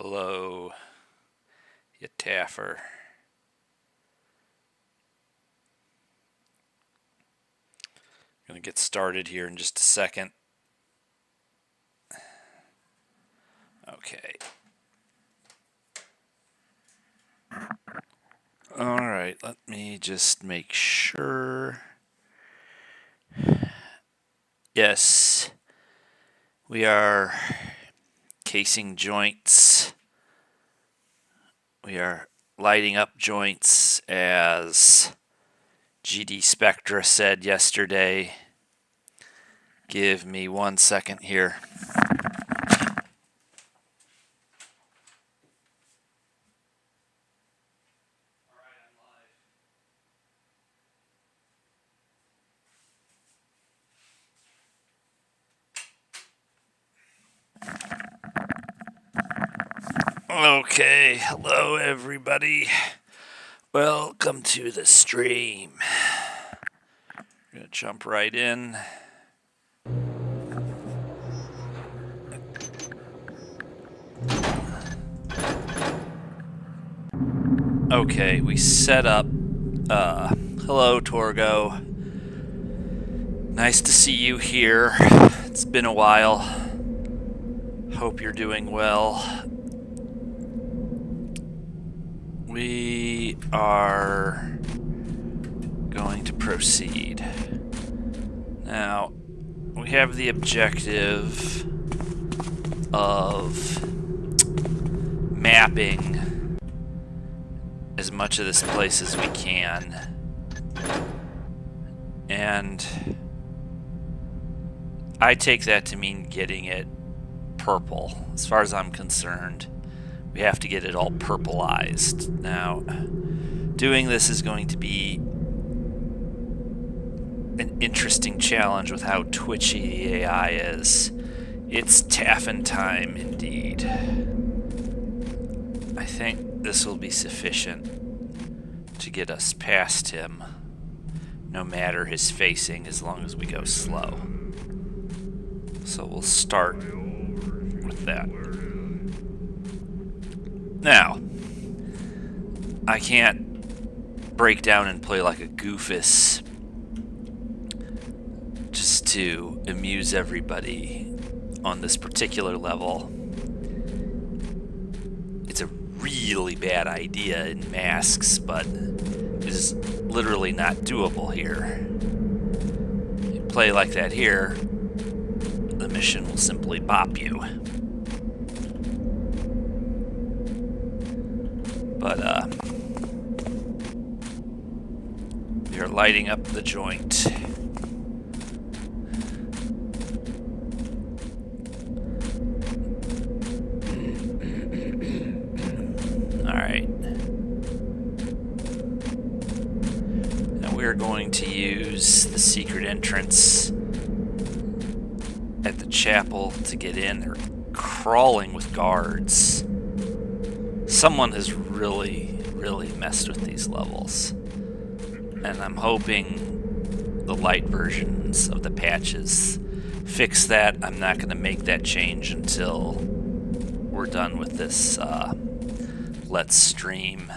Hello, you taffer. I'm going to get started here in just a second. Okay. Alright, let me just make sure. Yes, we are casing joints. We are lighting up joints, as GD Spectra said yesterday. Give me 1 second here. Okay, hello everybody. Welcome to the stream. I'm gonna jump right in. Okay, we set up. Hello, Torgo. Nice to see you here. It's been a while. Hope you're doing well. We are going to proceed. Now, we have the objective of mapping as much of this place as we can. And I take that to mean getting it purple. As far as I'm concerned, we have to get it all purpleized. Now, doing this is going to be an interesting challenge with how twitchy the AI is. It's taffin time indeed. I think this will be sufficient to get us past him, no matter his facing, as long as we go slow. So we'll start with that. Now, I can't break down and play like a goofus just to amuse everybody on this particular level. It's a really bad idea in masks, but it is literally not doable here. You play like that here, the mission will simply bop you. But, we are lighting up the joint. Alright. Now we're going to use the secret entrance at the chapel to get in. They're crawling with guards. Someone has really messed with these levels. And I'm hoping the light versions of the patches fix that. I'm not going to make that change until we're done with this Let's Stream.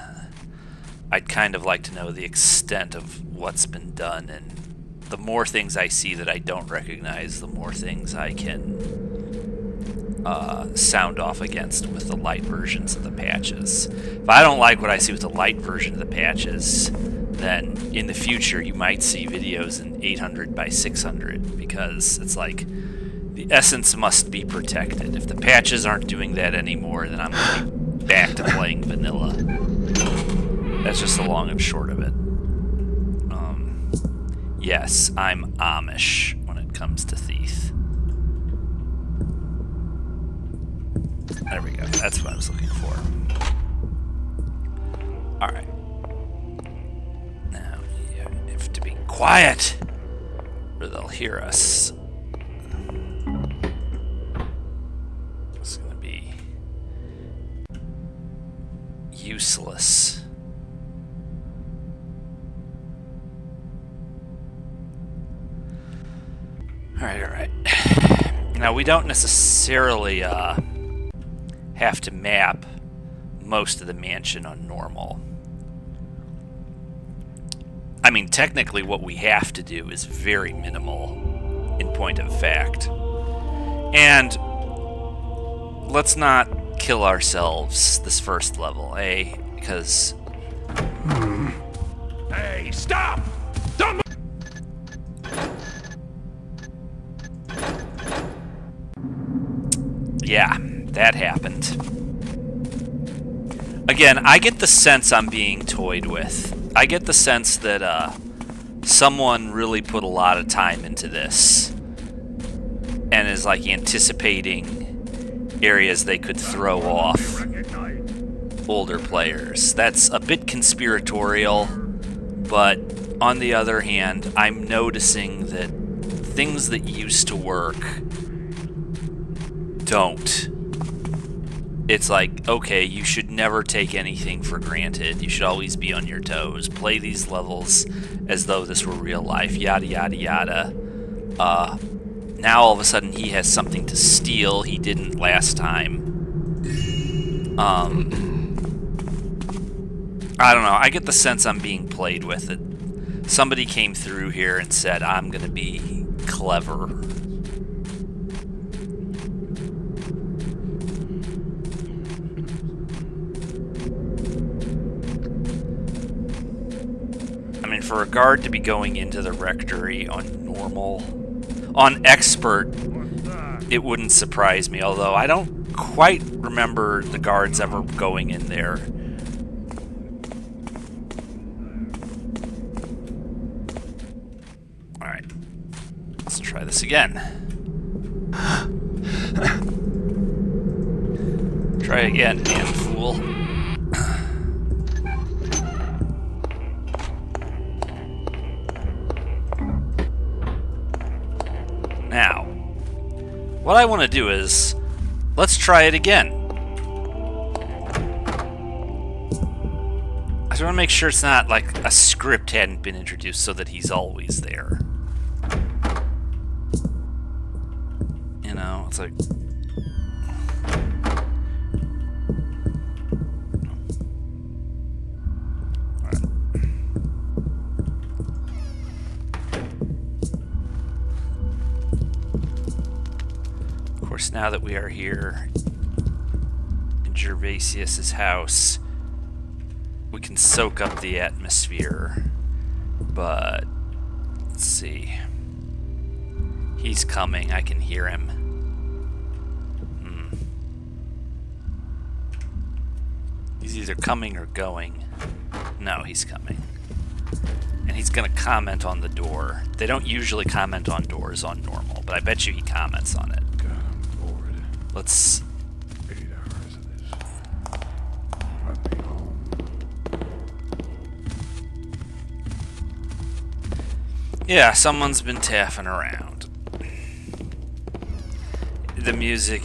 I'd kind of like to know the extent of what's been done, and the more things I see that I don't recognize, the more things I can sound off against with the light versions of the patches. If I don't like what I see with the light version of the patches, then in the future you might see videos in 800 by 600, because it's like the essence must be protected. If the patches aren't doing that anymore, then I'm going to be back to playing vanilla. That's just the long and short of it. Yes, I'm Amish when it comes to Thief. There we go. That's what I was looking for. Alright. Now, you have to be quiet, or they'll hear us. It's going to be useless. Alright. Now, we don't necessarily, have to map most of the mansion on normal. I mean, technically what we have to do is very minimal in point of fact. And let's not kill ourselves this first level, eh? Because... Hey, stop! Don't move! Yeah, that happened. Again, I get the sense I'm being toyed with. I get the sense that someone really put a lot of time into this and is like anticipating areas they could throw off older players. That's a bit conspiratorial, but on the other hand, I'm noticing that things that used to work don't. It's like, okay, you should never take anything for granted. You should always be on your toes. Play these levels as though this were real life, yada, yada, yada. Now all of a sudden he has something to steal he didn't last time. I don't know. I get the sense I'm being played with. It. Somebody came through here and said, I'm going to be clever. I mean, for a guard to be going into the rectory on normal, on expert, it wouldn't surprise me, although I don't quite remember the guards ever going in there. Alright, let's try this again. Try again, damn fool. Now, what I want to do is, let's try it again. I just want to make sure it's not like a script hadn't been introduced so that he's always there. You know, it's like... Now that we are here in Gervasius's house, we can soak up the atmosphere, but let's see. He's coming. I can hear him. He's either coming or going. No, he's coming. And he's going to comment on the door. They don't usually comment on doors on normal, but I bet you he comments on it. Let's... 8 hours of this. Let me home. Yeah, someone's been taffing around. The music...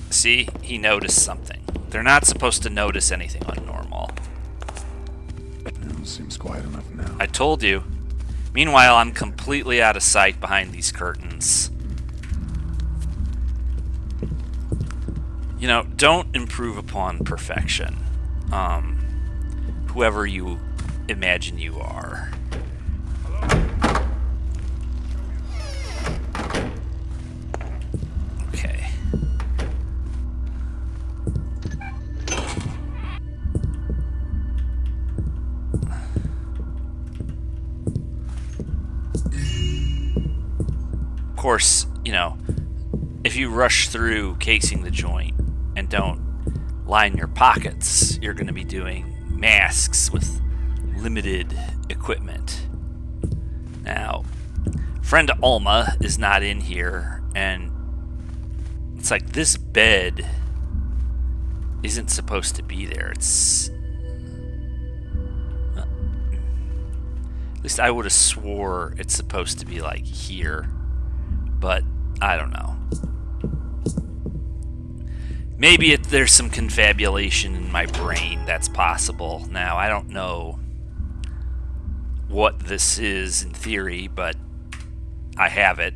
See? He noticed something. They're not supposed to notice anything on normal. It seems quiet enough now. I told you. Meanwhile, I'm completely out of sight behind these curtains. You know, don't improve upon perfection. Whoever you imagine you are. Okay. Of course, you know, if you rush through casing the joint and don't line your pockets, you're going to be doing masks with limited equipment. Now, friend Alma is not in here, and it's like this bed isn't supposed to be there. It's... at least I would have swore it's supposed to be like here, but I don't know. Maybe there's some confabulation in my brain that's possible. Now, I don't know what this is in theory, but I have it.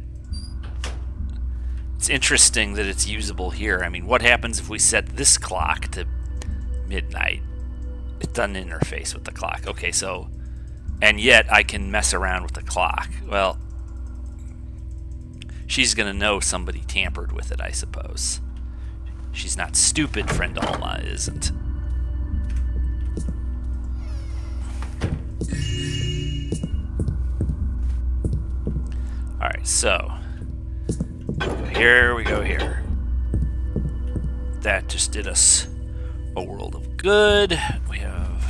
It's interesting that it's usable here. I mean, what happens if we set this clock to midnight? It doesn't interface with the clock. Okay, so... And yet, I can mess around with the clock. Well, she's going to know somebody tampered with it, I suppose. She's not stupid, friend Alma isn't. Alright, so... Here we go here. That just did us a world of good. We have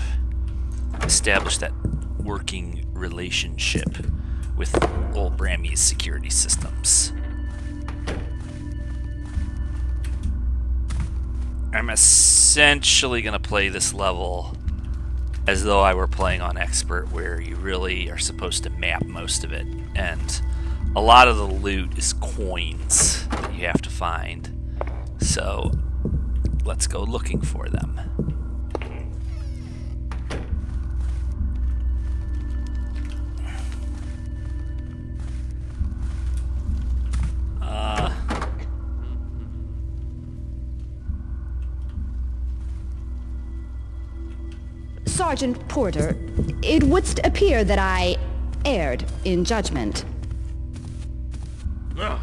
established that working relationship with old Brammy's security systems. I'm essentially going to play this level as though I were playing on Expert, where you really are supposed to map most of it, and a lot of the loot is coins that you have to find. So let's go looking for them. Sergeant Porter, it wouldst appear that I erred in judgment. Oh,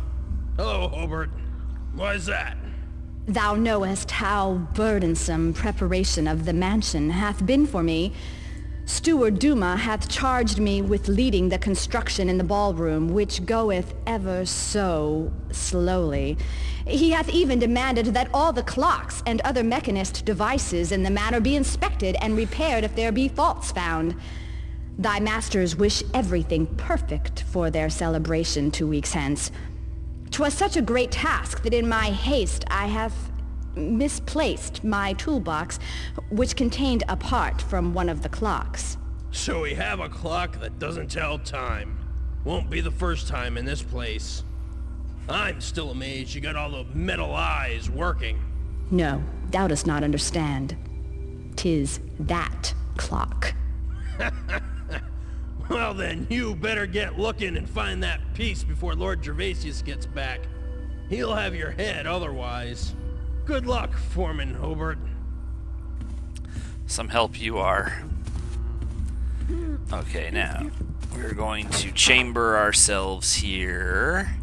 hello, Hobart. Why is that? Thou knowest how burdensome preparation of the mansion hath been for me. Steward Duma hath charged me with leading the construction in the ballroom, which goeth ever so slowly. He hath even demanded that all the clocks and other mechanist devices in the manor be inspected and repaired if there be faults found. Thy masters wish everything perfect for their celebration 2 weeks hence. 'Twas such a great task that in my haste I have misplaced my toolbox, which contained a part from one of the clocks. So we have a clock that doesn't tell time. Won't be the first time in this place. I'm still amazed you got all the metal eyes working. No, thou dost not understand. 'Tis that clock. Well then, you better get looking and find that piece before Lord Gervasius gets back. He'll have your head otherwise. Good luck, Foreman Hobart. Some help you are. Okay, now we're going to chamber ourselves here,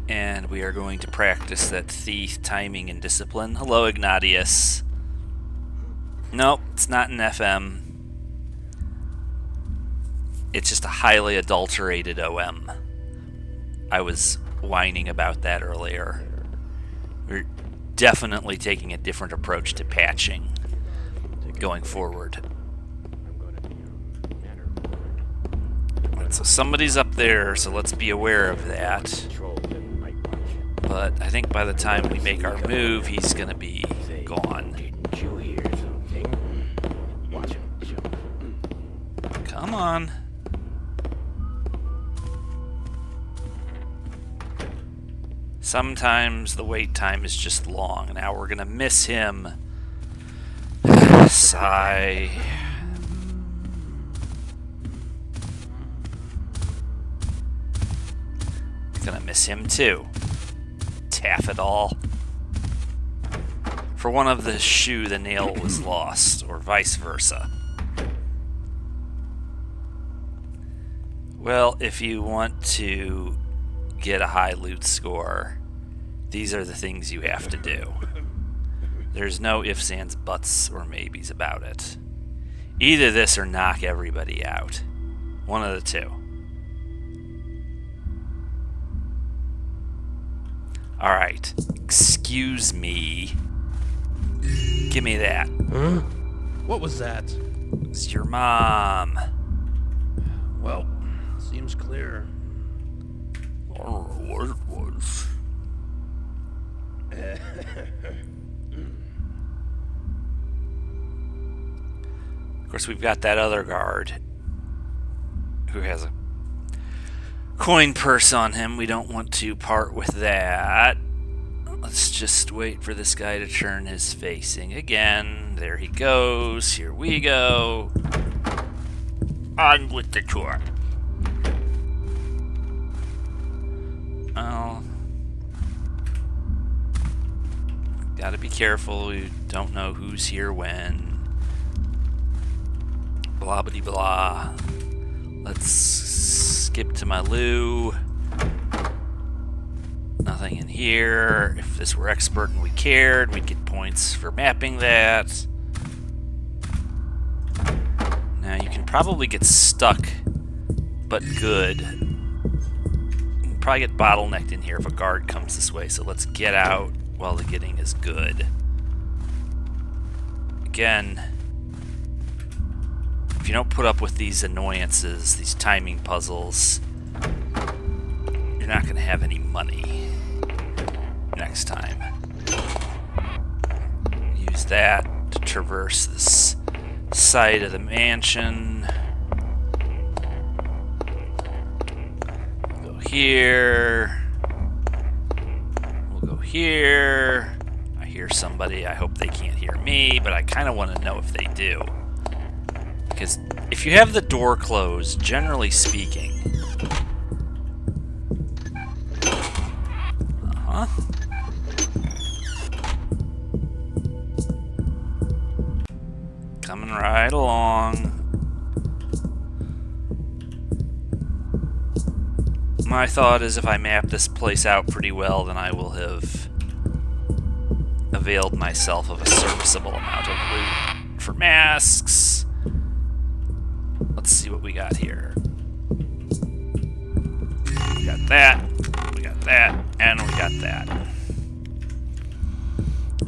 and we are going to practice that thief timing and discipline. Hello, Ignatius. Nope, it's not an FM. It's just a highly adulterated OM. I was whining about that earlier. We're definitely taking a different approach to patching going forward. Right, so somebody's up there, so let's be aware of that. But I think by the time we make our move, he's gonna be gone. Come on. Sometimes the wait time is just long. Now we're gonna miss him. Sigh. Gonna miss him too. Taff it all. For one of the shoe, the nail was lost, or vice versa. Well, if you want to get a high loot score, these are the things you have to do. There's no ifs, ands, buts, or maybes about it. Either this or knock everybody out. One of the two. Alright. Excuse me. Give me that. Huh? What was that? It's your mom. Well, seems clear. I don't know what it was. Of course, we've got that other guard who has a coin purse on him. We don't want to part with that. Let's just wait for this guy to turn his facing again. There he goes. Here we go. On with the tour. Well, Gotta be careful. We don't know who's here when. Blah blah blah. Let's skip to my loo. Nothing in here. If this were expert and we cared, we'd get points for mapping that. Now you can probably get stuck, but good. You can probably get bottlenecked in here if a guard comes this way, so let's get out while the getting is good. Again, if you don't put up with these annoyances, these timing puzzles, you're not going to have any money next time. Use that to traverse this side of the mansion. Go here. We'll go here. I hear somebody. I hope they can't hear me, but I kind of want to know if they do. Because if you have the door closed, generally speaking... Coming right along. My thought is if I map this place out pretty well, then I will have availed myself of a serviceable amount of loot for masks. Let's see what we got here. We got that, and we got that.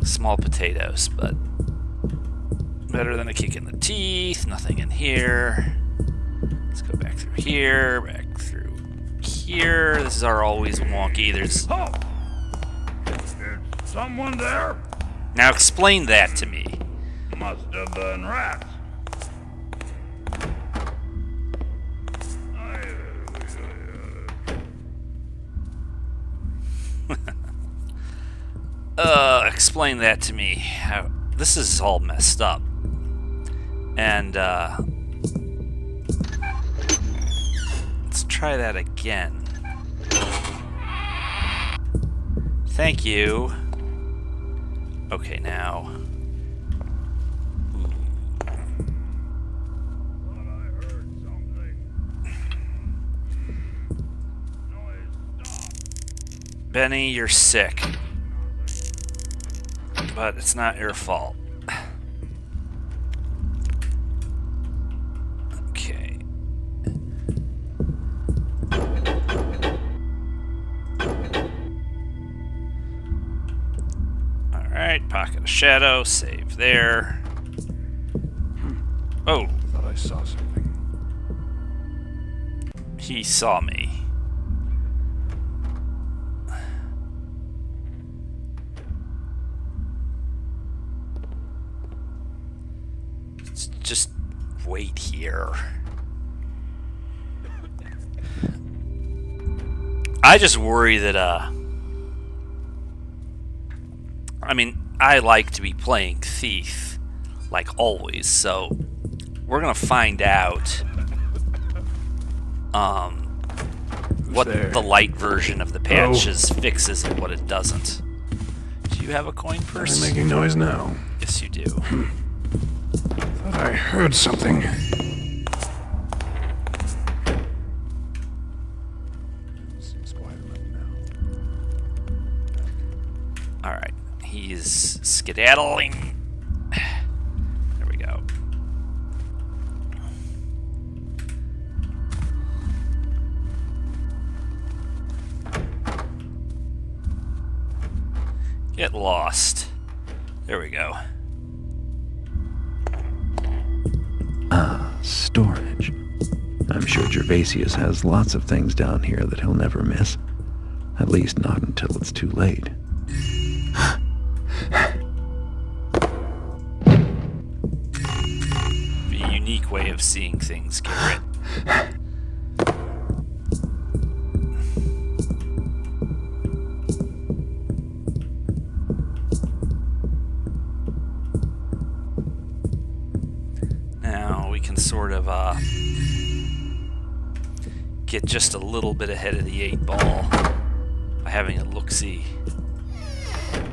Small potatoes, but better than a kick in the teeth. Nothing in here. Let's go back through here, back through here. This is our always wonky. There's... Oh! Is someone there? Now explain that to me. Must have been rats. Explain that to me. How, this is all messed up. And, let's try that again. Thank you. Okay, now. Benny, you're sick. But it's not your fault. Okay. Alright, pocket of shadow, save there. Oh. Thought I saw something. He saw me. Just wait here. I just worry that, I mean, I like to be playing Thief, like always, so we're gonna find out, what the light version of the patches fixes and what it doesn't. Do you have a coin purse? They're making noise now. Yes, you do. Thought I heard something. Seems quiet enough now. Alright, he's skedaddling. There we go. Get lost. There we go. Storage. I'm sure Gervasius has lots of things down here that he'll never miss. At least not until it's too late. A unique way of seeing things, Garrett. Sort of get just a little bit ahead of the 8 ball by having a look-see.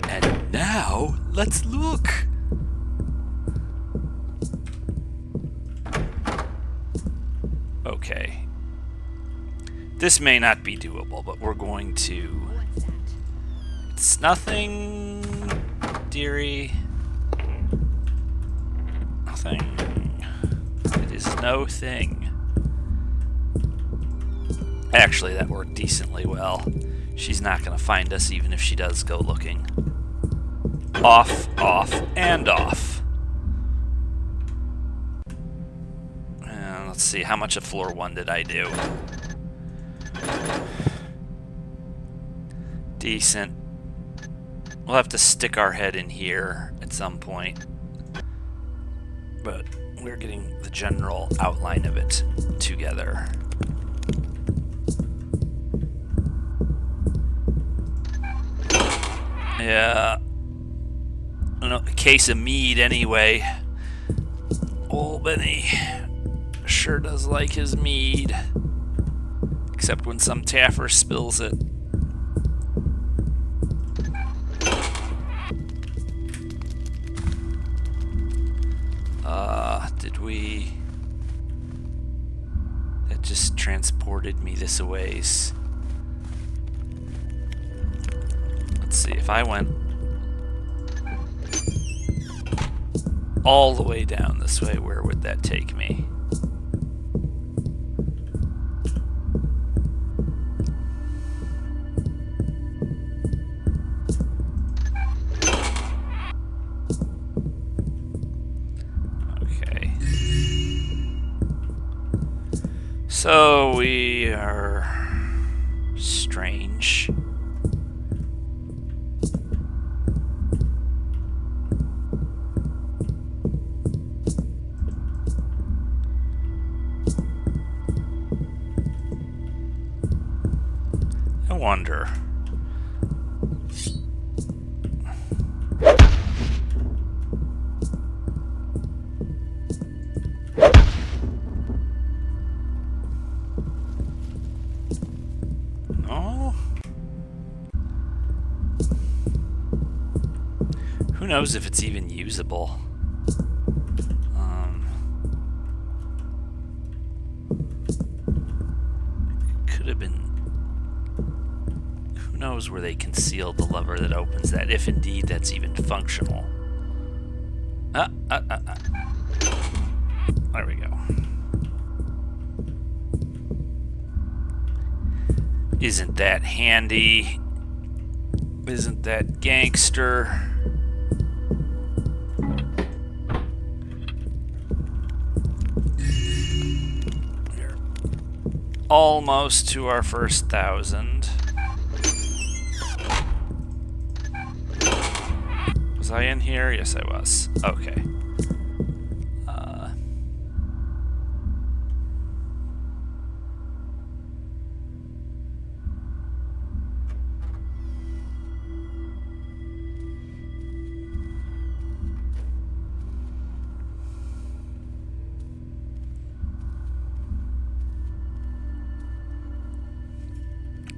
And now, let's look. Okay. This may not be doable, but we're going to... It's nothing, dearie. Nothing. It is no thing. Actually, that worked decently well. She's not going to find us even if she does go looking. Off, off, and off. And let's see, how much of floor 1 did I do? Decent. We'll have to stick our head in here at some point. But we're getting the general outline of it together. Yeah. A case of mead anyway. Old Benny sure does like his mead. Except when some taffer spills it. Did we... That just transported me this a ways. Let's see, if I went all the way down this way, where would that take me? Okay. So we are strange. I wonder. No? Who knows if it's even usable? Could have been. Who knows where they concealed the lever that opens that, if indeed that's even functional. There we go. Isn't that handy? Isn't that gangster? We're almost to our first 1,000. Was I in here? Yes, I was. Okay.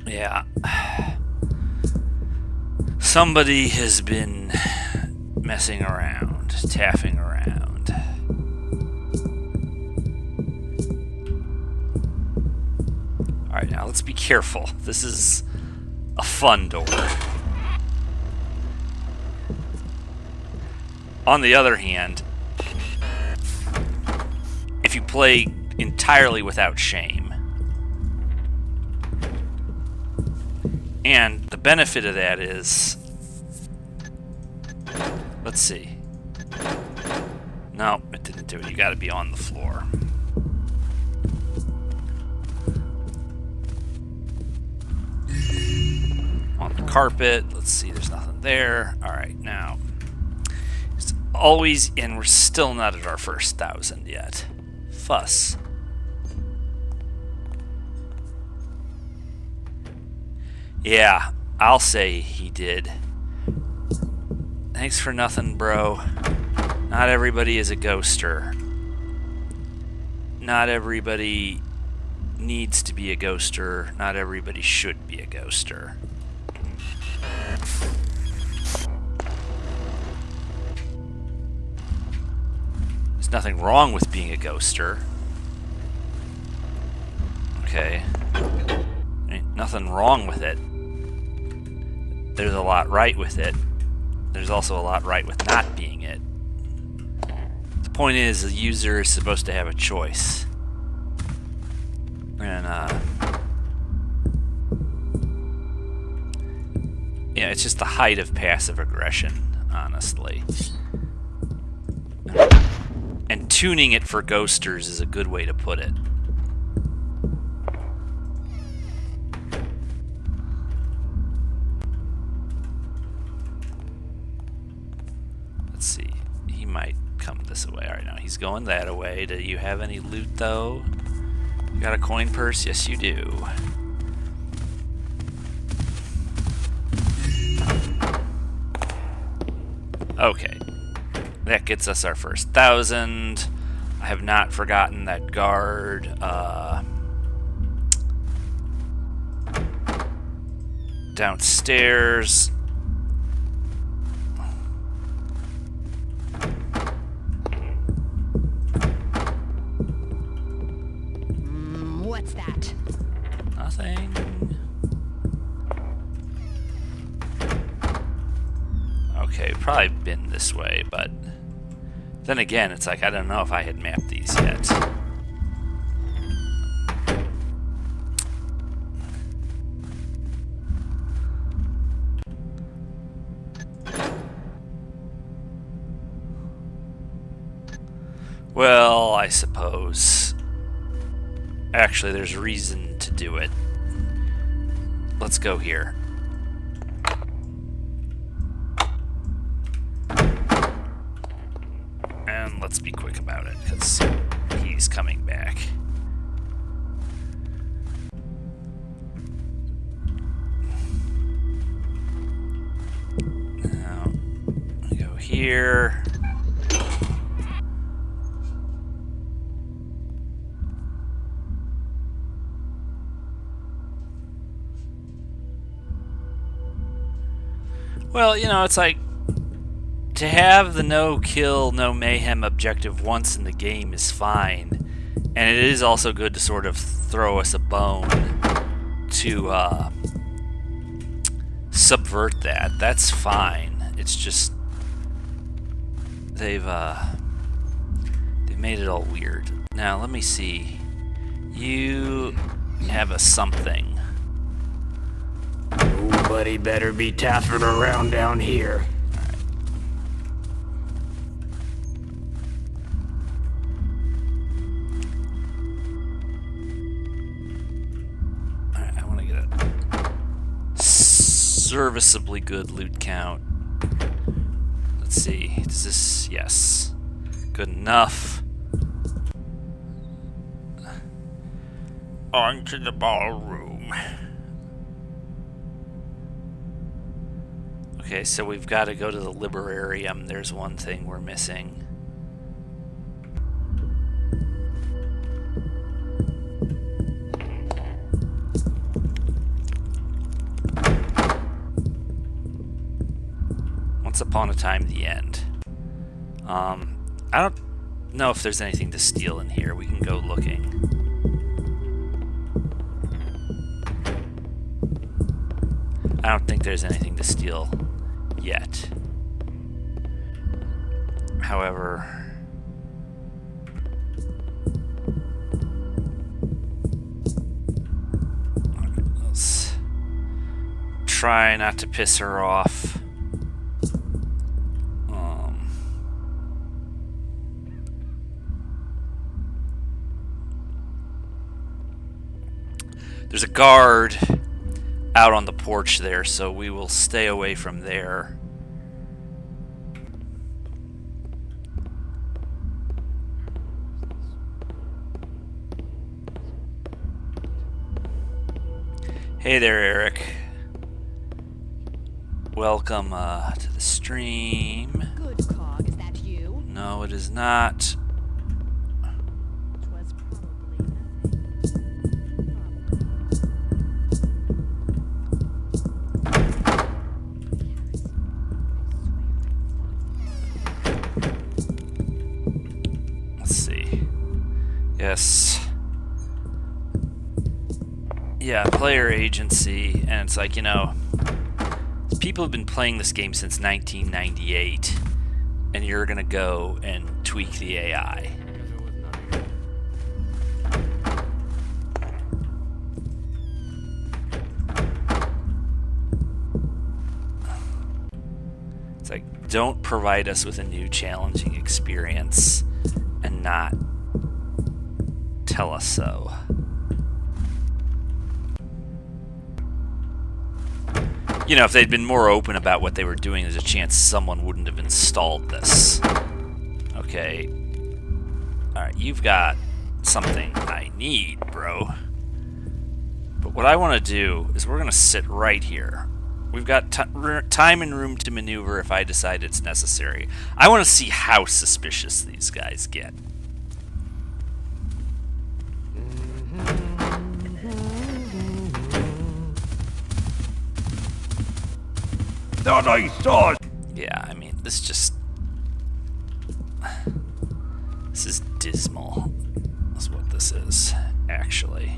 Yeah. Somebody has been messing around, taffing around. Alright, now let's be careful. This is a fun door. On the other hand, if you play entirely without shame, and the benefit of that is... Let's see. No, it didn't do it. You gotta be on the floor. On the carpet. Let's see, there's nothing there. Alright, now. It's always... And we're still not at our first 1,000 yet. Fuss. Yeah, I'll say he did. Thanks for nothing, bro. Not everybody is a ghoster. Not everybody needs to be a ghoster. Not everybody should be a ghoster. There's nothing wrong with being a ghoster. Okay. Ain't nothing wrong with it. There's a lot right with it. There's also a lot right with not being it. The point is, the user is supposed to have a choice. And, yeah, it's just the height of passive aggression, honestly. And tuning it for ghosters is a good way to put it. Let's see. He might come this way. Alright, now he's going that way. Do you have any loot, though? You got a coin purse? Yes, you do. Okay. That gets us our first 1,000. I have not forgotten that guard. Downstairs. What's that? Nothing. Okay, probably been this way, but then again, it's like I don't know if I had mapped these yet. Well, I suppose. Actually, there's reason to do it. Let's go here. And let's be quick about it, because he's coming back. Now, we go here. Well, you know, it's like to have the no kill, no mayhem objective once in the game is fine, and it is also good to sort of throw us a bone to subvert that. That's fine. It's just they've made it all weird. Now let me see. You have a something. Nobody better be taffing around down here. Alright, I want to get a serviceably good loot count. Let's see. Does this... Yes. Good enough. On to the ballroom. Okay, so we've got to go to the Liberarium. There's one thing we're missing. Once Upon a Time, the end. I don't know if there's anything to steal in here. We can go looking. I don't think there's anything to steal yet. However, let's try not to piss her off. There's a guard out on the porch there, so we will stay away from there. Hey there, Eric. Welcome to the stream. Good Cog, is that you? No, it is not. Was probably nothing. Yes. Yeah, player agency, and it's like, you know, people have been playing this game since 1998, and you're gonna go and tweak the AI. It's like, don't provide us with a new challenging experience and not tell us so. You know, if they'd been more open about what they were doing, there's a chance someone wouldn't have installed this. Okay. Alright, you've got something I need, bro. But what I want to do is we're going to sit right here. We've got time and room to maneuver if I decide it's necessary. I want to see how suspicious these guys get. Thought I saw it. Yeah, I mean, this just... This is dismal. That's what this is, actually.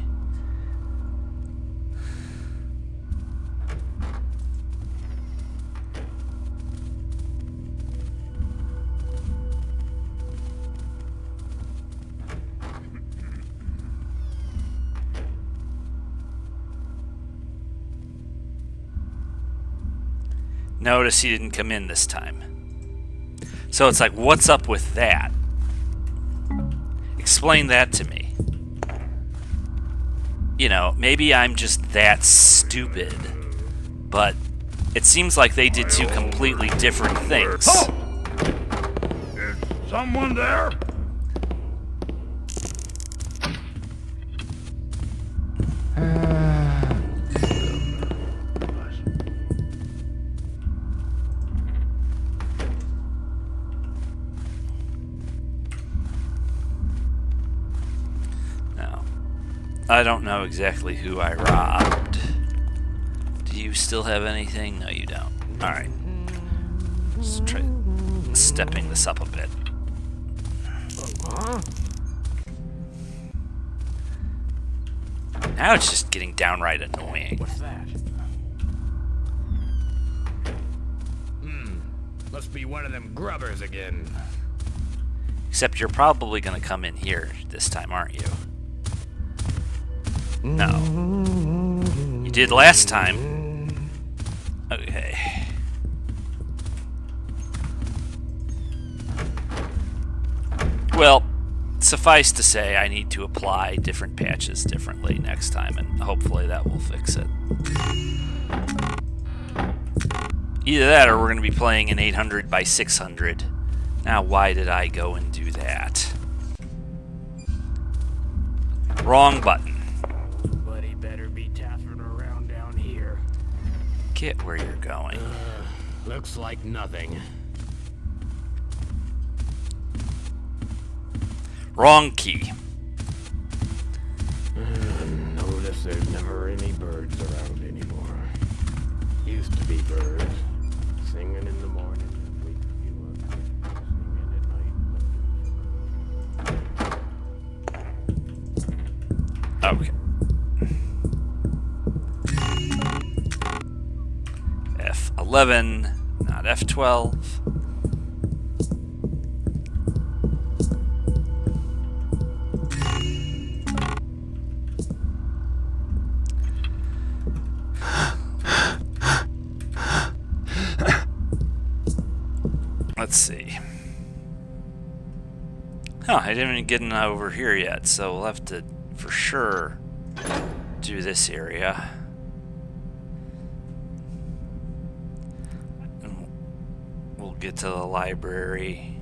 Notice he didn't come in this time. So it's like, what's up with that? Explain that to me. You know, maybe I'm just that stupid, but it seems like they did two completely different things. Oh! Is someone there? I don't know exactly who I robbed. Do you still have anything? No, you don't. Alright. Let's try stepping this up a bit. Now it's just getting downright annoying. What's that? Must be one of them grubbers again. Except you're probably going to come in here this time, aren't you? No. You did last time. Okay. Well, suffice to say, I need to apply different patches differently next time, and hopefully that will fix it. Either that, or we're going to be playing an 800 by 600. Now, why did I go and do that? Wrong button. Buddy better be taffing around down here. Get where you're going. Looks like nothing. Wrong key. Notice there's never any birds around anymore. Used to be birds. Singing in the morning and wake you up. Singing at night. Okay. F11, not F12. Let's see. I didn't even get over here yet, so we'll have to, for sure, do this area. And we'll get to the library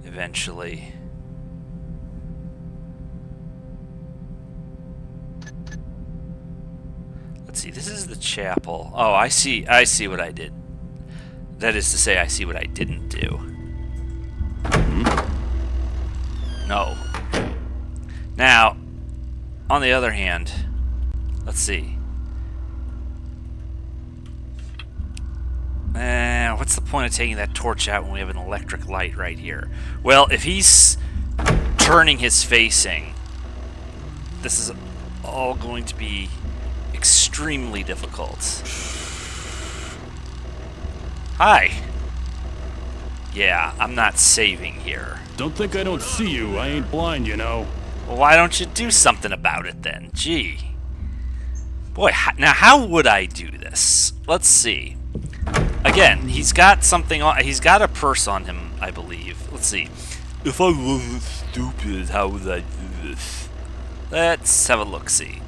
eventually. Let's see, this is the chapel. Oh, I see what I did. That is to say, I see what I didn't do. No. Now, on the other hand, let's see. What's the point of taking that torch out when we have an electric light right here? Well, if he's turning his facing. This is all going to be extremely difficult. Hi. Yeah, I'm not saving here. Don't think I don't see you. I ain't blind, you know. Well, why don't you do something about it then? Gee. Boy, now how would I do this? Let's see. Again, he's got something on. He's got a purse on him, I believe. Let's see. If I wasn't stupid, how would I do this? Let's have a look-see.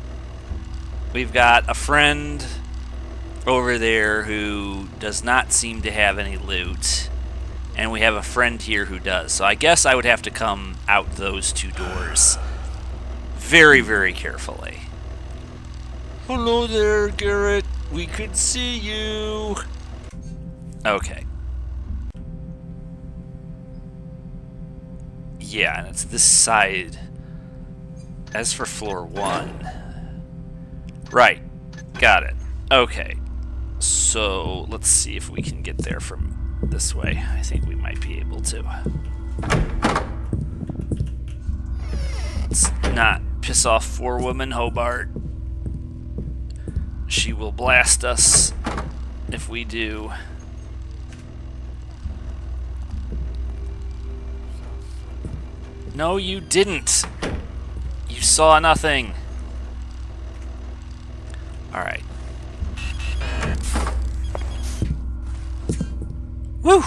We've got a friend over there who does not seem to have any loot. And we have a friend here who does. So I guess I would have to come out those two doors very, very carefully. Hello there, Garrett. We could see you. Okay. Yeah, and it's this side. As for floor 1. Right. Got it. Okay. So, let's see if we can get there from this way. I think we might be able to. Let's not piss off Forewoman Hobart. She will blast us if we do. No, you didn't. You saw nothing. Alright. Woo!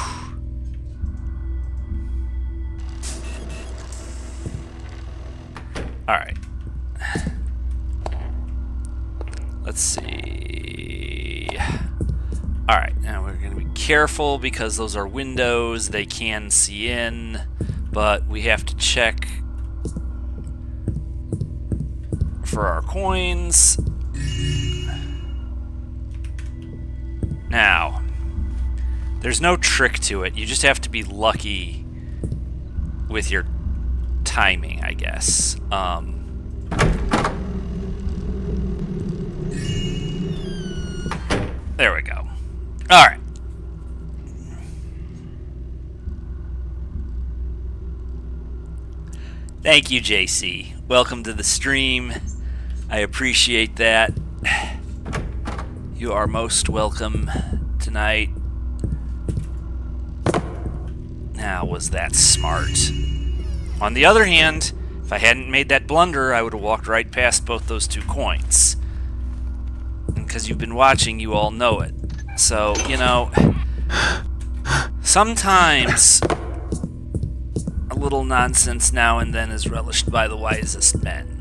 Alright. Let's see. Alright, now we're going to be careful because those are windows. They can see in, but we have to check for our coins. Now, there's no trick to it. You just have to be lucky with your timing, I guess. There we go. Alright. Thank you, JC. Welcome to the stream. I appreciate that. You are most welcome tonight. Now, was that smart? On the other hand, if I hadn't made that blunder, I would have walked right past both those two coins. And because you've been watching, you all know it. So, you know, sometimes a little nonsense now and then is relished by the wisest men.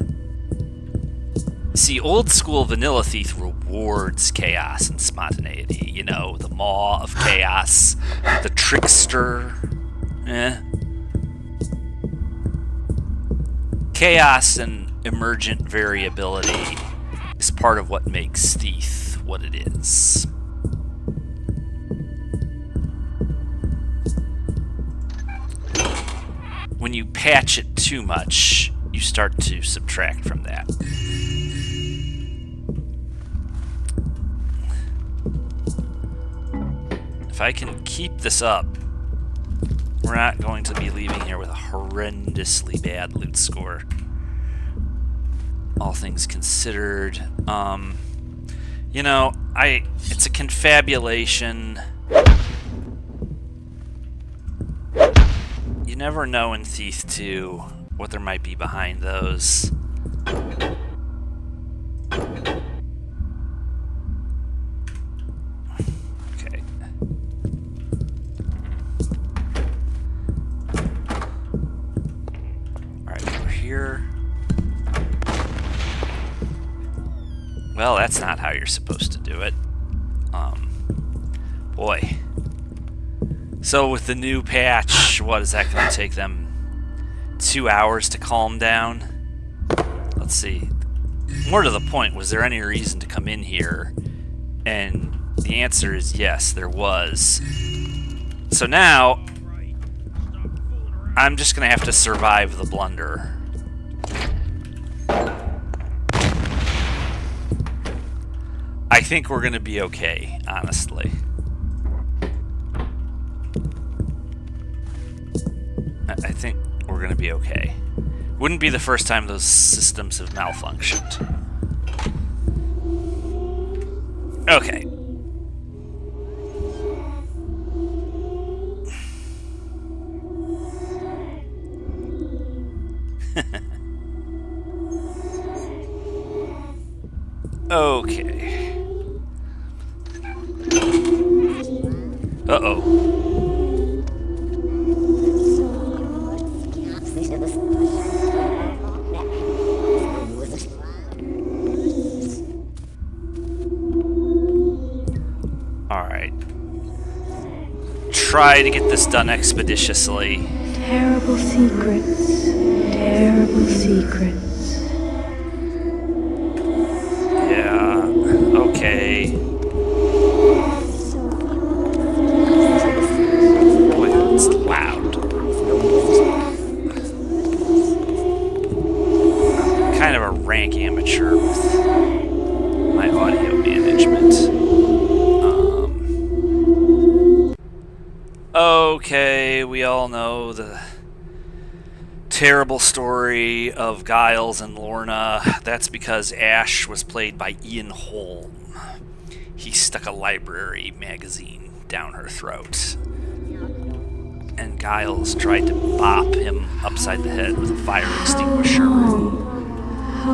See, old school Vanilla Thief rewards chaos and spontaneity. You know, the maw of chaos, the trickster. Chaos and emergent variability is part of what makes Thief what it is. When you patch it too much, you start to subtract from that. If I can keep this up, we're not going to be leaving here with a horrendously bad loot score. All things considered. You know, it's a confabulation. You never know in Thief 2 what there might be behind those. Okay. Alright, we're here. Well, that's not how you're supposed to do it. Boy. So with the new patch, what is that going to take them 2 hours to calm down? Let's see. More to the point, was there any reason to come in here? And the answer is yes, there was. So now, I'm just going to have to survive the blunder. I think we're going to be okay, honestly. I think we're gonna be okay. Wouldn't be the first time those systems have malfunctioned. Okay. Okay. Uh-oh. Alright. Try to get this done expeditiously. Terrible secrets, terrible secrets. Yeah, okay. Boy, it's loud. I'm kind of a rank amateur with my audio management. Okay, we all know the terrible story of Giles and Lorna. That's because Ash was played by Ian Holm. He stuck a library magazine down her throat. And Giles tried to bop him upside the head with a fire extinguisher.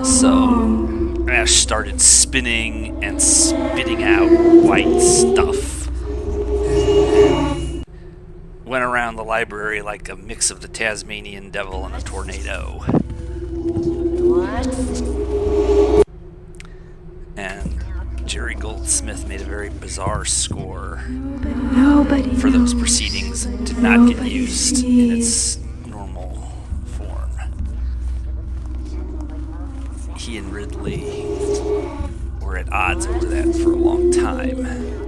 So Ash started spinning and spitting out white stuff. Went around the library like a mix of the Tasmanian devil and a tornado. And Jerry Goldsmith made a very bizarre score for those proceedings and did not get used in its normal form. He and Ridley were at odds over that for a long time.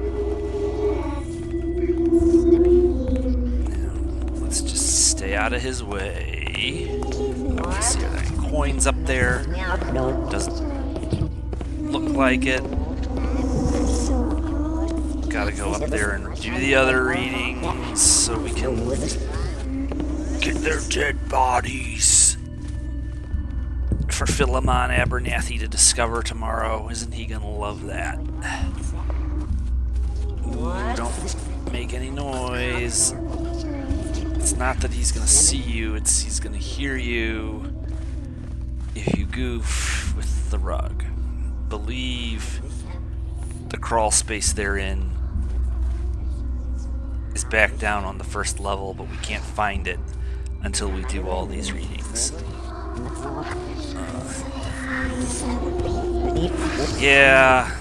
Stay out of his way. Okay, see, are there any coins up there? Doesn't look like it. Gotta go up there and do the other readings so we can get their dead bodies for Philemon Abernathy to discover tomorrow. Isn't he gonna love that? Ooh, don't make any noise. It's not that he's gonna see you, it's he's gonna hear you if you goof with the rug. Believe the crawl space they're in is back down on the first level, but we can't find it until we do all these readings. Yeah,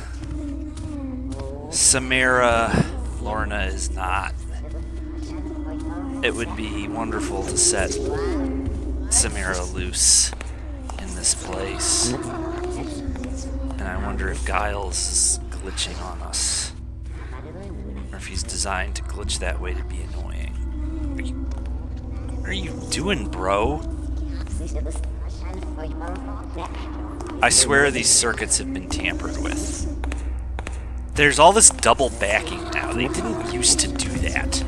Samara Lorna is not. It would be wonderful to set Samara loose in this place. And I wonder if Giles is glitching on us. Or if he's designed to glitch that way to be annoying. What are you doing, bro? I swear these circuits have been tampered with. There's all this double backing now. They didn't used to do that.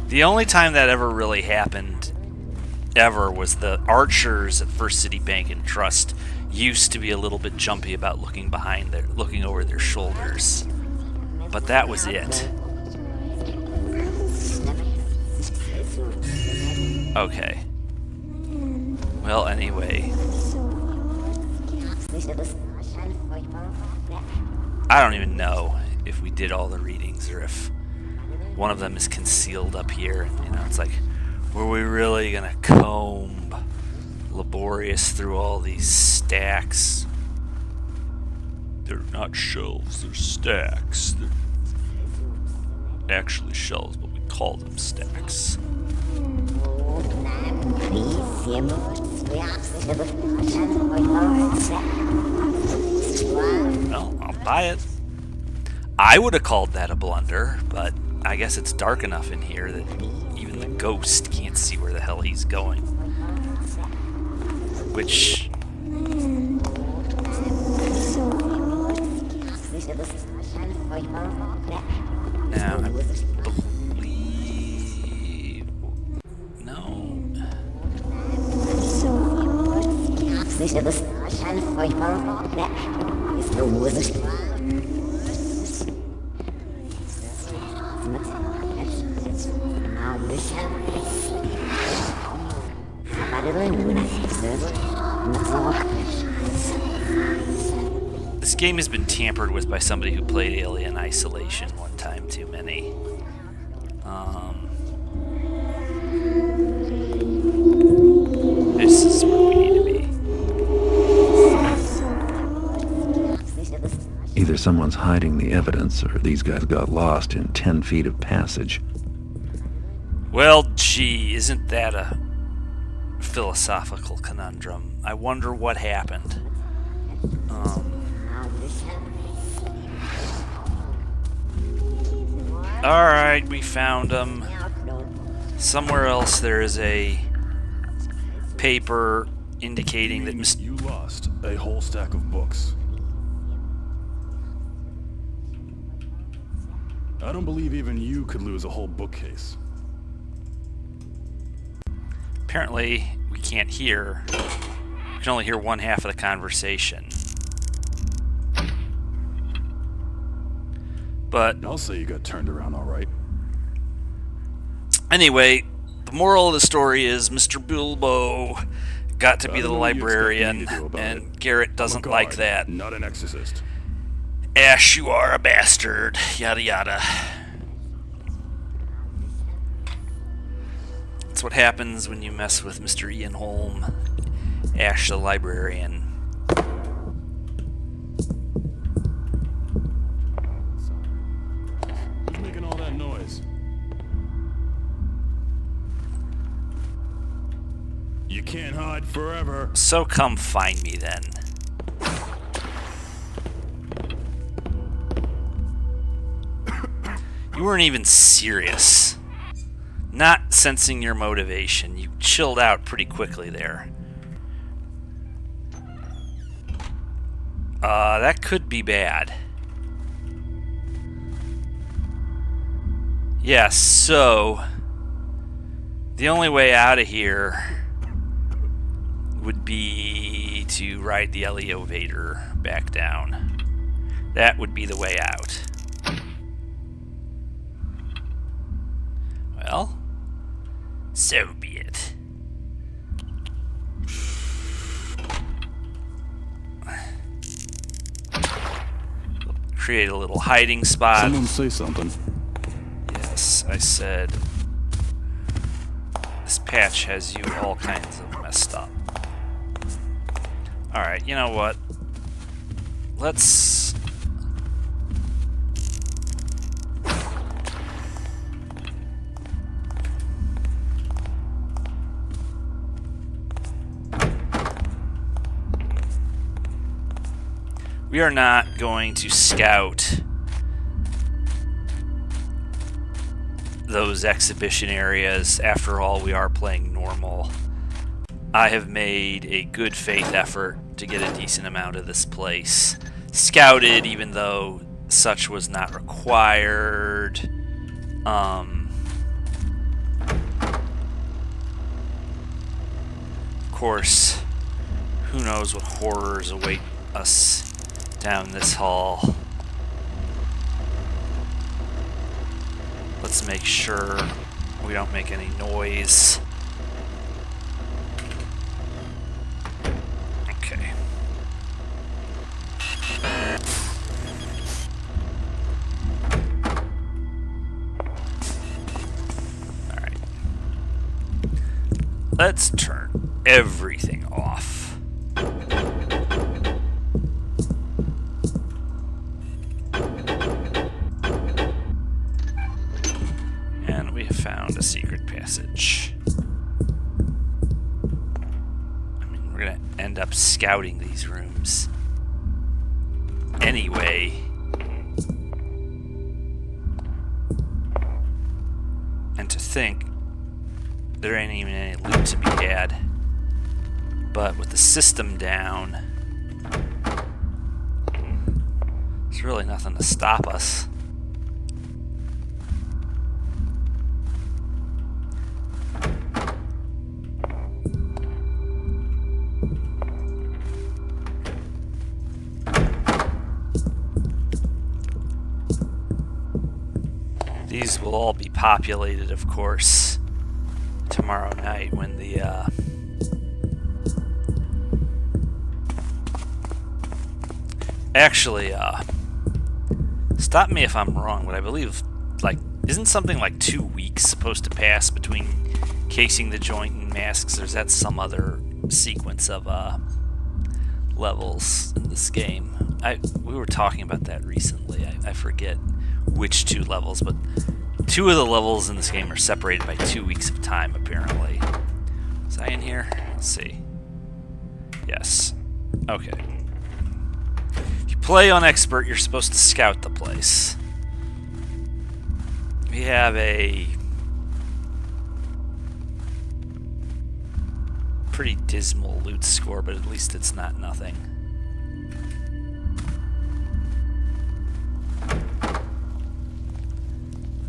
The only time that ever really happened, ever, was the archers at First City Bank and Trust used to be a little bit jumpy about looking over their shoulders. But that was it. Okay. Well, anyway. I don't even know if we did all the readings or if one of them is concealed up here. You know, it's like, were we really gonna comb laborious through all these stacks? They're not shelves, they're stacks. They're actually shelves, but we call them stacks. Well, I'll buy it. I would have called that a blunder, but I guess it's dark enough in here that even the ghost can't see where the hell he's going. Which... now, I believe... This game has been tampered with by somebody who played Alien Isolation one time too many. This is where we need to be. Either someone's hiding the evidence, or these guys got lost in 10 feet of passage. Well, gee, isn't that a philosophical conundrum? I wonder what happened. Alright, we found them. Somewhere else there is a paper indicating that Mr. You lost a whole stack of books. I don't believe even you could lose a whole bookcase. Apparently, we can't hear. We can only hear one half of the conversation. But I'll say you got turned around all right. anyway, the moral of the story is Mr. Bilbo got to be the librarian, and Garrett doesn't like that. Not an exorcist. Ash, you are a bastard. Yada yada. That's what happens when you mess with Mr. Ian Holm, Ash the librarian. Who's making all that noise? You can't hide forever. So come find me then. You weren't even serious. Not sensing your motivation. You chilled out pretty quickly there. That could be bad. Yeah, so the only way out of here would be to ride the elevator back down. That would be the way out. Well, so be it. Create a little hiding spot. Someone say something. Yes, I said this patch has you all kinds of messed up. Alright, you know what? Let's... We are not going to scout those exhibition areas. After all, we are playing normal. I have made a good faith effort to get a decent amount of this place scouted, even though such was not required. Of course, who knows what horrors await us down this hall. Let's make sure we don't make any noise. Okay. Alright. Let's turn everything off. Found a secret passage. I mean, we're gonna end up scouting these rooms anyway. And to think there ain't even any loot to be had. But with the system down, there's really nothing to stop us. These will all be populated, of course, tomorrow night when the actually, stop me if I'm wrong, but I believe, like, isn't something like 2 weeks supposed to pass between casing the joint and masks, or is that some other sequence of levels in this game? We were talking about that recently. I forget which 2 levels, but 2 of the levels in this game are separated by 2 weeks of time, apparently. Is I in here? Let's see. Yes. Okay. If you play on Expert, you're supposed to scout the place. We have a pretty dismal loot score, but at least it's not nothing.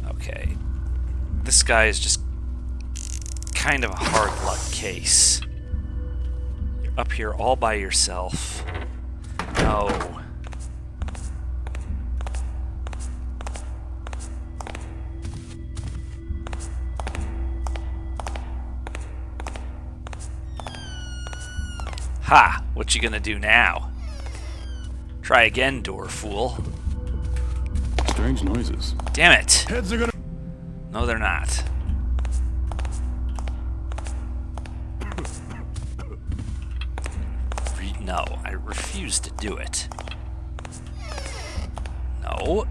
Okay. This guy is just kind of a hard luck case. You're up here all by yourself. No. Ha! What you gonna do now? Try again, door fool. Strange noises. Damn it! Heads are gonna... No, they're not. No, I refuse to do it. No.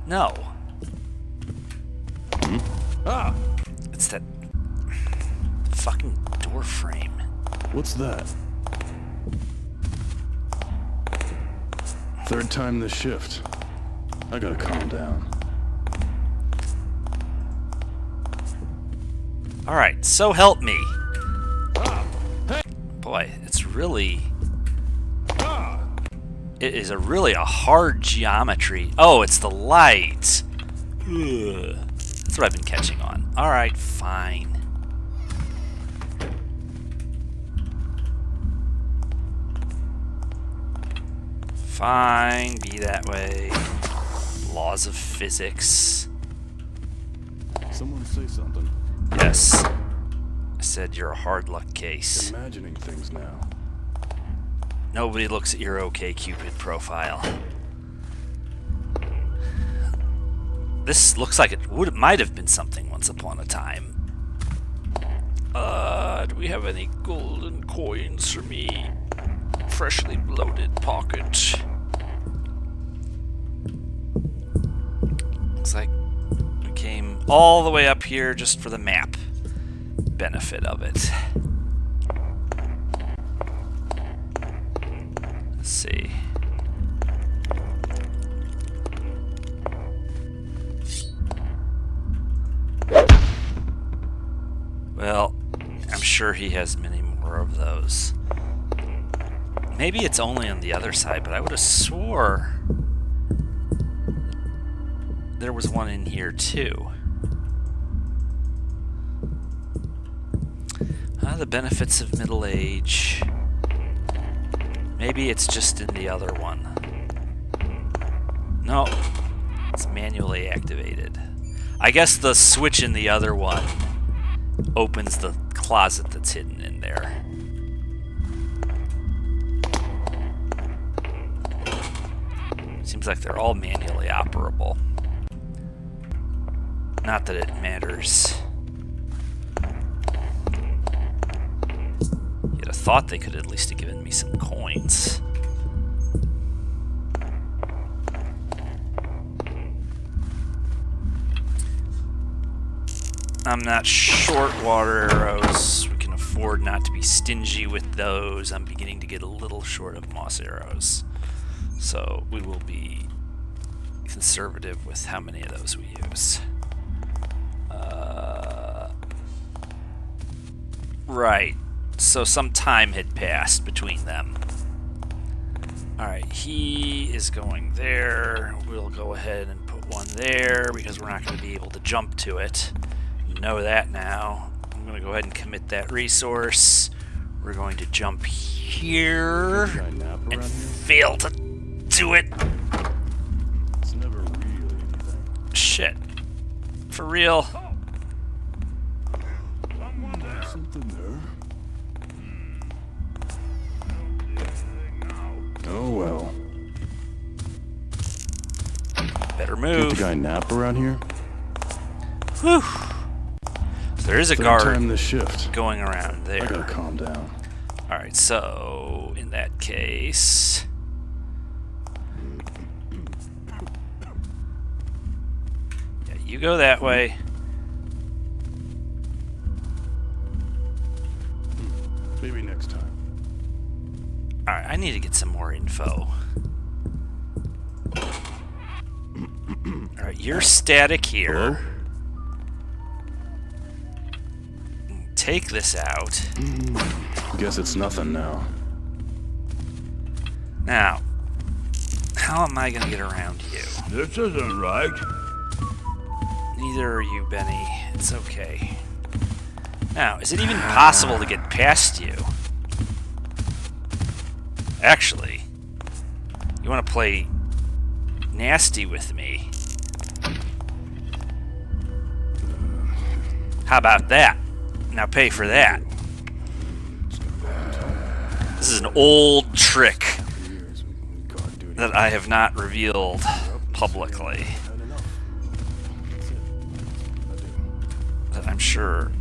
No. Ah! It's that fucking door frame. What's that? Third time this shift. I gotta calm down. Alright, so help me. Boy, it's really... It is really a hard geometry. Oh, it's the light. Ugh. That's what I've been catching on. Alright, fine. Fine, be that way. Laws of physics. Someone say something. Yes. I said you're a hard luck case. Imagining things now. Nobody looks at your OkCupid profile. This looks like it might have been something once upon a time. Do we have any golden coins for me? Freshly bloated pocket. Looks like we came all the way up here just for the map benefit of it. Let's see. Well, I'm sure he has many more of those. Maybe it's only on the other side, but I would have swore there was one in here too. The benefits of middle age. Maybe it's just in the other one. No, it's manually activated. I guess the switch in the other one opens the closet that's hidden in there. Seems like they're all manually operable. Not that it matters. You'd have thought they could at least have given me some coins. I'm not short water arrows. We can afford not to be stingy with those. I'm beginning to get a little short of moss arrows. So we will be conservative with how many of those we use. Right. So some time had passed between them. Alright, he is going there. We'll go ahead and put one there because we're not going to be able to jump to it. You know that now. I'm going to go ahead and commit that resource. We're going to jump here and fail to do it. It's never really anything. shit. For real? Something there. Oh well. Better Get move. the guy nap around here? Whew. So there is a Third guard time this shift. going around I gotta there. calm down. Alright, so in that case... Yeah, you go that way. Maybe next time. Alright, I need to get some more info. Alright, you're static here. Take this out. Guess it's nothing now. Now, how am I gonna get around you? This isn't right. Neither are you, Benny. It's okay. Now, is it even possible to get past you? Actually, you want to play nasty with me? How about that? Now pay for that. This is an old trick that I have not revealed publicly. That I'm sure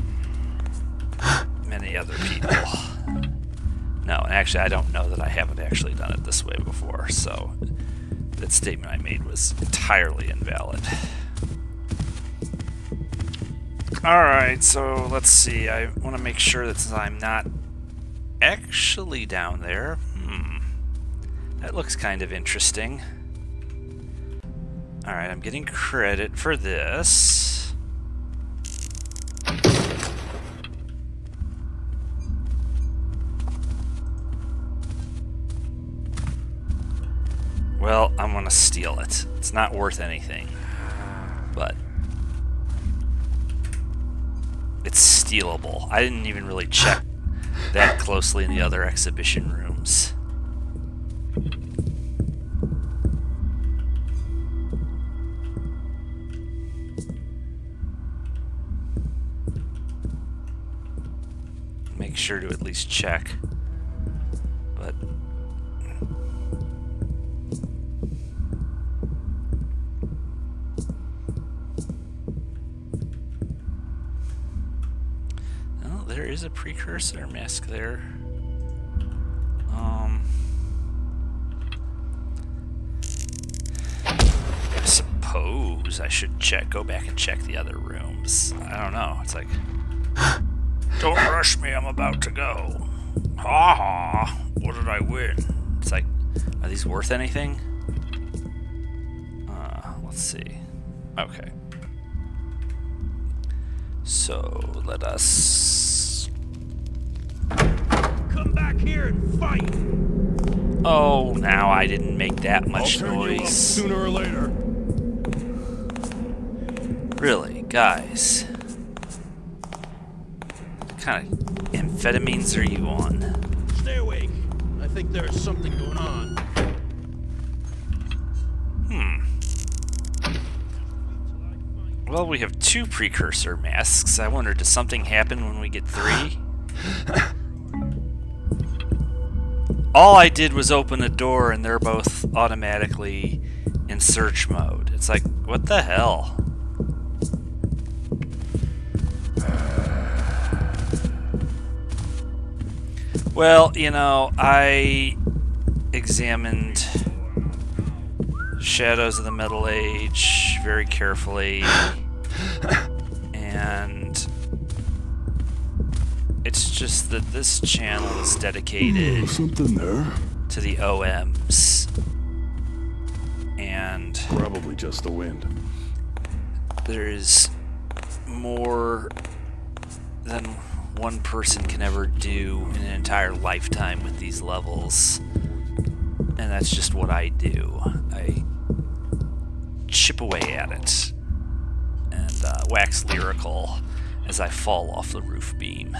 many other people. No, and actually I don't know that I haven't actually done it this way before, so that statement I made was entirely invalid. Alright, so let's see. I want to make sure that since I'm not actually down there. That looks kind of interesting. Alright, I'm getting credit for this. Well, I'm gonna steal it. It's not worth anything, but it's stealable. I didn't even really check that closely in the other exhibition rooms. Make sure to at least check. But oh, there is a precursor mask there. I suppose I should go back and check the other rooms. I don't know. It's like, don't rush me, I'm about to go. Ha ha, what did I win? It's like, are these worth anything? Let's see. Okay. So, let us... Come back here and fight! Oh, now I didn't make that much I'll turn you up noise. sooner or later. Really, guys? What kind of amphetamines are you on? Stay awake. I think there's something going on. Well, we have 2 precursor masks. I wonder, does something happen when we get 3? All I did was open a door and they're both automatically in search mode. It's like, what the hell? Well, you know, I examined Shadows of the Middle Age very carefully, and it's just that this channel is dedicated Something there. to the OMs, and Probably just the wind. there's more than one person can ever do in an entire lifetime with these levels, and that's just what I do. I chip away at it and wax lyrical as I fall off the roof beam.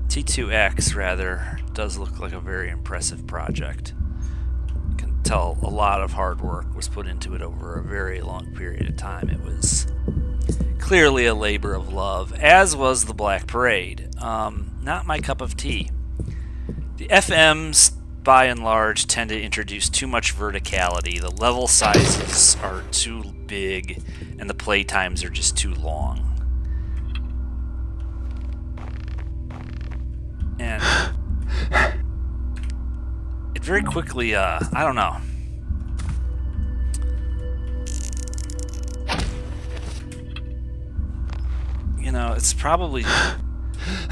T2X rather does look like a very impressive project. You can tell a lot of hard work was put into it over a very long period of time. It was clearly a labor of love, as was the Black Parade. Not my cup of tea. The FMs, by and large, tend to introduce too much verticality. The level sizes are too big, and the play times are just too long. And it very quickly, I don't know. You know, it's probably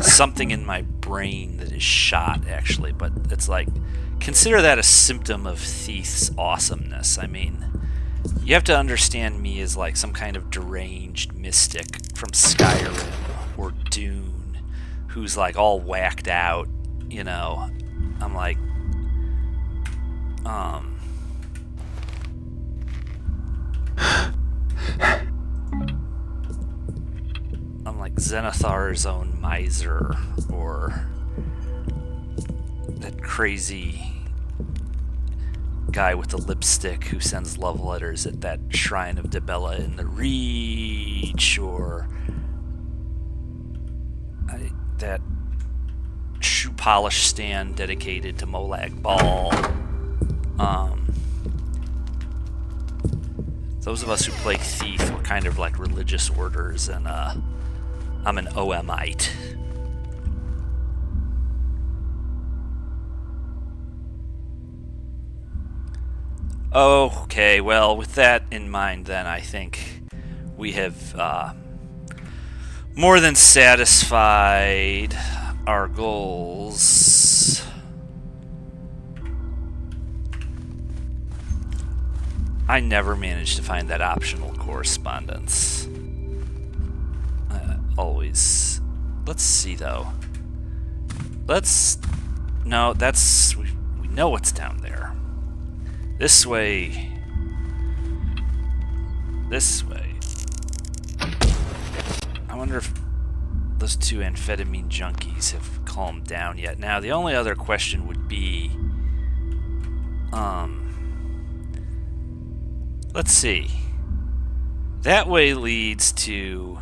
something in my brain that is shot, actually, but it's like, consider that a symptom of Thief's awesomeness. I mean, you have to understand me as like some kind of deranged mystic from Skyrim or Dune who's like all whacked out, you know. I'm like, Zenithar's own miser, or that crazy guy with the lipstick who sends love letters at that shrine of Dibella in the Reach, or that shoe polish stand dedicated to Molag Bal. Those of us who play Thief were kind of like religious orders, and I'm an OMite. Okay, well, with that in mind, then, I think we have more than satisfied our goals. I never managed to find that optional correspondence. Always. Let's see, though. No, that's... We know what's down there. This way. This way. I wonder if those two amphetamine junkies have calmed down yet. Now, the only other question would be... Let's see. That way leads to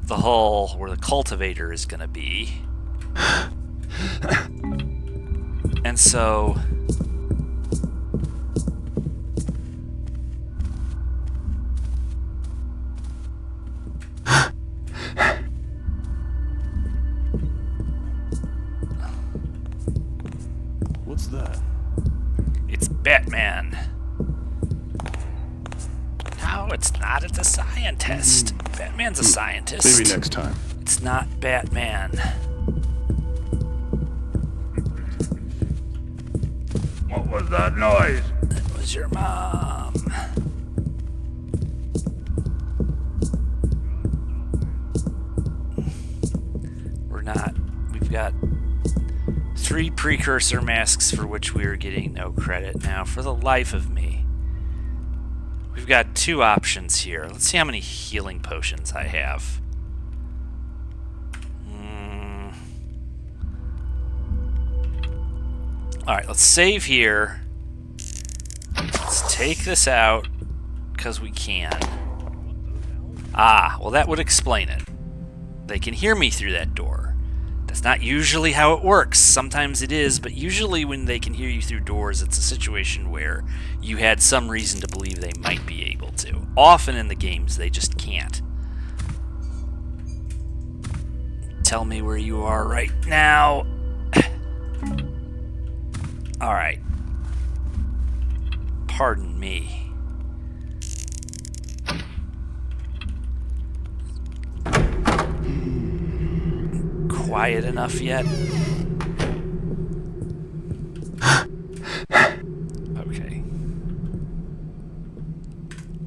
the hull where the cultivator is going to be. And so... What's that? It's Batman. No, it's not. It's a scientist. Batman's a scientist. Maybe next time. It's not Batman. What was that noise? It was your mom. We're not. We've got 3 precursor masks for which we are getting no credit. Now, for the life of me, we've got 2 options here. Let's see how many healing potions I have. Alright, let's save here. Let's take this out, because we can. Ah, well that would explain it. They can hear me through that door. That's not usually how it works. Sometimes it is, but usually when they can hear you through doors, it's a situation where you had some reason to believe they might be able to. Often in the games, they just can't. Tell me where you are right now. Alright. Pardon me. Quiet enough yet? Okay.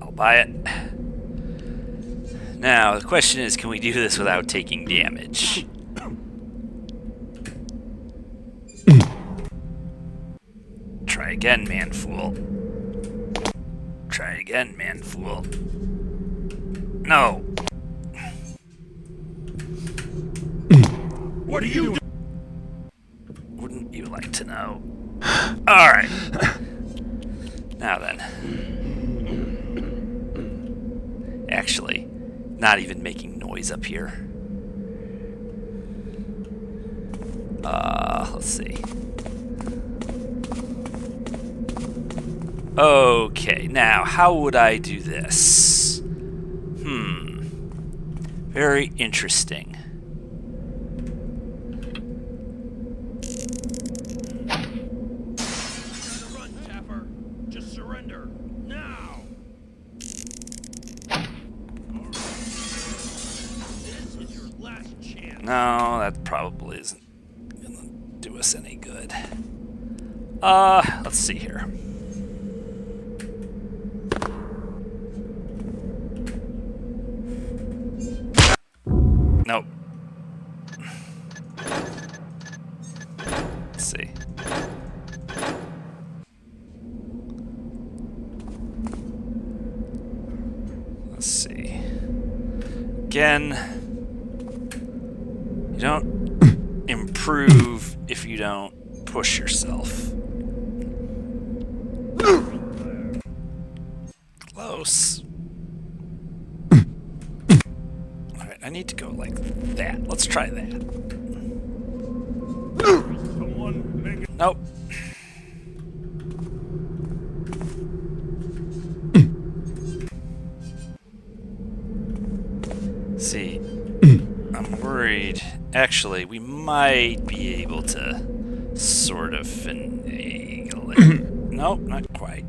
I'll buy it. Now, the question is, can we do this without taking damage? Try again, man fool. Try again, man fool. No. What are you doing? Alright. Now then. Actually, not even making noise up here. Let's see. Okay, now, how would I do this? Very interesting. Run, Tapper. Just surrender. Now. This is your last chance. No, that probably isn't gonna do us any good. Let's see here. Nope. Let's see. Let's see. Again, you don't improve if you don't push yourself. Close. Alright, I need to go like that. Let's try that. Nope. See, I'm worried. Actually, we might be able to sort of finagle it. Nope, not quite.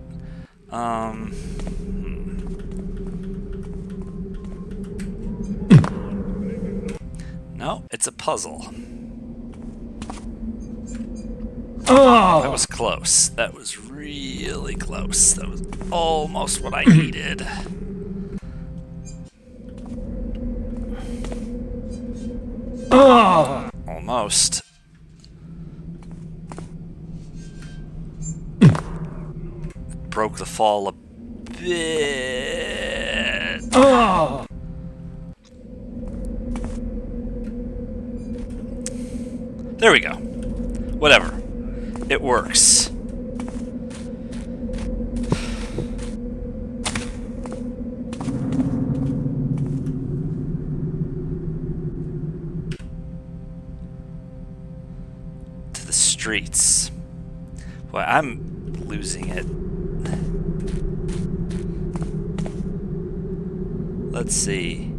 No, it's a puzzle. That was close. That was really close. That was almost what I needed. Almost. Broke the fall a bit. There we go. Whatever. It works. To the streets. Boy, I'm losing it. Let's see.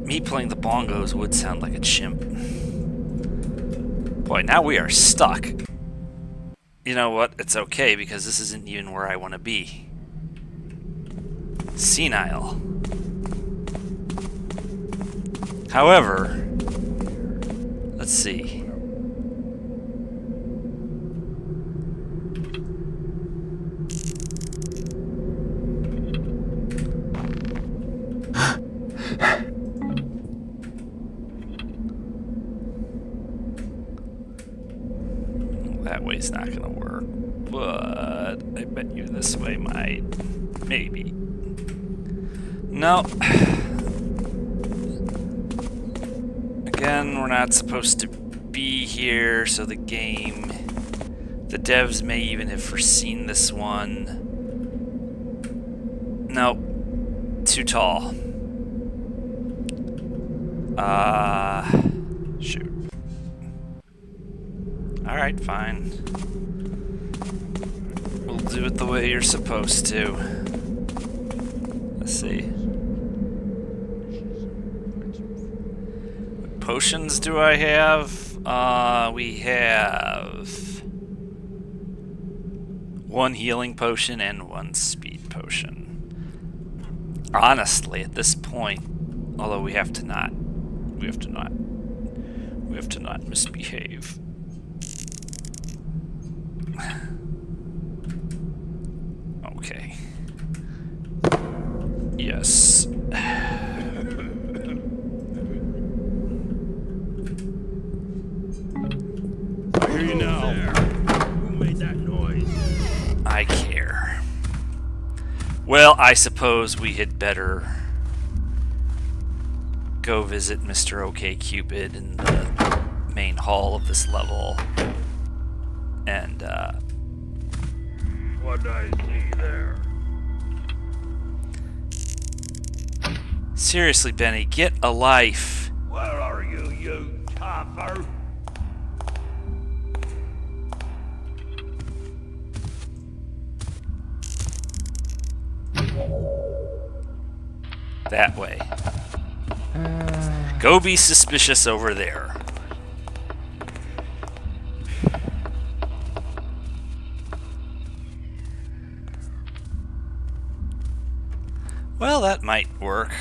Me playing the bongos would sound like a chimp. Boy, now we are stuck. You know what? It's okay, because this isn't even where I want to be. Senile. However, let's see. That way's not gonna work, but I bet you this way might. Maybe. No. Again, we're not supposed to be here, so the devs may even have foreseen this one. Nope. Too tall. Shoot. Alright, fine. We'll do it the way you're supposed to. Let's see. What potions do I have? We have 1 healing potion and 1 speed potion. Honestly, at this point, although we have to not misbehave. Okay. Yes. I hear you now. Who made that noise? I care. Well, I suppose we had better go visit Mr. OkCupid in the main hall of this level. And, What do I see there? seriously, Benny, get a life. Where are you, you tougher? That way. Go be suspicious over there. Well, that might work.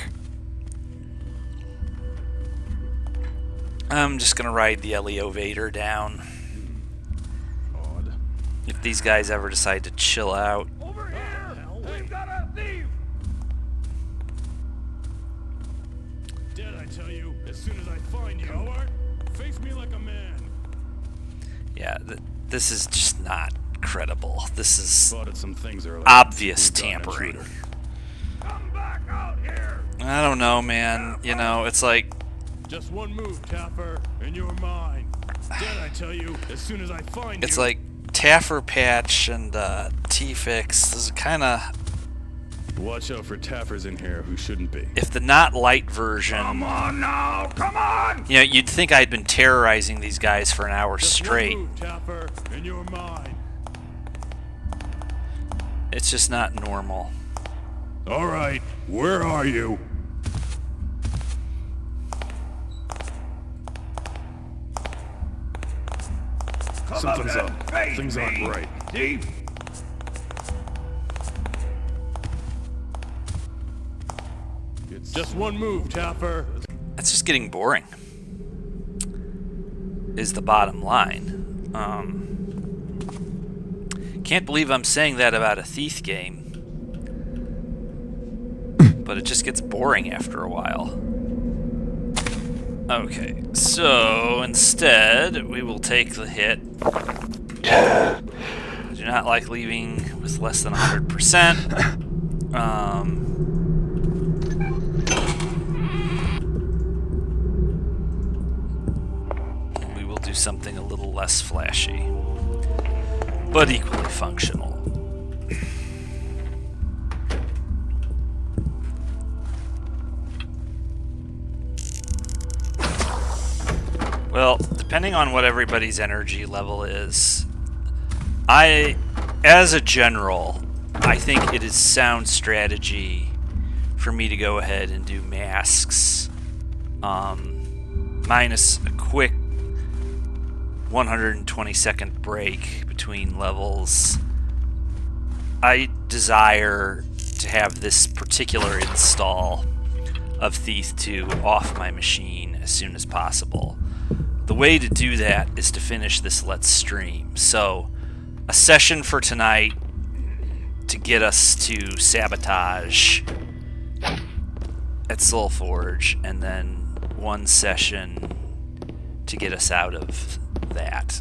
I'm just gonna ride the elevator down. Odd. If these guys ever decide to chill out. Over here! We've got a thief! Did I tell you? As soon as I find you, Howard, face me like a man. Yeah, this is just not credible. This is Spotted some things earlier. obvious We've got an tampering. intruder. Come back out here! I don't know, man. You know, it's like, Just one move, Tapper, and you're mine. Did I tell you? As soon as I find it's you. like Taffer Patch and T-Fix. This is kind of, Watch out for Taffers in here who shouldn't be. if the not light version. Come on now! Come on! You know, you'd think I'd been terrorizing these guys for an hour Just straight. one move, Tapper, and you're mine. It's just not normal. All right, where are you? Come Something's up up. and face Things aren't me, right. thief! Just one move, Tapper. That's just getting boring. Is the bottom line. Can't believe I'm saying that about a Thief game. But it just gets boring after a while. Okay, so instead we will take the hit. I do not like leaving with less than 100%. We will do something a little less flashy, but equally functional. Well, depending on what everybody's energy level is, as a general, I think it is sound strategy for me to go ahead and do masks, minus a quick 120-second break between levels. I desire to have this particular install of Thief 2 off my machine as soon as possible. The way to do that is to finish this Let's Stream. So, a session for tonight to get us to Sabotage at Soulforge, and then one session to get us out of that.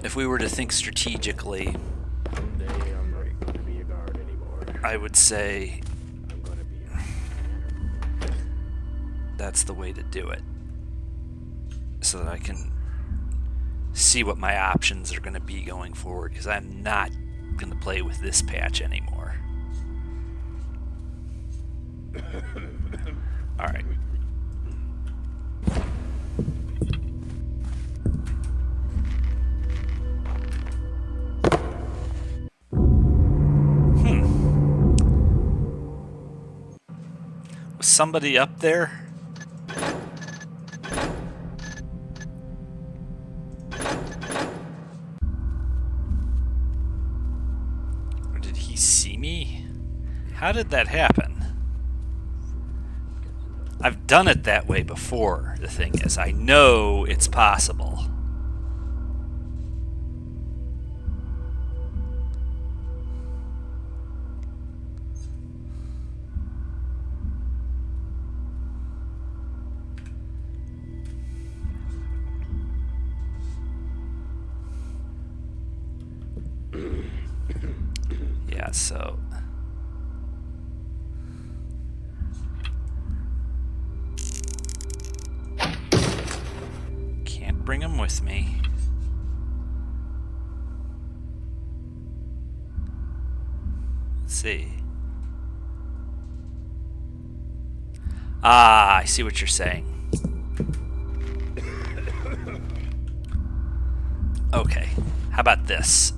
If we were to think strategically, Someday I'm not going to be a guard anymore. I would say I'm going to be that's the way to do it, so that I can see what my options are going to be going forward, because I'm not going to play with this patch anymore. Alright. Was somebody up there? Or did he see me? How did that happen? I've done it that way before, the thing is. I know it's possible. Yeah, so... Can't bring him with me. Let's see. Ah, I see what you're saying. Okay, how about this?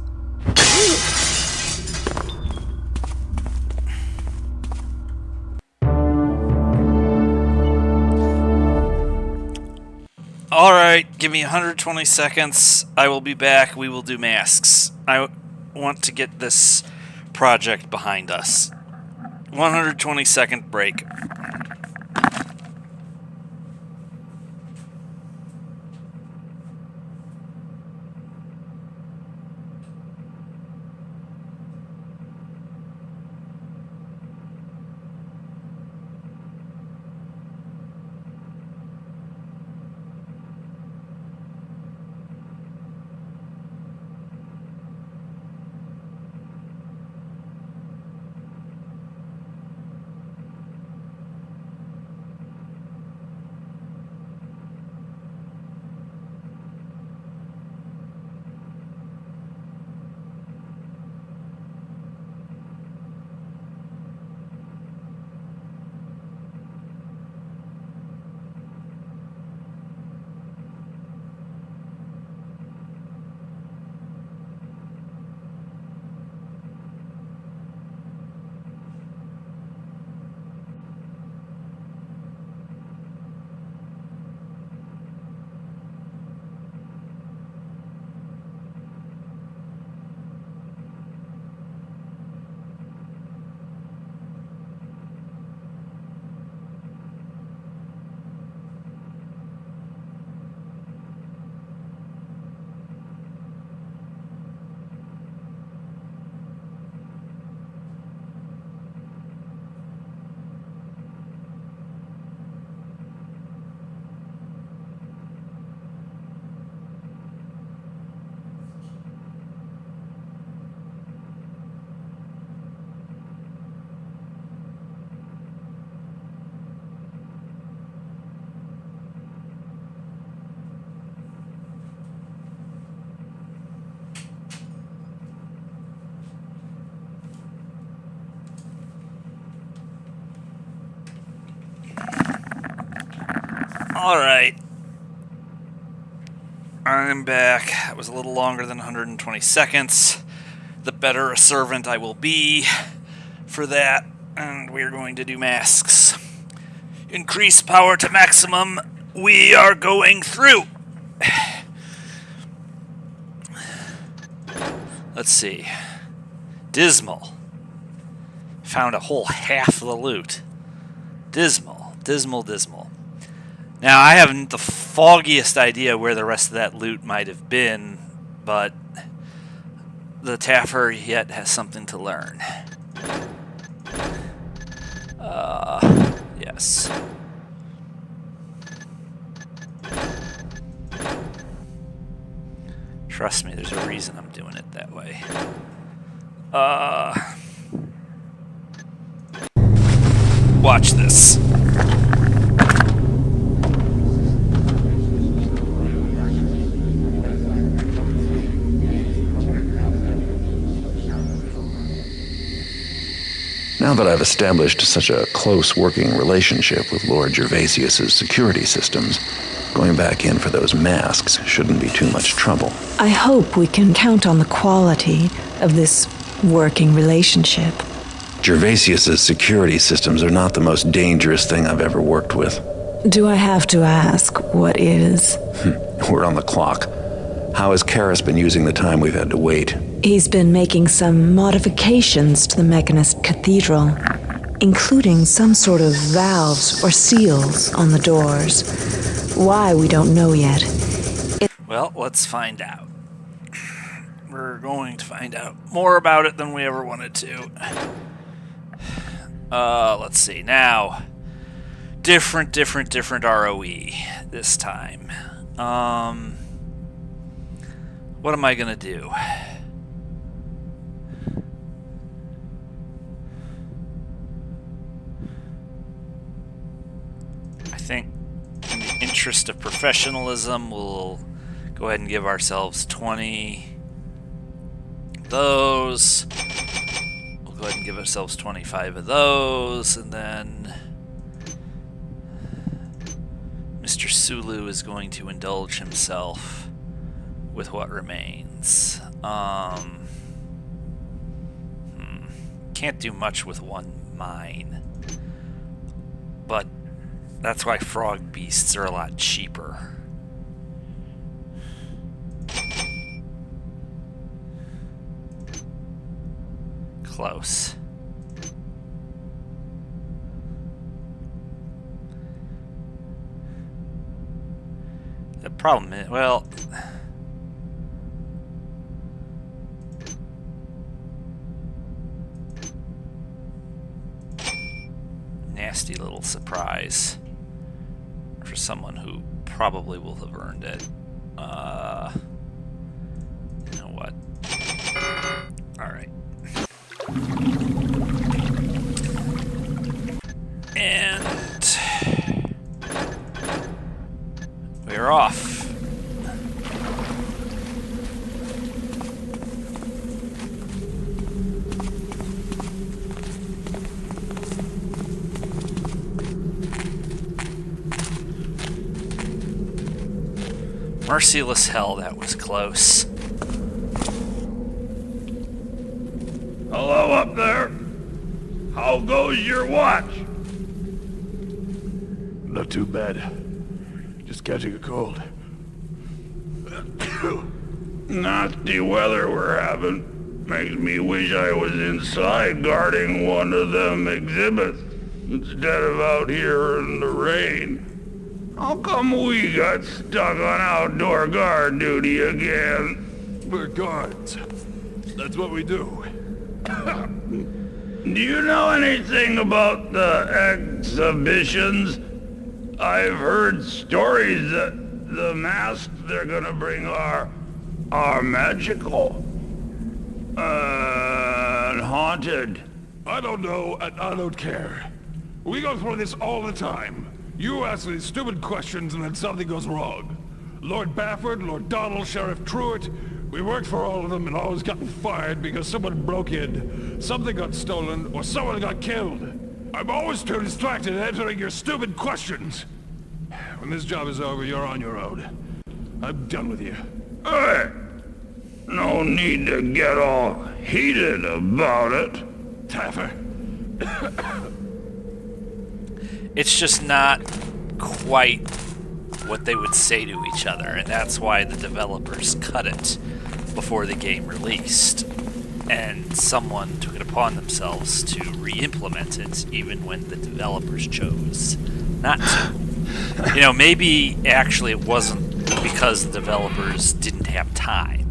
Alright, give me 120 seconds. I will be back. We will do masks. I want to get this project behind us. 120-second break. Alright. I'm back. That was a little longer than 120 seconds. The better a servant I will be for that. And we're going to do masks. Increase power to maximum. We are going through. Let's see. Dismal. Found a whole half of the loot. Dismal. Dismal, dismal. Now, I haven't the foggiest idea where the rest of that loot might have been, but the Taffer yet has something to learn. Yes. Trust me, there's a reason I'm doing it that way. Watch this. Now that I've established such a close working relationship with Lord Gervasius's security systems, going back in for those masks shouldn't be too much trouble. I hope we can count on the quality of this working relationship. Gervasius's security systems are not the most dangerous thing I've ever worked with. Do I have to ask what is? We're on the clock. How has Karras been using the time we've had to wait? He's been making some modifications to the Mechanist Cathedral, including some sort of valves or seals on the doors. Why, we don't know yet. Well, let's find out. We're going to find out more about it than we ever wanted to. Let's see. Now, different ROE this time. What am I gonna do? think in the interest of professionalism, we'll go ahead and give ourselves 20 of those. We'll go ahead and give ourselves 25 of those, and then Mr. Sulu is going to indulge himself with what remains. Can't do much with one mine, but that's why frog beasts are a lot cheaper. Close. The problem is, well, nasty little surprise for someone who probably will have earned it. You know what? Alright. And we're off. Merciless hell, that was close. Hello up there. How goes your watch? Not too bad. Just catching a cold. Nasty weather we're having. Makes me wish I was inside guarding one of them exhibits instead of out here in the rain. How come we got stuck on outdoor guard duty again? We're guards. That's what we do. Do you know anything about the exhibitions? I've heard stories that the masks they're gonna bring are magical and haunted. I don't know, and I don't care. We go through this all the time. You ask these stupid questions and then something goes wrong. Lord Bafford, Lord Donald, Sheriff Truitt, we worked for all of them and always gotten fired because someone broke in, something got stolen, or someone got killed. I'm always too distracted answering your stupid questions. When this job is over, you're on your own. I'm done with you. Hey, no need to get all heated about it. Taffer. It's just not quite what they would say to each other, and that's why the developers cut it before the game released, and someone took it upon themselves to re-implement it even when the developers chose not to. You know, maybe actually it wasn't because the developers didn't have time.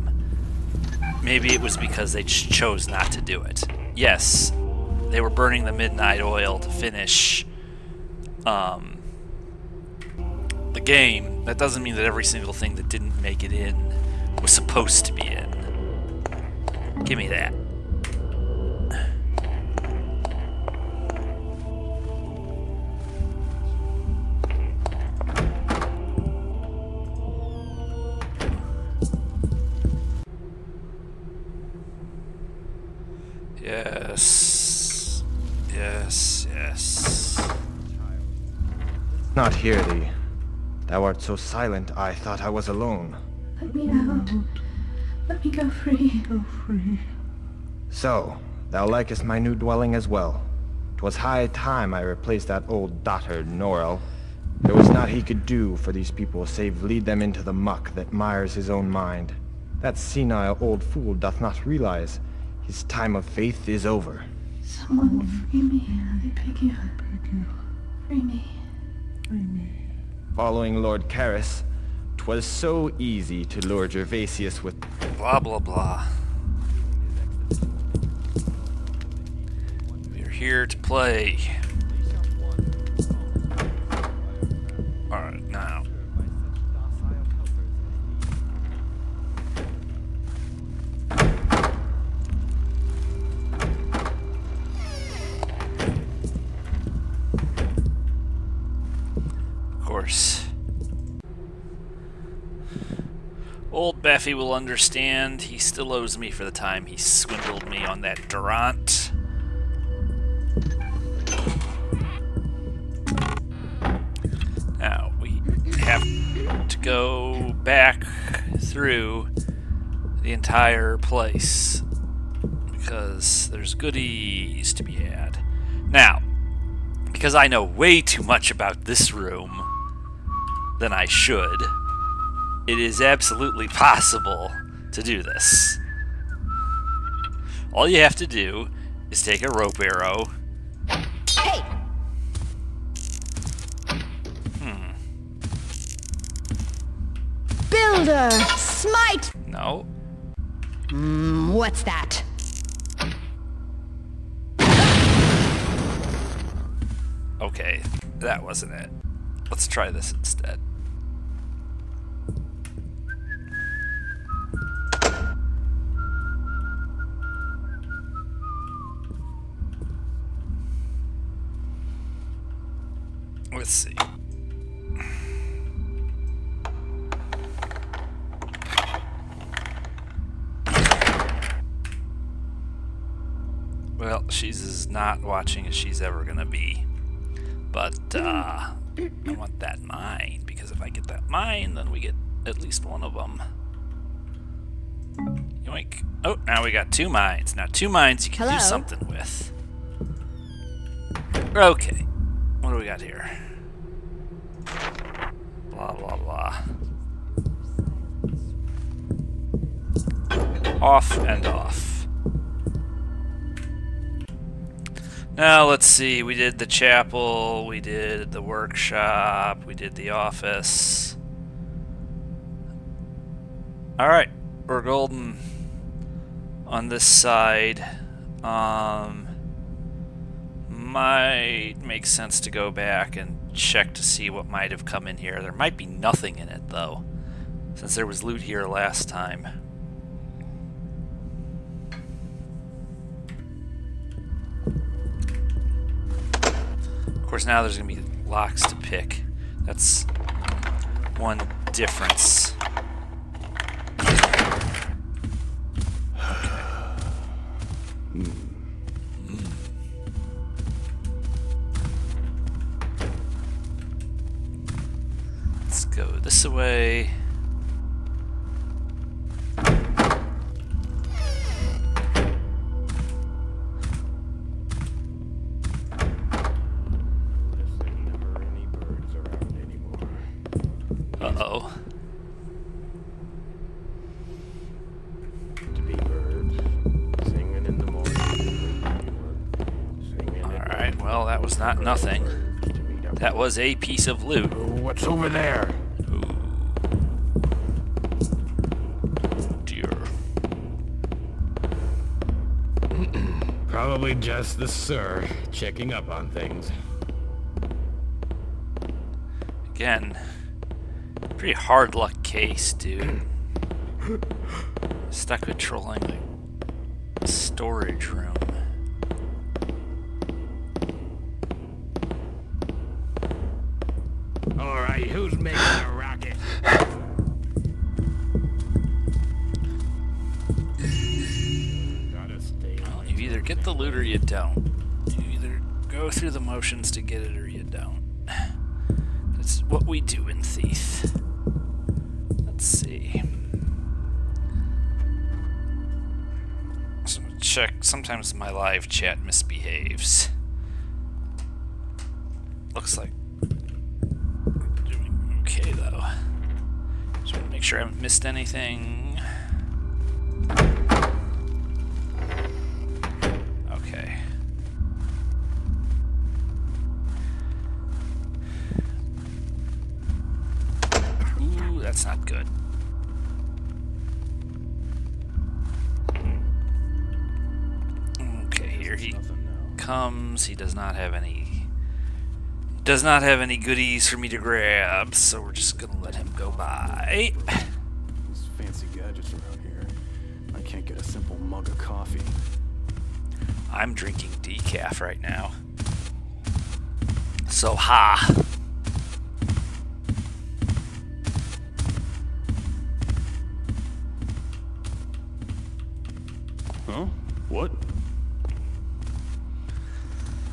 Maybe it was because they just chose not to do it. Yes, they were burning the midnight oil to finish the game. That doesn't mean that every single thing that didn't make it in was supposed to be in. Give me that. Yes. Yes, yes. Not hear thee. Thou art so silent, I thought I was alone. Let me out. Let me go free. Go free. So, thou likest my new dwelling as well. 'Twas high time I replaced that old dotard Norrell. There was naught he could do for these people save lead them into the muck that mires his own mind. That senile old fool doth not realize his time of faith is over. Someone free me, I beg you. Free me. Following Lord Karras, 'twas so easy to lure Gervasius with blah blah blah. We're here to play. Alright, now. Old Baffy will understand. He still owes me for the time he swindled me on that Durant. Now, we have to go back through the entire place because there's goodies to be had. Now, because I know way too much about this room than I should, it is absolutely possible to do this. All you have to do is take a rope arrow. Hey! Builder! Smite! No. What's that? Okay, that wasn't it. Let's try this instead. Let's see. Well, she's as not watching as she's ever gonna be. But, I want that mine, because if I get that mine, then we get at least one of them. Yoink. Oh, now we got 2 mines. Now 2 mines you can do something with. Okay. What do we got here? Blah, blah, blah. Off and off. Now, let's see. We did the chapel, we did the workshop, we did the office. Alright, we're golden on this side. Might make sense to go back and check to see what might have come in here. There might be nothing in it, though, since there was loot here last time. Of course, now there's going to be locks to pick. That's one difference. Let's go this way. Uh-oh. To be birds, singing in the morning. Alright, well, that was not nothing. That was a piece of loot. What's over there? Ooh. Dear. Probably just the sir checking up on things. Again, pretty hard luck case, dude. Stuck patrolling the storage room. Alright, who's making a rocket? Gotta stay Well, you either get the loot or you don't. You either go through the motions to get it or you don't. That's what we do in Thief. Let's see. So check. Sometimes my live chat misbehaves. Looks like we're doing okay though. Just want to make sure I haven't missed anything. Okay. Ooh, that's not good. Okay, here he comes. He does not have any goodies for me to grab, so we're just gonna let him go by. These fancy gadgets around here. I can't get a simple mug of coffee. I'm drinking decaf right now. So ha. What?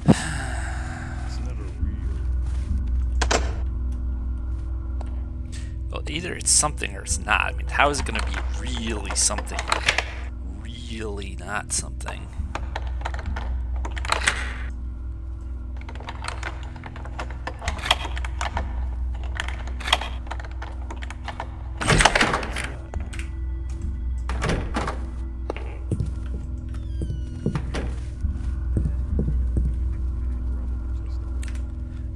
It's never real. Well, either it's something or it's not. I mean, how is it going to be really something? Really not something?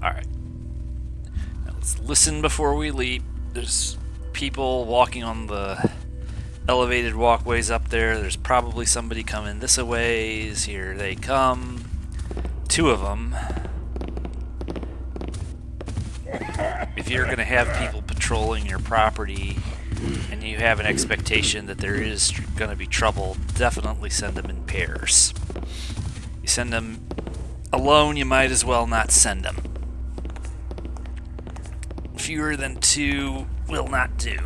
Alright. Now let's listen before we leap. There's people walking on the elevated walkways up there. There's probably somebody coming this a ways. Here they come. 2 of them. If you're going to have people patrolling your property and you have an expectation that there is going to be trouble, definitely send them in pairs. You send them alone, you might as well not send them. Fewer than 2 will not do.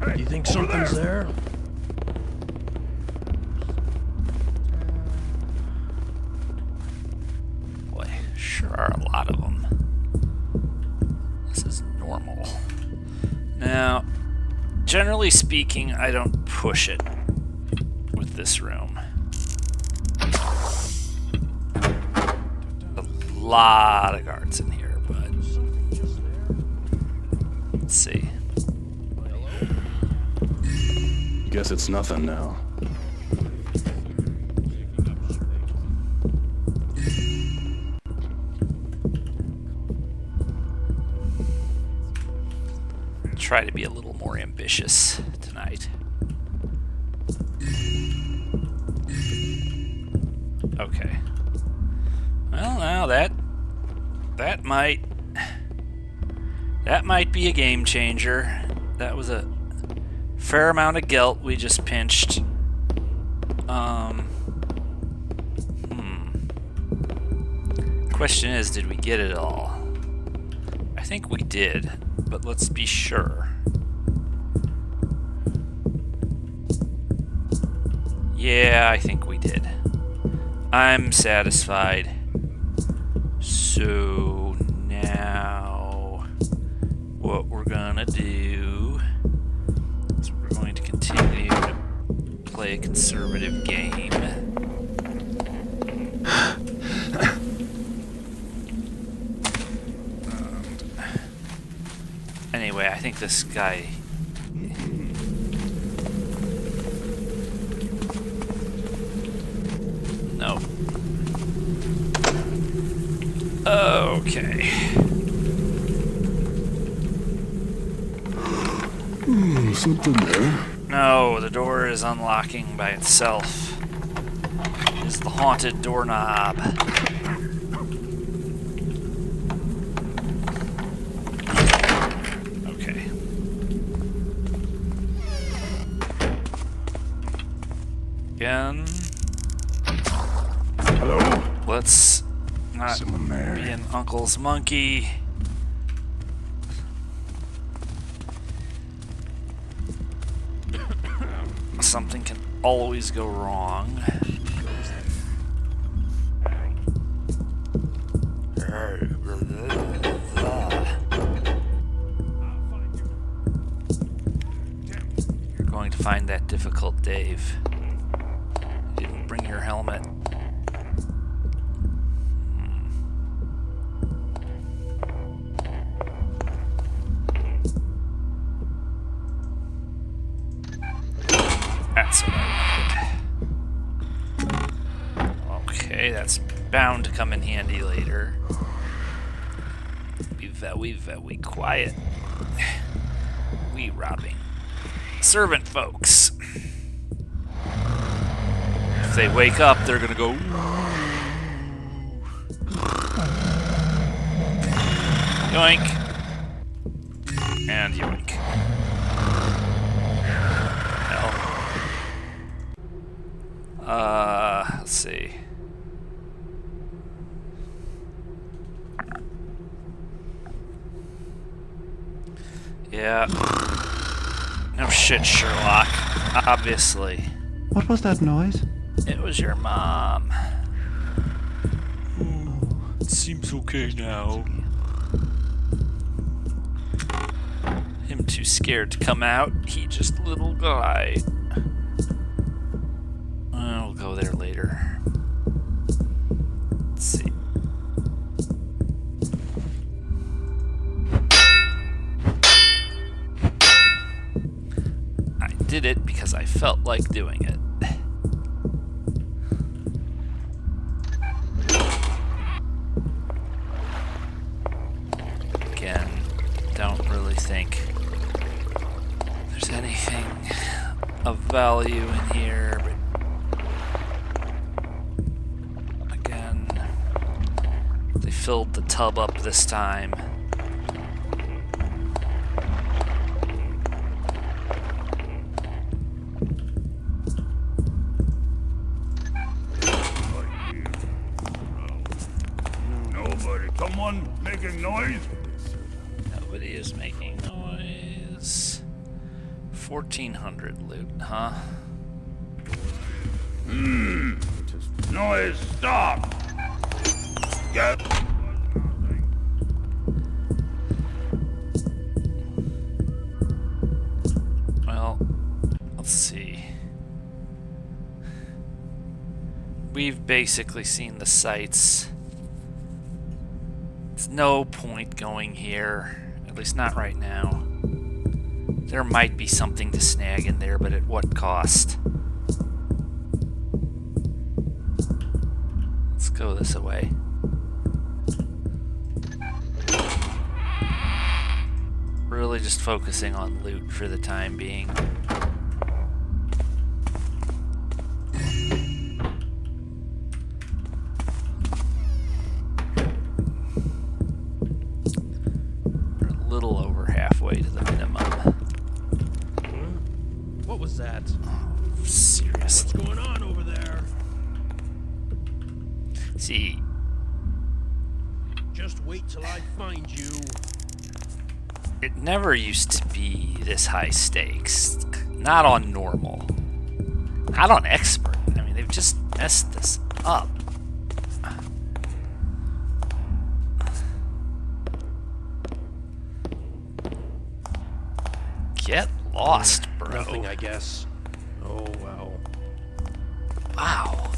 Do you think something's there? Boy, sure are a lot of them. This is normal. Now, generally speaking, I don't push it with this room. A lot of guards in here, but let's see. Guess it's nothing now. Try to be a little more ambitious tonight. Okay. Well, now that might be a game changer. That was a fair amount of gelt we just pinched. Question is, did we get it all? I think we did, but let's be sure. Yeah, I think we did. I'm satisfied. So now what we're gonna do is we're going to continue to play a conservative game. Anyway, I think this guy... No. Okay. Something there. No, the door is unlocking by itself. It is the haunted doorknob. Okay. Again. Hello? Let's not Someone there. be an uncle's monkey. Something can always go wrong. You're going to find that difficult, Dave. You didn't bring your helmet. That's what I wanted. Okay, that's bound to come in handy later. Be very quiet. We robbing servant folks. If they wake up, they're gonna go. Yoink. And yoink. Let's see. Yeah. shit, Sherlock. Obviously. What was that noise? It was your mom. It seems okay now. Him too scared to come out. He just a little guy. We'll go there later. Let's see. I did it because I felt like doing it. Again, don't really think there's anything of value in here, but again, they filled the tub up this time. Nobody. Someone making noise? Nobody is making noise. 1400 loot, huh? Noise, stop! Get. Well, let's see. We've basically seen the sights. There's no point going here, at least not right now. There might be something to snag in there, but at what cost? Let's go this way. Really just focusing on loot for the time being. We're a little over halfway to the minimum. What was that? Oh, seriously. What's going on over there? See. Just wait till I find you. It never used to be this high stakes. Not on normal. Not on expert. I mean, they've just messed this up. Get lost, bro. Nothing, I guess. Oh, well. Wow.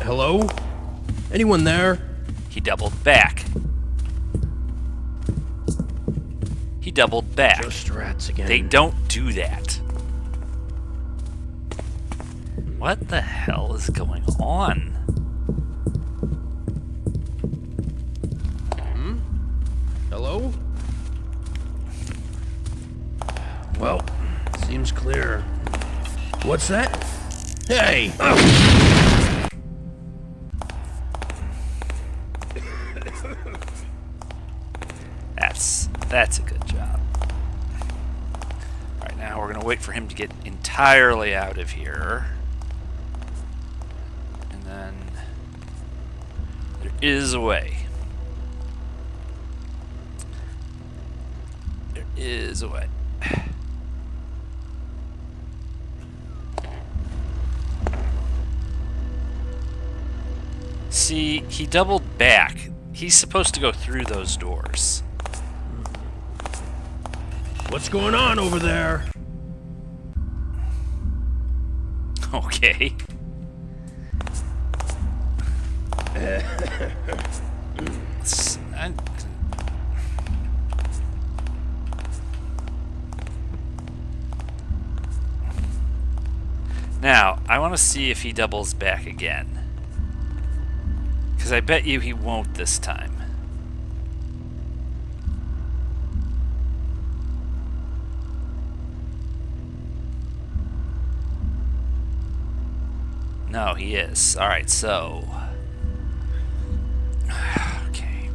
Hello? Anyone there? He doubled back. He doubled back. Just rats again. They don't do that. What the hell is going on? Hello? Well, seems clear. What's that? Hey! That's a good job. Alright, now we're gonna wait for him to get entirely out of here. And then there is a way. There is a way. See, he doubled back. He's supposed to go through those doors. What's going on over there? Okay. Now, I want to see if he doubles back again. Because I bet you he won't this time. No, he is. Alright, so... okay.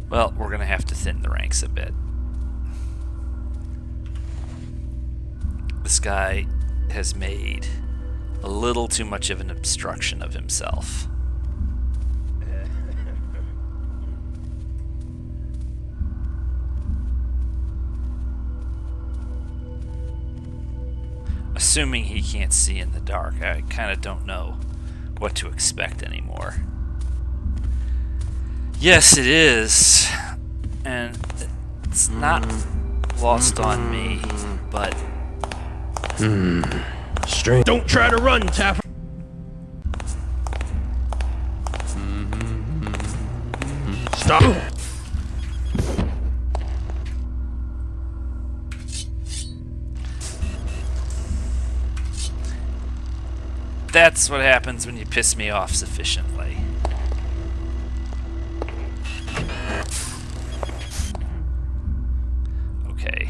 Well, we're gonna have to thin the ranks a bit. This guy has made a little too much of an obstruction of himself. Assuming he can't see in the dark, I kind of don't know what to expect anymore. Yes, it is. And it's not lost on me, but... Strange. Don't try to run, Taffer. Stop. That's what happens when you piss me off sufficiently. Okay,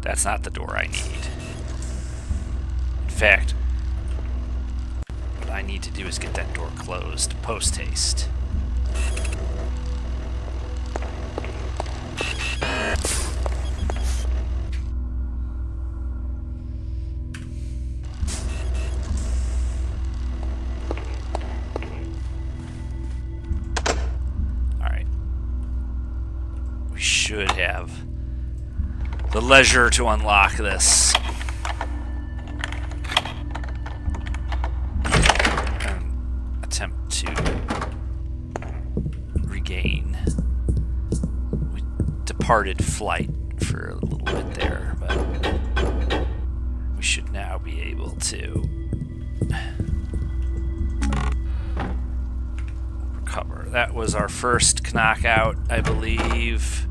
that's not the door I need. In fact, what I need to do is get that door closed post-haste. Should have the leisure to unlock this. And attempt to regain. We departed flight for a little bit there, but we should now be able to recover. That was our first knockout, I believe.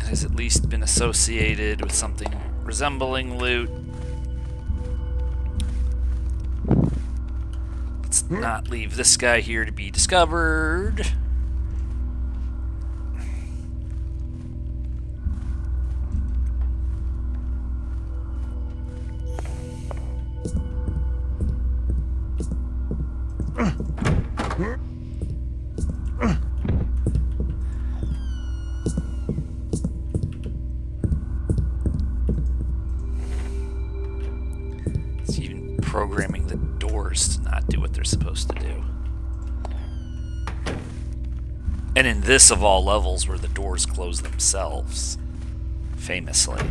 Has at least been associated with something resembling loot. Let's not leave this guy here to be discovered. Programming the doors to not do what they're supposed to do. And in this of all levels where the doors close themselves, famously.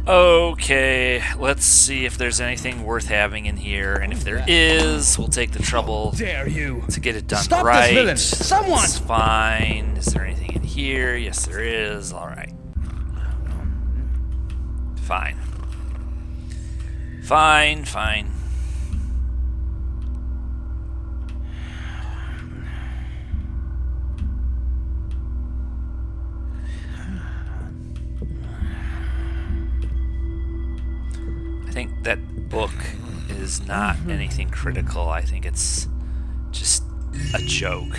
Okay, let's see if there's anything worth having in here, and if there is, we'll take the trouble to get it done Stop right. this villain! Someone! It's fine. Is there anything in here? Yes, there is. All right. Fine. Fine, fine. I think that book is not anything critical. I think it's just a joke.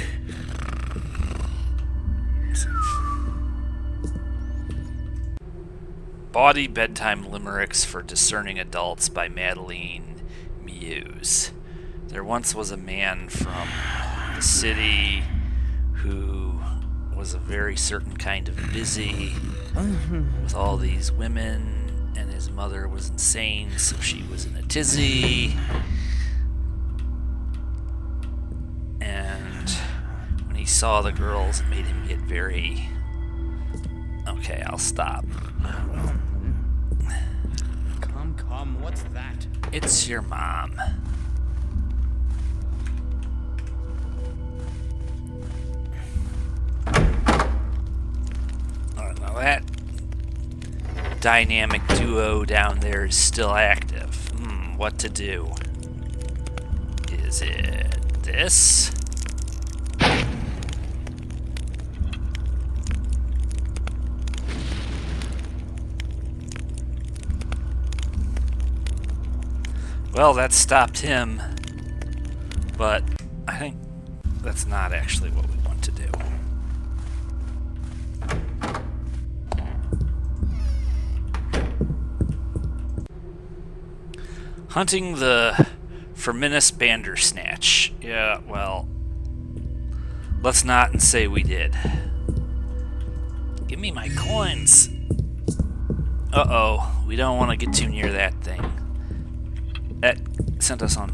Bawdy Bedtime Limericks for Discerning Adults by Madeline Muse. There once was a man from the city who was a very certain kind of busy with all these women, and his mother was insane, so she was in a tizzy. And when he saw the girls, it made him get very... Okay, I'll stop. Come, what's that? It's your mom. Oh, now that dynamic duo down there is still active. What to do? Is it this? Well, that stopped him, but I think that's not actually what we want to do. Hunting the Firminus Bandersnatch. Yeah, well, let's not and say we did. Give me my coins. Uh-oh. We don't want to get too near that thing. That sent us on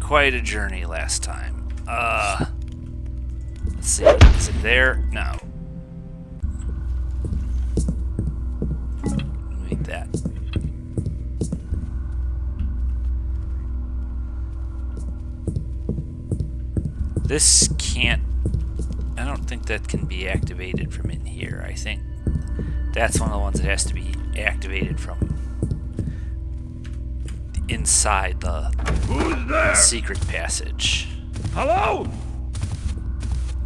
quite a journey last time. Let's see. Is it there? No. Need that. This can't... I don't think that can be activated from in here. I think that's one of the ones that has to be activated from inside the Who's there? secret passage. Hello?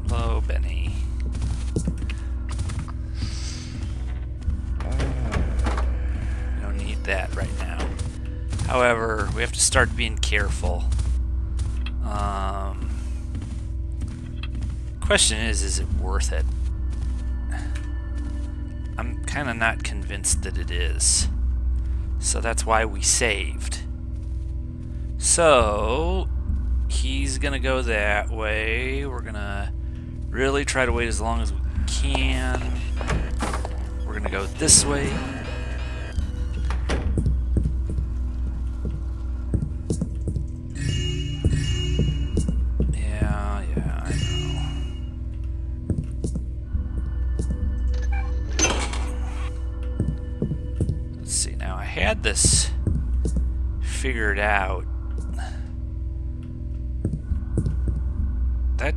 Hello, Benny. We don't need that right now. However, we have to start being careful. Question is it worth it? I'm kind of not convinced that it is. So that's why we saved. So, he's gonna go that way. We're gonna really try to wait as long as we can. We're gonna go this way. Had this figured out. That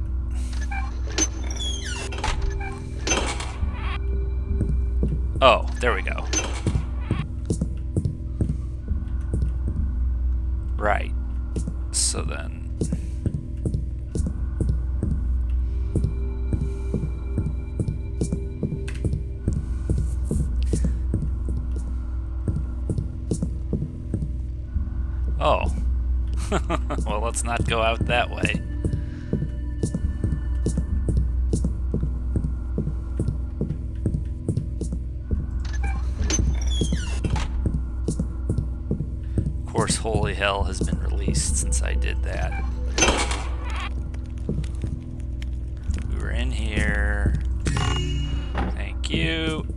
oh, there we go. Right. So then oh. Well, let's not go out that way. Of course, holy hell has been released since I did that. We were in here. Thank you.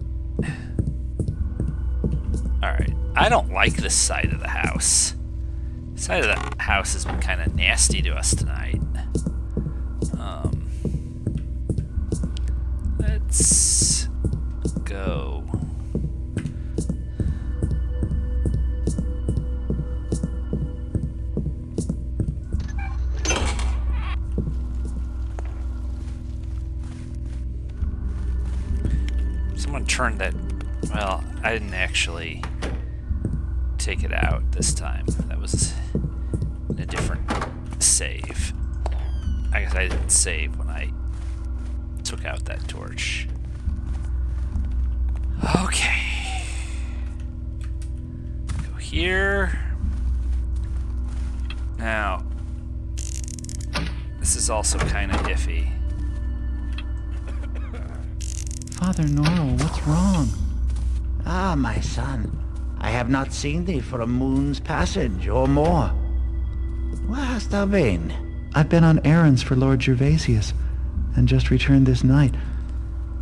Alright. I don't like this side of the house. Side of the house has been kind of nasty to us tonight. Let's go. Someone turned that... Well, I didn't actually take it out this time. That was a different save. I guess I didn't save when I took out that torch. Okay. Go here. Now, this is also kind of iffy. Father Norrell, what's wrong? Ah, my son. I have not seen thee for a moon's passage or more. Where hast thou been? I've been on errands for Lord Gervasius, and just returned this night.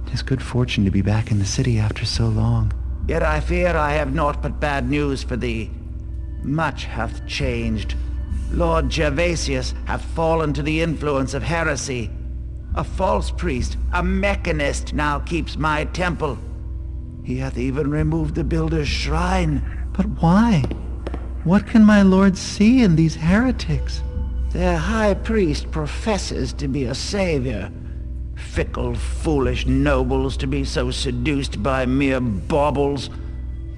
'Tis good fortune to be back in the city after so long. Yet I fear I have naught but bad news for thee. Much hath changed. Lord Gervasius hath fallen to the influence of heresy. A false priest, a mechanist, now keeps my temple. He hath even removed the builder's shrine. But why? What can my lord see in these heretics? Their high priest professes to be a savior. Fickle, foolish nobles to be so seduced by mere baubles.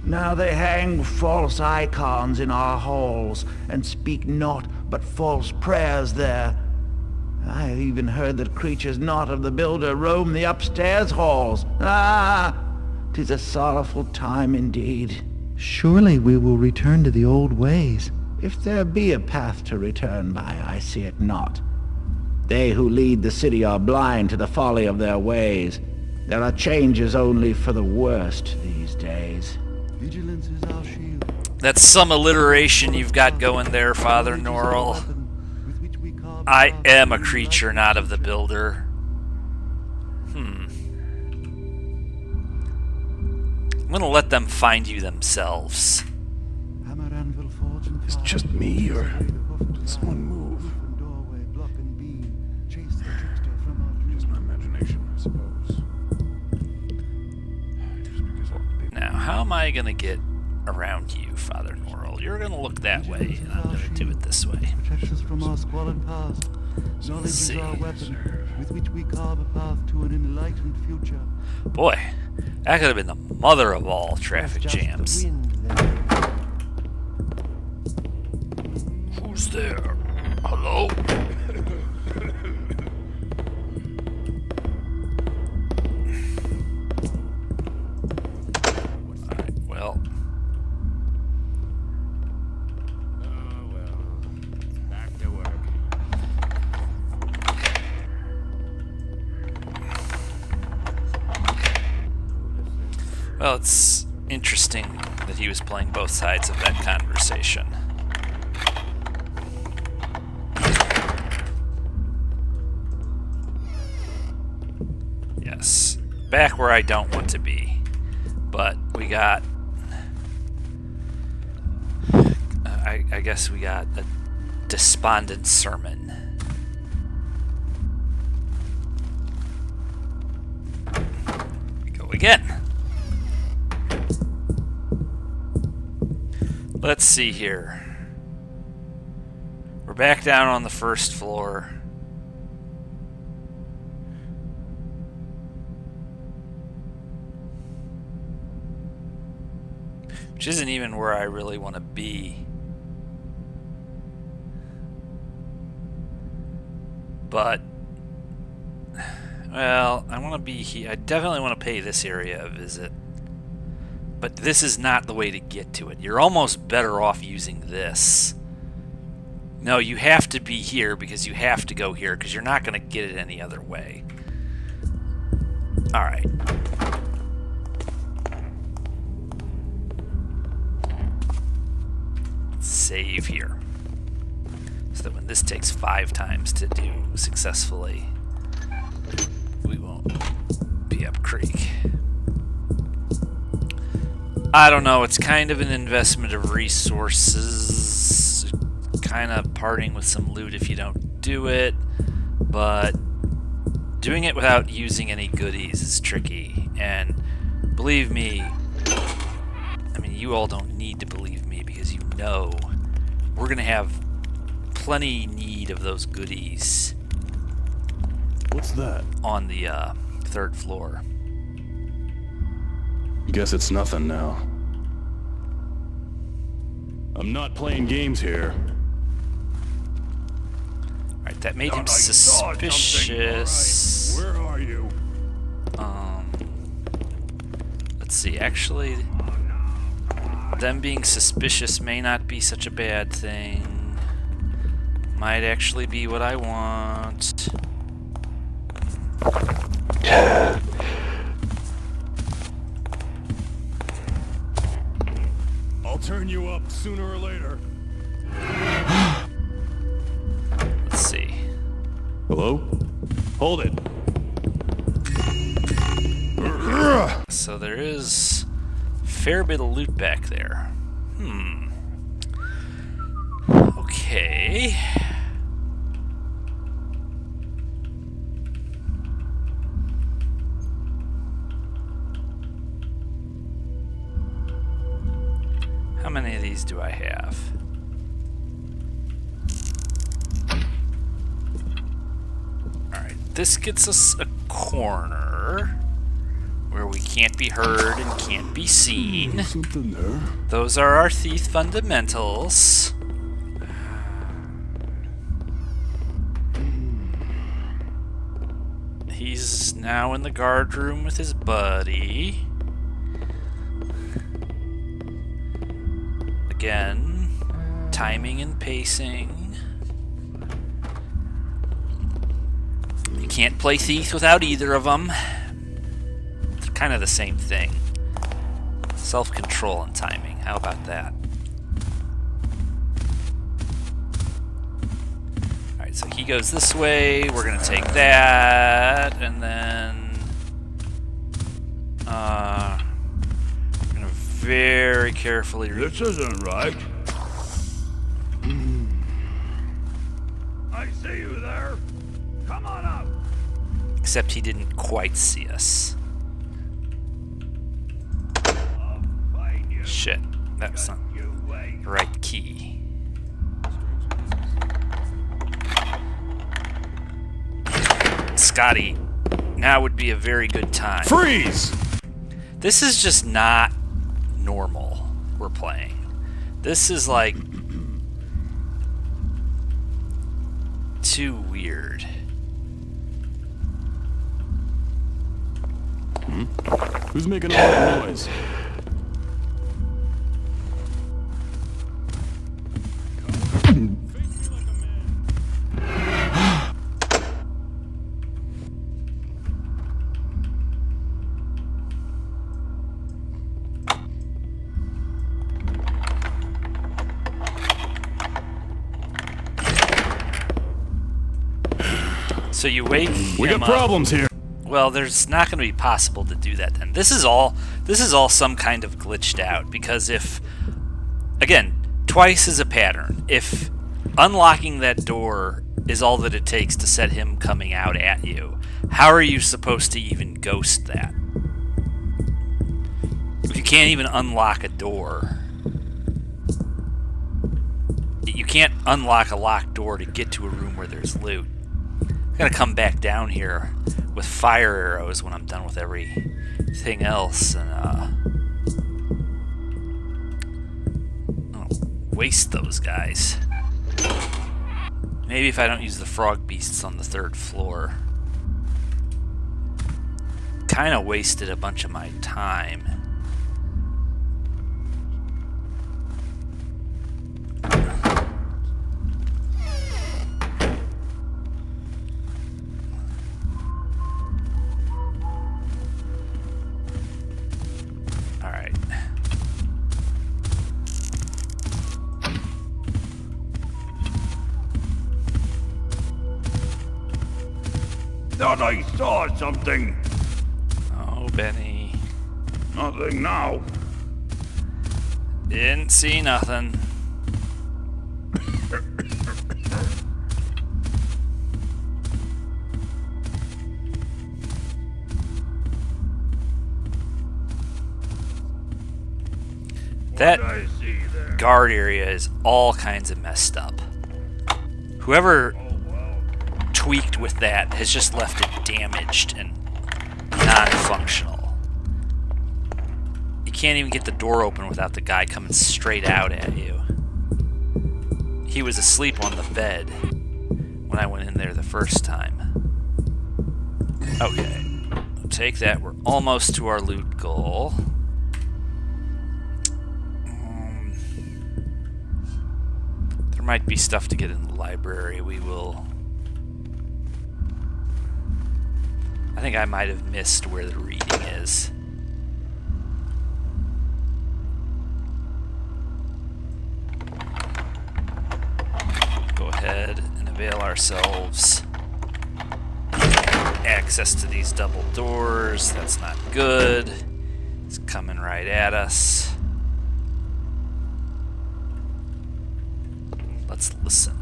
Now they hang false icons in our halls, and speak naught but false prayers there. I have even heard that creatures not of the builder roam the upstairs halls. Ah! 'Tis a sorrowful time indeed. Surely we will return to the old ways. If there be a path to return by, I see it not. They who lead the city are blind to the folly of their ways. There are changes only for the worst these days. Vigilance is our shield. That's some alliteration you've got going there, Father Norrell. I am a creature not of the builder. I'm gonna let them find you themselves. It's just me, or did someone move? Just my imagination, I suppose. Now, how am I gonna get around you, Father Norrell? You're gonna look that way, and I'm gonna do it this way. Protects us from our squalid past. Knowledge is our weapon, with which we carve a path to an enlightened future. Boy, that could have been the mother of all traffic jams. Who's there? Hello? Alright, well. Back to work. Well, it's interesting that he was playing both sides of that conversation. Yes, back where I don't want to be, but we got, I guess we got a despondent sermon. Go again. Let's see here. We're back down on the first floor. Which isn't even where I really want to be. But, well, I want to be here. I definitely want to pay this area a visit. But this is not the way to get to it. You're almost better off using this. No, you have to be here because you have to go here because you're not going to get it any other way. Alright. Save here. So that when this takes 5 times to do successfully, we won't be up creek. I don't know, it's kind of an investment of resources, kind of parting with some loot if you don't do it, but doing it without using any goodies is tricky, and believe me, I mean, you all don't need to believe me because you know we're going to have plenty need of those goodies. What's that? On the 3rd floor. Guess it's nothing now. I'm not playing games here. Alright, that made him suspicious. Right. Where are you? Let's see, actually, them being suspicious may not be such a bad thing. Might actually be what I want. I'll turn you up sooner or later. Let's see. Hello? Hold it. So there is a fair bit of loot back there. Okay. How many of these do I have? Alright, this gets us a corner where we can't be heard and can't be seen. Something there. Those are our thief fundamentals. He's now in the guard room with his buddy. Again, timing and pacing. You can't play thief without either of them. They're kind of the same thing. Self-control and timing. How about that? Alright, so he goes this way. We're going to take that. And then... carefully. This isn't right. I see you there. Come on up. Except he didn't quite see us. Shit, that's not the right key. Scotty, now would be a very good time. Freeze! This is just not normal we're playing. This is like too weird. Who's making all that noise? So you wake him We got problems here. Well, there's not going to be possible to do that then. This is all some kind of glitched out, because if, again, twice is a pattern. If unlocking that door is all that it takes to set him coming out at you, how are you supposed to even ghost that? If you can't even unlock a door, you can't unlock a locked door to get to a room where there's loot. I'm gonna come back down here with fire arrows when I'm done with everything else, and I'll waste those guys. Maybe if I don't use the frog beasts on the 3rd floor. Kinda wasted a bunch of my time. Thought I saw something. Oh, Benny. Nothing now. Didn't see nothing. That guard area is all kinds of messed up. Whoever tweaked with that has just left it damaged and non-functional. You can't even get the door open without the guy coming straight out at you. He was asleep on the bed when I went in there the first time. Okay, we'll take that. We're almost to our loot goal. There might be stuff to get in the library. We will... I think I might have missed where the reading is. Go ahead and avail ourselves access to these double doors. That's not good. It's coming right at us. Let's listen.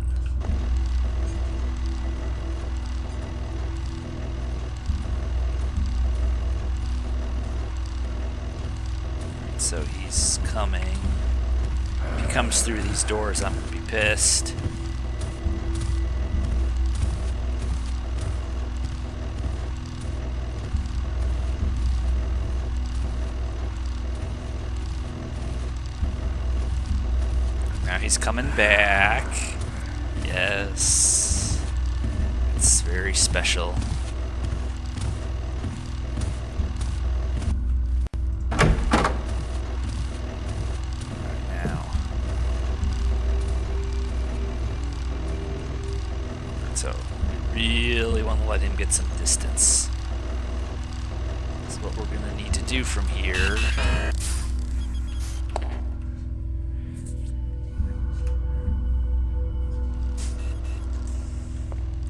So he's coming. If he comes through these doors, I'm gonna be pissed. Now he's coming back. Yes. It's very special. Really want to let him get some distance. That's what we're going to need to do from here.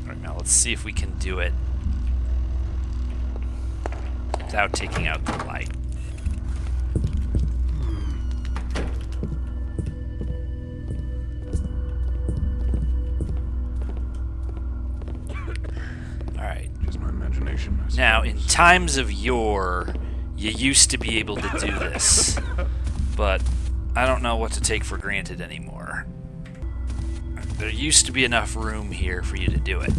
Alright, now let's see if we can do it without taking out the light. information. Now, in times of yore, you used to be able to do this, but I don't know what to take for granted anymore. There used to be enough room here for you to do it.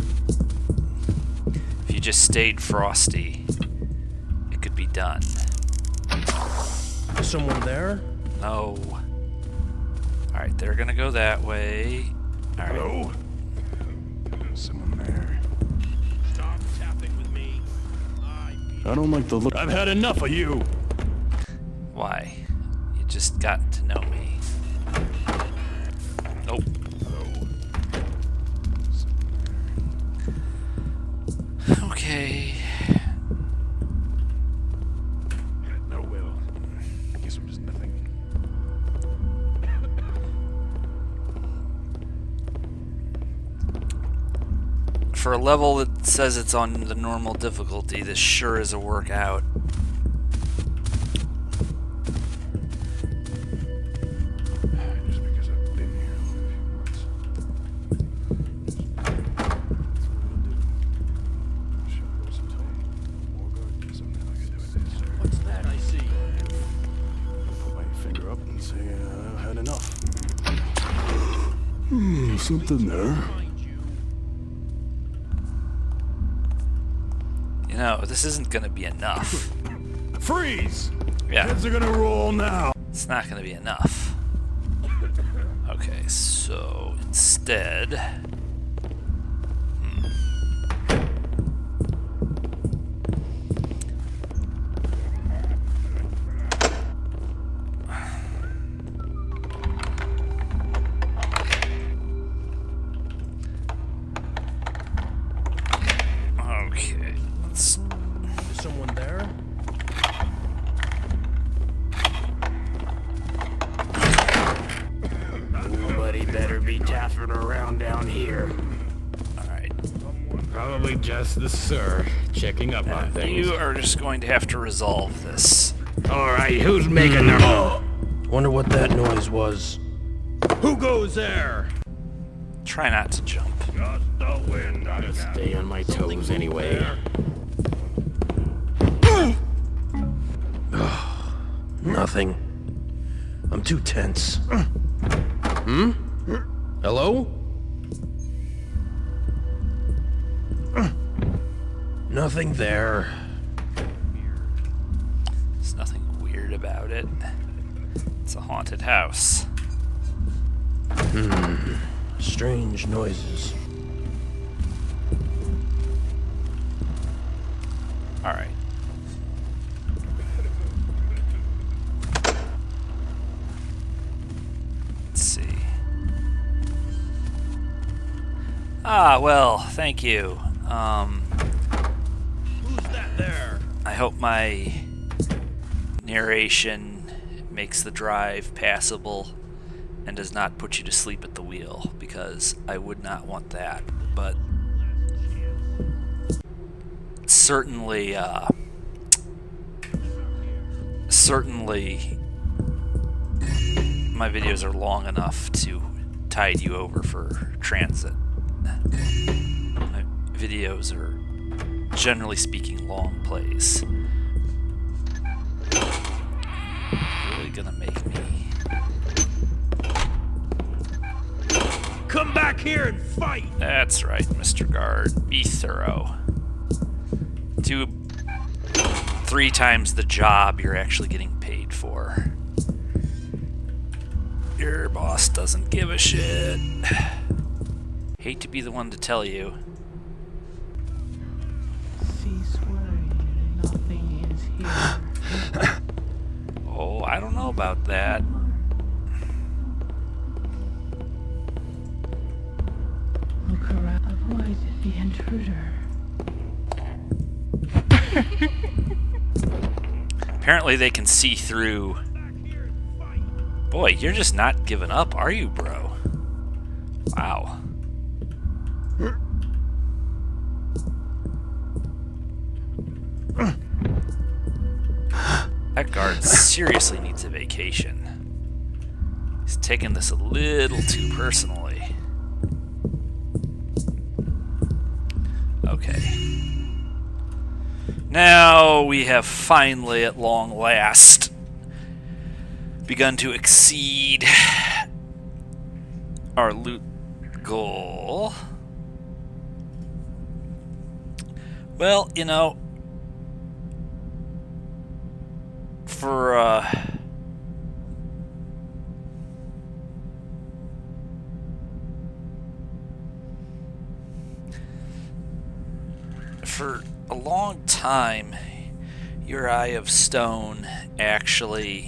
If you just stayed frosty, it could be done. Is someone there? No. Alright, they're gonna go that way. Alright. Hello? Someone there. Stop tapping with me. I don't like the look. I've had enough of you. Why? You just got to know me. Nope. Okay. No, Will. I guess I'm just nothing. For a level that says it's on the normal difficulty, this sure is a workout. Just because I've been here a few months. That's what I'm gonna do. Should I go sometime? More garden, something like I do with this. What's that I see? Put my finger up and say I've had enough. Something there. You know, this isn't gonna be enough. Freeze! Yeah. Heads are gonna roll now. It's not gonna be enough. Okay, so instead... Okay, let's... Is someone there? Nobody better be taffing around down here. Alright. Probably just the sir, checking up on things. You are just going to have to resolve this. Alright, who's making them? Wonder what that noise was. Who goes there? Try not to jump. Just the wind. Gotta stay on my toes anyway. Nothing. I'm too tense. Hello? Nothing there. There's nothing weird about it. It's a haunted house. Strange noises. Alright. Let's see. Ah, well, thank you. Who's that there? I hope my narration makes the drive passable and does not put you to sleep at the wheel, because I would not want that. But certainly, my videos are long enough to tide you over for transit. My videos are, generally speaking, long plays. Really gonna make me... Come back here and fight! That's right, Mr. Guard. Be thorough. Do 3 times the job you're actually getting paid for. Your boss doesn't give a shit. Hate to be the one to tell you. Cease worrying, nothing is here. Oh, I don't know about that. Look around, avoid the intruder. Apparently they can see through. Boy, you're just not giving up, are you, bro? Wow. That guard seriously needs a vacation. He's taking this a little too personally. Okay. Now we have finally, at long last, begun to exceed our loot goal. Well, you know, for a long time, your Eye of Stone actually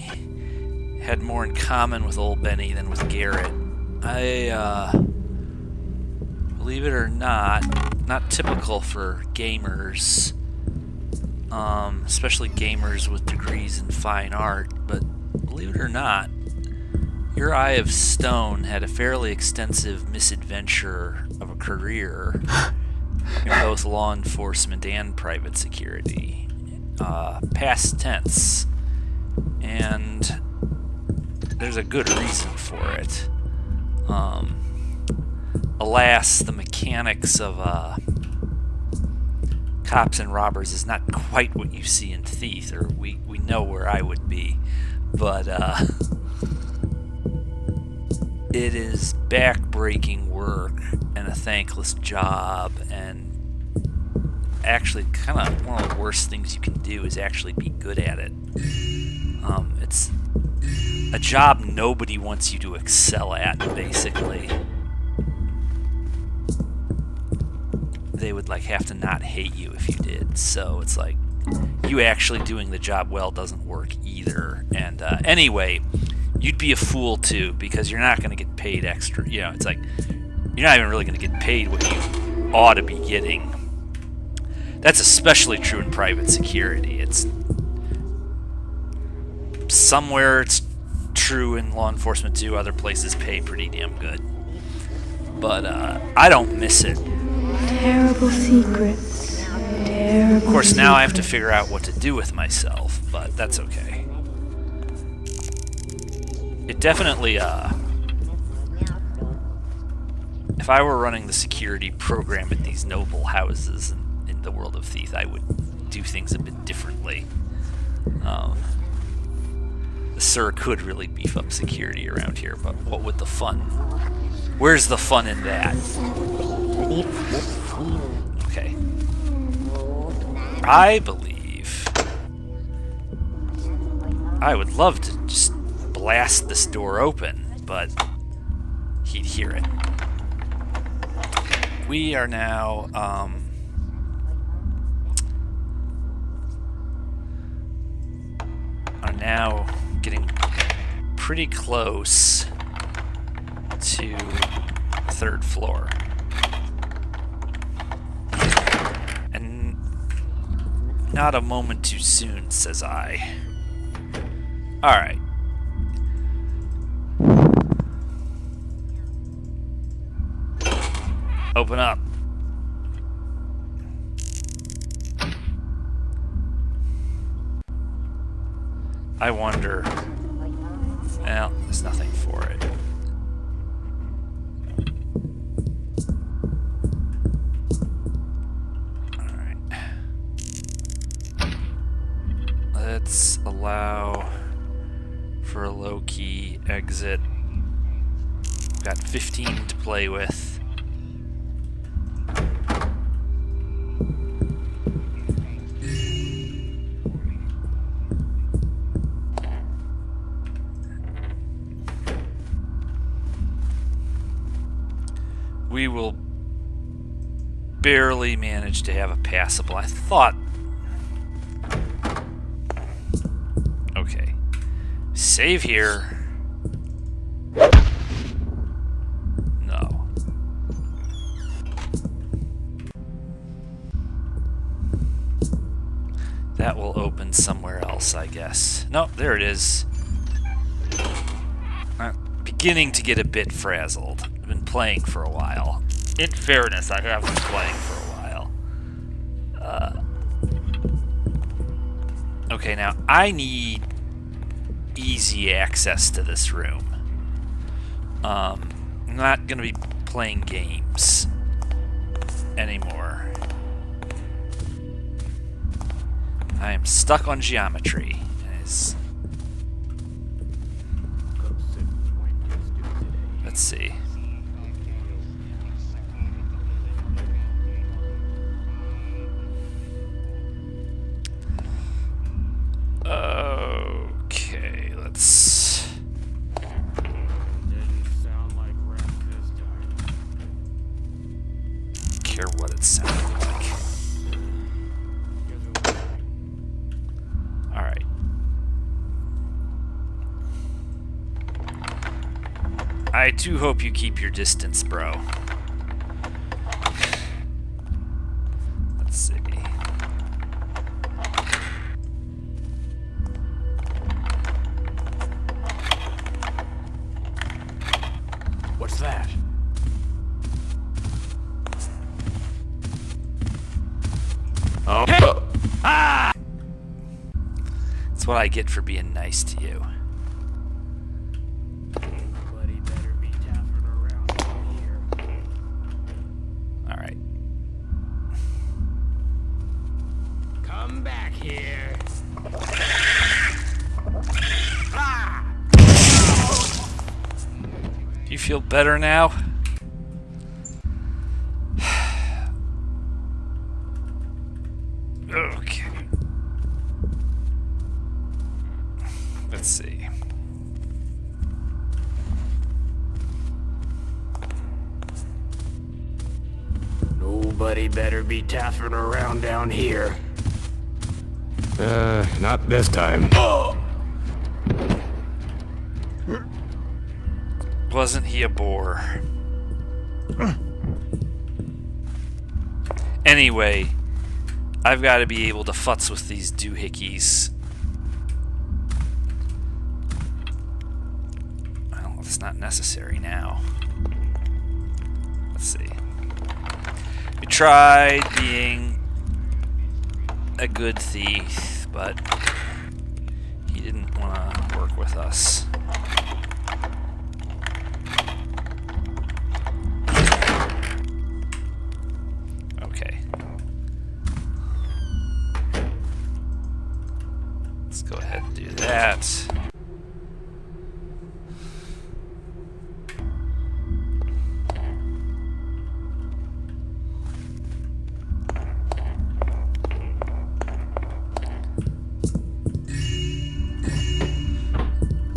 had more in common with Old Benny than with Garrett. I, believe it or not typical for gamers, especially gamers with degrees in fine art, but believe it or not, your Eye of Stone had a fairly extensive misadventure of a career in both law enforcement and private security. Past tense. And there's a good reason for it. Alas, the mechanics of Cops and Robbers is not quite what you see in Thief, or we know where I would be. But it is back-breaking work and a thankless job, and actually kind of one of the worst things you can do is actually be good at it. It's a job nobody wants you to excel at, basically. They would like have to not hate you if you did, so it's like you actually doing the job well doesn't work either. And anyway, you'd be a fool too, because you're not going to get paid extra. You know, it's like you're not even really going to get paid what you ought to be getting. That's especially true in private security. It's somewhere it's true in law enforcement too. Other places pay pretty damn good, but I don't miss it. Terrible secrets. Terrible. Of course, now I have to figure out what to do with myself, but that's okay. It definitely, if I were running the security program at these noble houses in the world of Thief, I would do things a bit differently. The Sir could really beef up security around here, but what would the fun? Where's the fun in that? Okay. I believe I would love to just blast this door open, but he'd hear it. We are now, getting pretty close to the third floor. And not a moment too soon, says I. Alright. Open up. I wonder... Well, there's nothing for it. Alright. Let's allow for a low-key exit. Got 15 to play with. We will barely manage to have a passable. I thought... Okay. Save here. No. That will open somewhere else, I guess. Nope, there it is. I'm beginning to get a bit frazzled. Been playing for a while. In fairness, I have been playing for a while. Okay, now I need easy access to this room. I'm not gonna be playing games anymore. I am stuck on geometry. Let's see. Okay, let's... Didn't sound like rest this time. Care what it sounded like. Alright. I do hope you keep your distance, bro. Let's see. What's that? Oh. Ah! That's what I get for being nice to you. Nobody better be taffing around here. Alright. Come back here. Ah! Do you feel better now? Okay. Let's see. Nobody better be taffing around down here. Not this time. Wasn't he a bore? Anyway, I've got to be able to futz with these doohickeys. Well, it's not necessary now. Let's see. We tried being a good thief, but he didn't want to work with us. Okay. Let's go ahead and do that.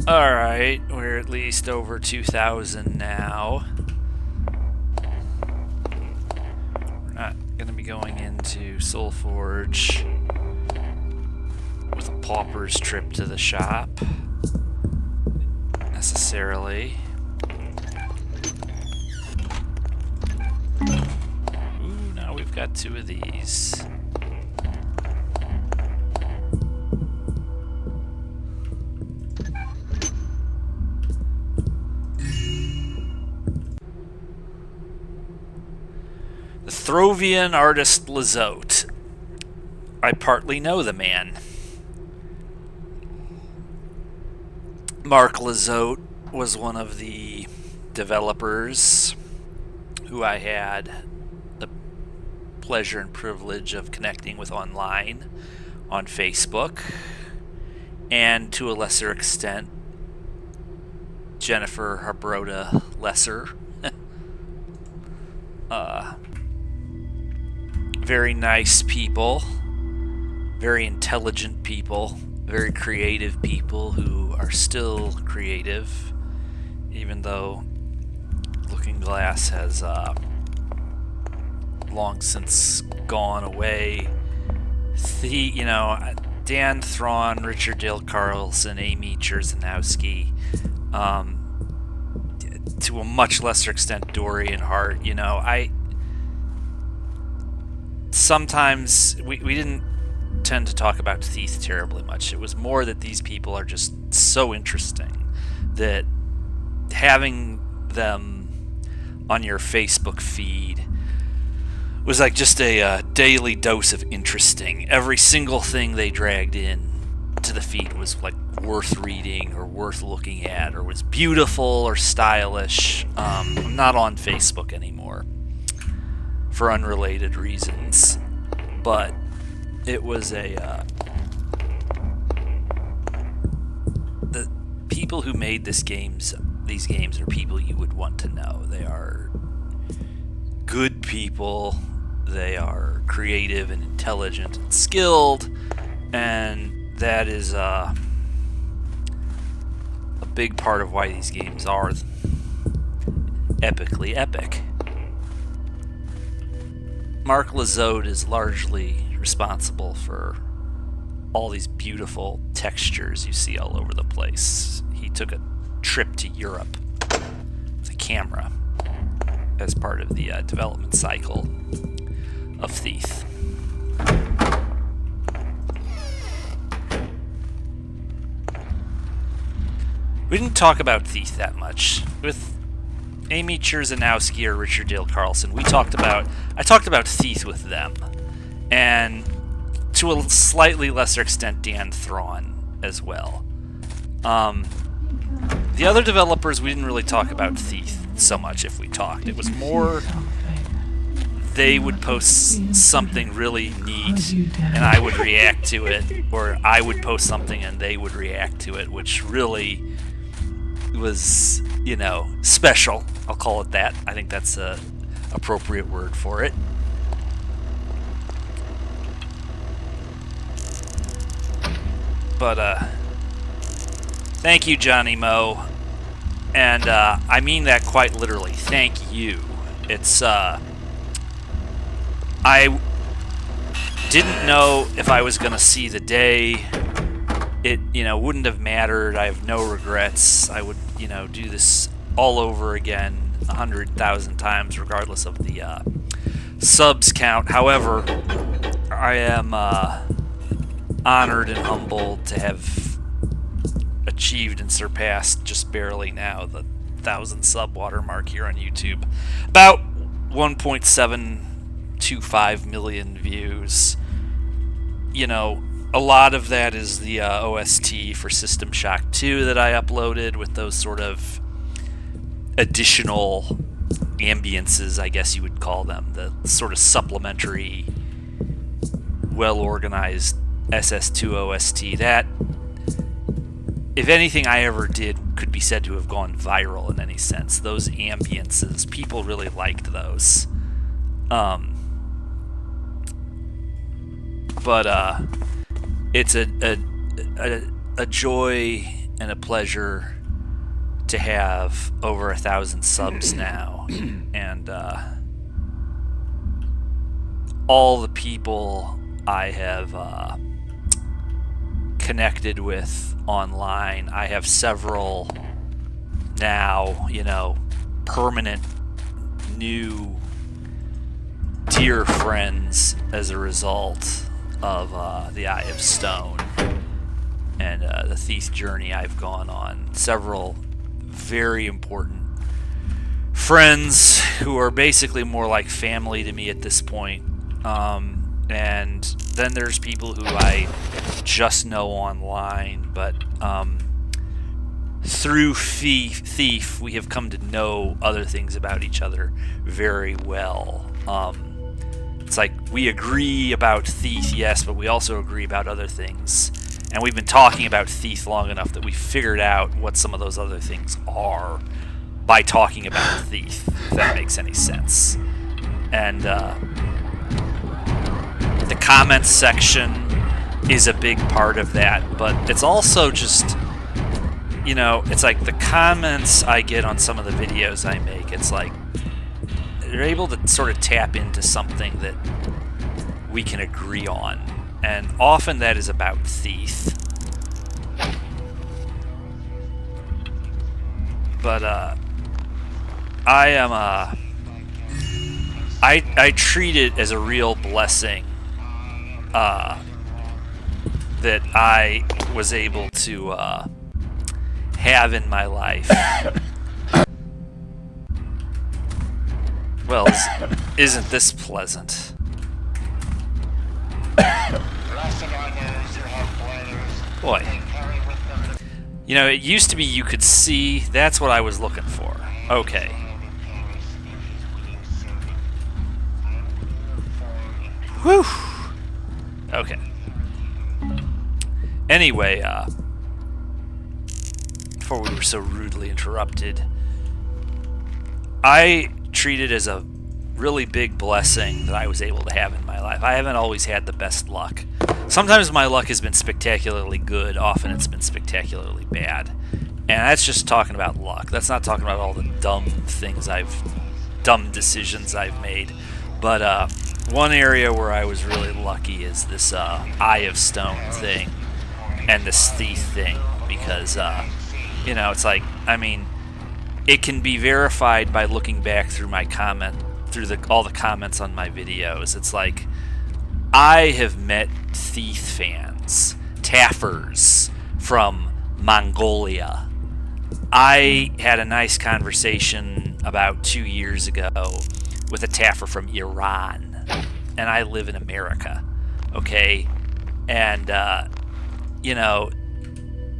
Alright, we're at least over 2,000 now. We're not going to be going into Soulforge with a pauper's trip to the shop, necessarily. Ooh, now we've got 2 of these. The Throvian artist Lizotte. I partly know the man. Mark Lizotte was one of the developers who I had the pleasure and privilege of connecting with online on Facebook, and to a lesser extent, Jennifer Harbrota Lesser. Very nice people, very intelligent people, very creative people who are still creative, even though Looking Glass has long since gone away. Dan Thrawn, Richard Dale Carlson, Amy Cherzanowski, to a much lesser extent Dorian Hart. Sometimes we didn't tend to talk about Thief terribly much. It was more that these people are just so interesting that having them on your Facebook feed was like just a daily dose of interesting. Every single thing they dragged in to the feed was like worth reading or worth looking at or was beautiful or stylish. I'm not on Facebook anymore for unrelated reasons, but it was a people who made these games are people you would want to know. They are good people. They are creative and intelligent and skilled, and that is a big part of why these games are epically epic. Mark Lizotte is largely responsible for all these beautiful textures you see all over the place. He took a trip to Europe with a camera as part of the development cycle of Thief. We didn't talk about Thief that much. With Amy Cherzanowski or Richard Dale Carlson, I talked about Thief with them. And to a slightly lesser extent, Dan Thrawn as well. The other developers, we didn't really talk about Thief so much if we talked. It was more they would post something really neat and I would react to it, or I would post something and they would react to it, which really was, you know, special. I'll call it that. I think that's a appropriate word for it. But thank you, Johnny Moe, and I mean that quite literally. Thank you. It's I didn't know if I was gonna see the day. It, you know, wouldn't have mattered. I have no regrets. I would, you know, do this all over again 100,000 times, regardless of the subs count. However, I am honored and humbled to have achieved and surpassed just barely now the 1,000 sub watermark here on YouTube. About 1.725 million views. You know, a lot of that is the OST for System Shock 2 that I uploaded with those sort of additional ambiences, I guess you would call them, the sort of supplementary, well-organized SS2 OST. That, if anything I ever did could be said to have gone viral in any sense. Those ambiences, people really liked those. But it's a joy and a pleasure to have over 1,000 subs now, and all the people I have connected with online. I have several now, you know, permanent new dear friends as a result of the Eye of Stone and the Thief journey I've gone on. Several very important friends who are basically more like family to me at this point. And then there's people who I just know online, but through Thief we have come to know other things about each other very well. It's like we agree about Thief, yes, but we also agree about other things. And we've been talking about Thief long enough that we figured out what some of those other things are by talking about Thief, if that makes any sense. And the comments section is a big part of that, but it's also just, you know, it's like the comments I get on some of the videos I make, it's like they're able to sort of tap into something that we can agree on, and often that is about Thief. But I am I treat it as a real blessing that I was able to have in my life. Well, isn't this pleasant? Boy. You know, it used to be you could see. That's what I was looking for. Okay. Whew. Okay. Anyway, before we were so rudely interrupted. I treat it as a really big blessing that I was able to have in my life. I haven't always had the best luck. Sometimes my luck has been spectacularly good, often it's been spectacularly bad. And that's just talking about luck. That's not talking about all the dumb decisions I've made. But one area where I was really lucky is this Eye of Stone thing and this thief thing, because you know, it's like, I mean, it can be verified by looking back through my all the comments on my videos. It's like, I have met Thief fans, Taffers from Mongolia. I had a nice conversation about 2 years ago with a Taffer from Iran, and I live in America, okay? And, you know,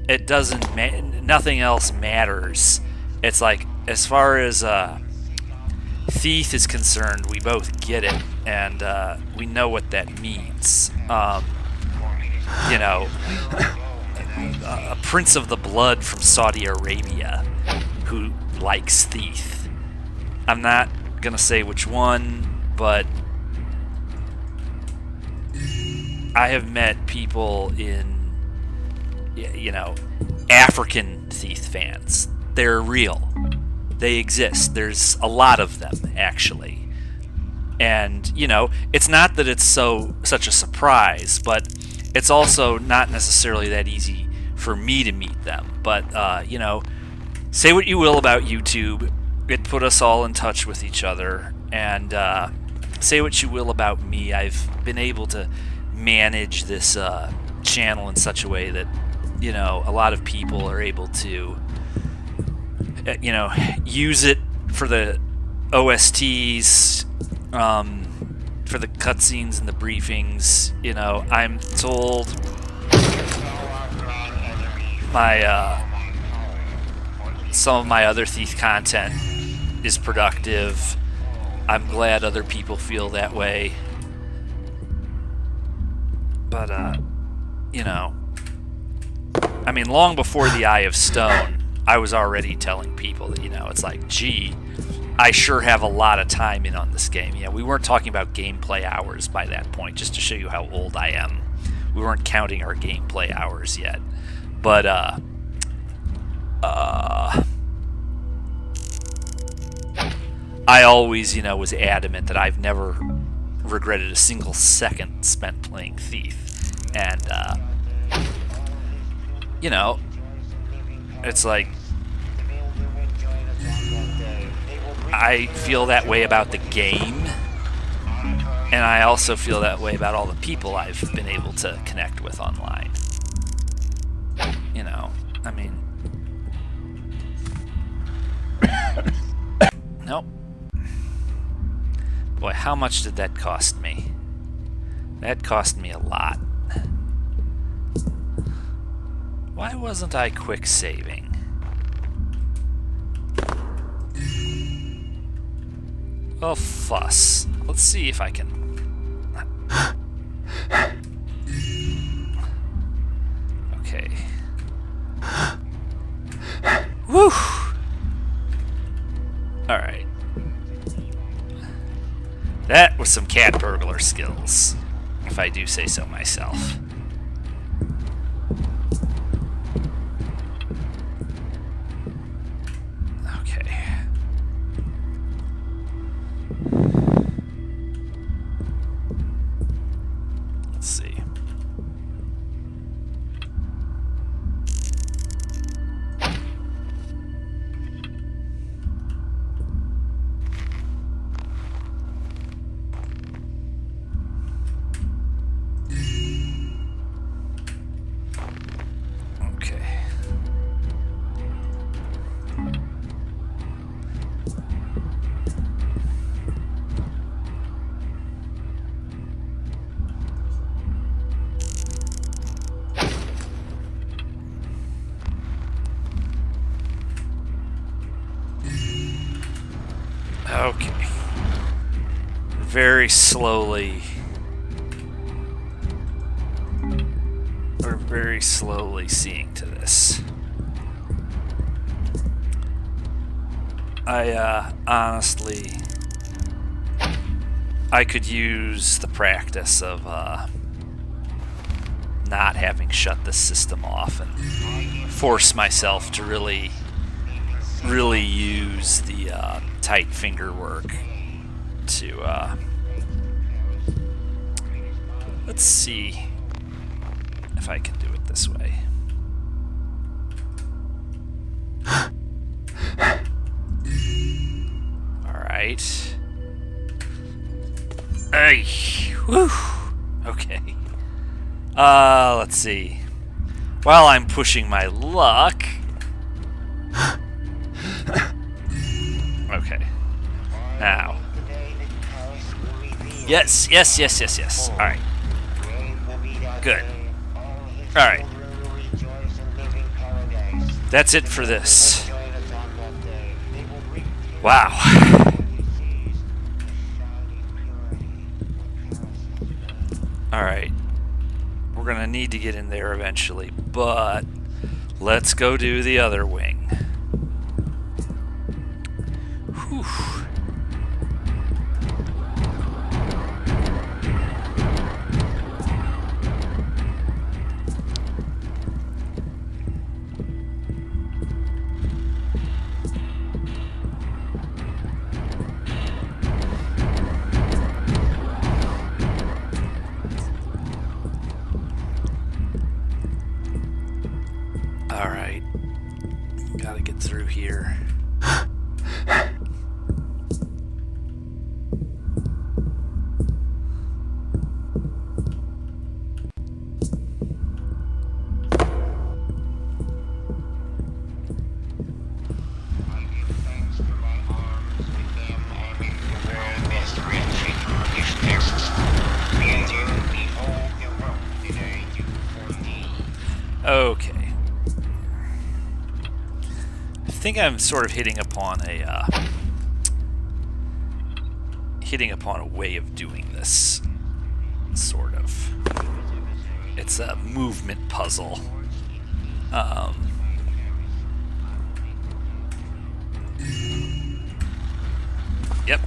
it doesn't nothing else matters. It's like, as far as Thief is concerned, we both get it, and we know what that means. You know, a prince of the blood from Saudi Arabia who likes Thief. I'm not gonna say which one, but I have met people in, you know, African Thief fans. They're real. They exist. There's a lot of them, actually. And, you know, it's not that it's such a surprise, but it's also not necessarily that easy for me to meet them. But, you know, say what you will about YouTube, it put us all in touch with each other. And say what you will about me, I've been able to manage this channel in such a way that, you know, a lot of people are able to, you know, use it for the OSTs, for the cutscenes and the briefings. You know, I'm told some of my other Thief content is productive. I'm glad other people feel that way. But, you know, I mean, long before the Eye of Stone, I was already telling people that, you know, it's like, gee, I sure have a lot of time in on this game. Yeah, we weren't talking about gameplay hours by that point, just to show you how old I am. We weren't counting our gameplay hours yet. But, I always, you know, was adamant that I've never regretted a single second spent playing Thief. And, you know, it's like, I feel that way about the game, and I also feel that way about all the people I've been able to connect with online. You know, I mean, nope. Boy, how much did that cost me? That cost me a lot. Why wasn't I quick saving? Oh, fuss. Let's see if I can... Okay. Woo! Alright. That was some cat burglar skills, if I do say so myself. Okay. Very slowly. We're very slowly seeing to this. Honestly, I could use the practice of not having shut this system off and force myself to really use the tight finger work to let's see if I can do it this way. Alright. Hey, whew. Okay. Let's see. While I'm pushing my luck. Okay. Now. Yes. Alright. Good. Alright. That's it for this. Wow. Alright. We're gonna need to get in there eventually, but let's go do the other wing. Whew. Alright. Gotta get through here. Okay. I think I'm sort of hitting upon a way of doing this. Sort of. It's a movement puzzle. Yep.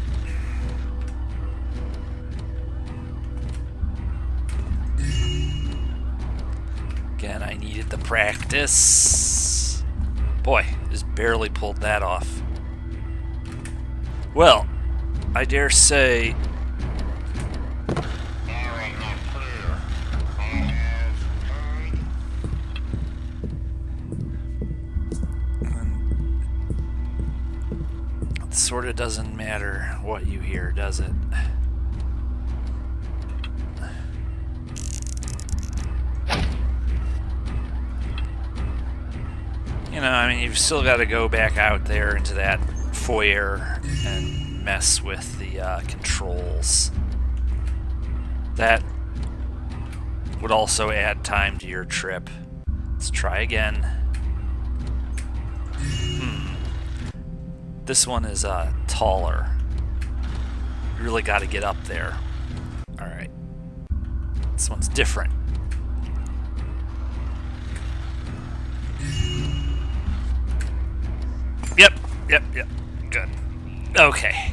Again, I needed the practice. Boy, just barely pulled that off. Well, I dare say... It sort of doesn't matter what you hear, does it? You know, I mean, you've still got to go back out there into that foyer and mess with the controls. That would also add time to your trip. Let's try again. This one is taller. You really got to get up there. Alright. This one's different. Yep. Good. Okay.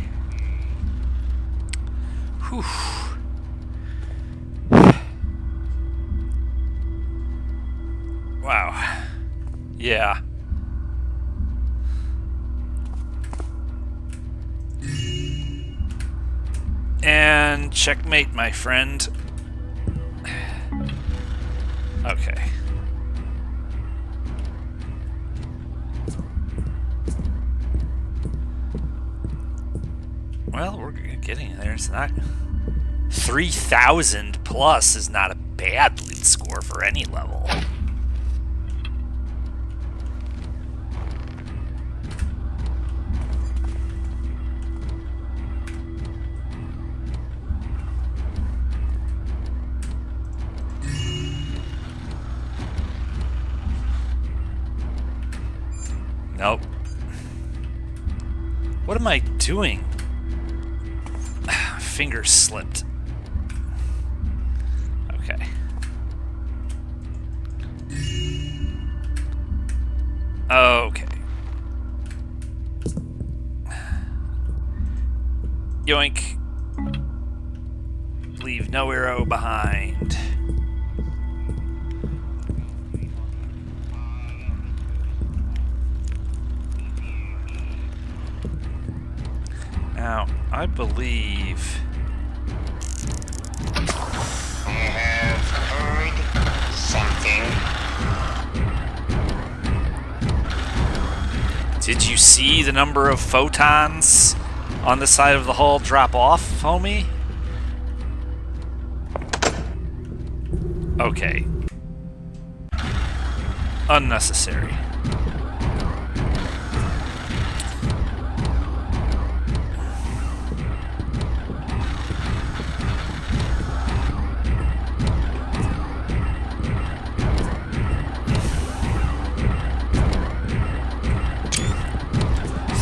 Whew. Wow. Yeah. And checkmate, my friend. Okay. Well, we're getting there. It's not... 3,000 plus is not a bad lead score for any level. Nope. What am I doing? Finger slipped. Okay. Okay. yoink. Leave no arrow behind. Now, I believe... I have heard something. Did you see the number of photons on the side of the hull drop off, homie? Okay. Unnecessary.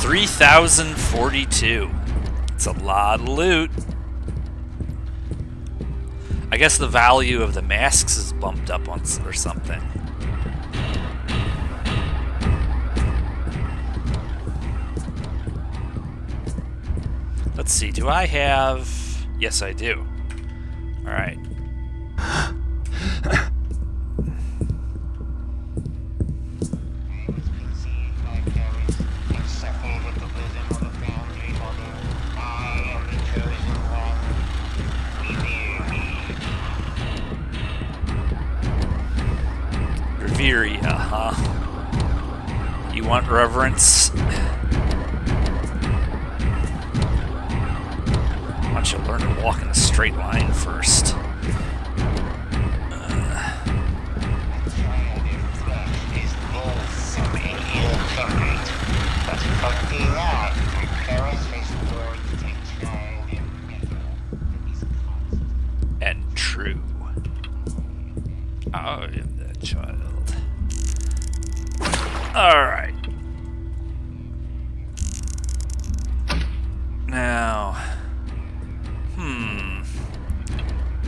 $3,042. It's a lot of loot. I guess the value of the masks is bumped up on or something. Let's see, do I have... Yes, I do. Alright. Reveria, huh? You want reverence? Why don't you learn to walk in a straight line first? And true. I am that child. Alright. Now...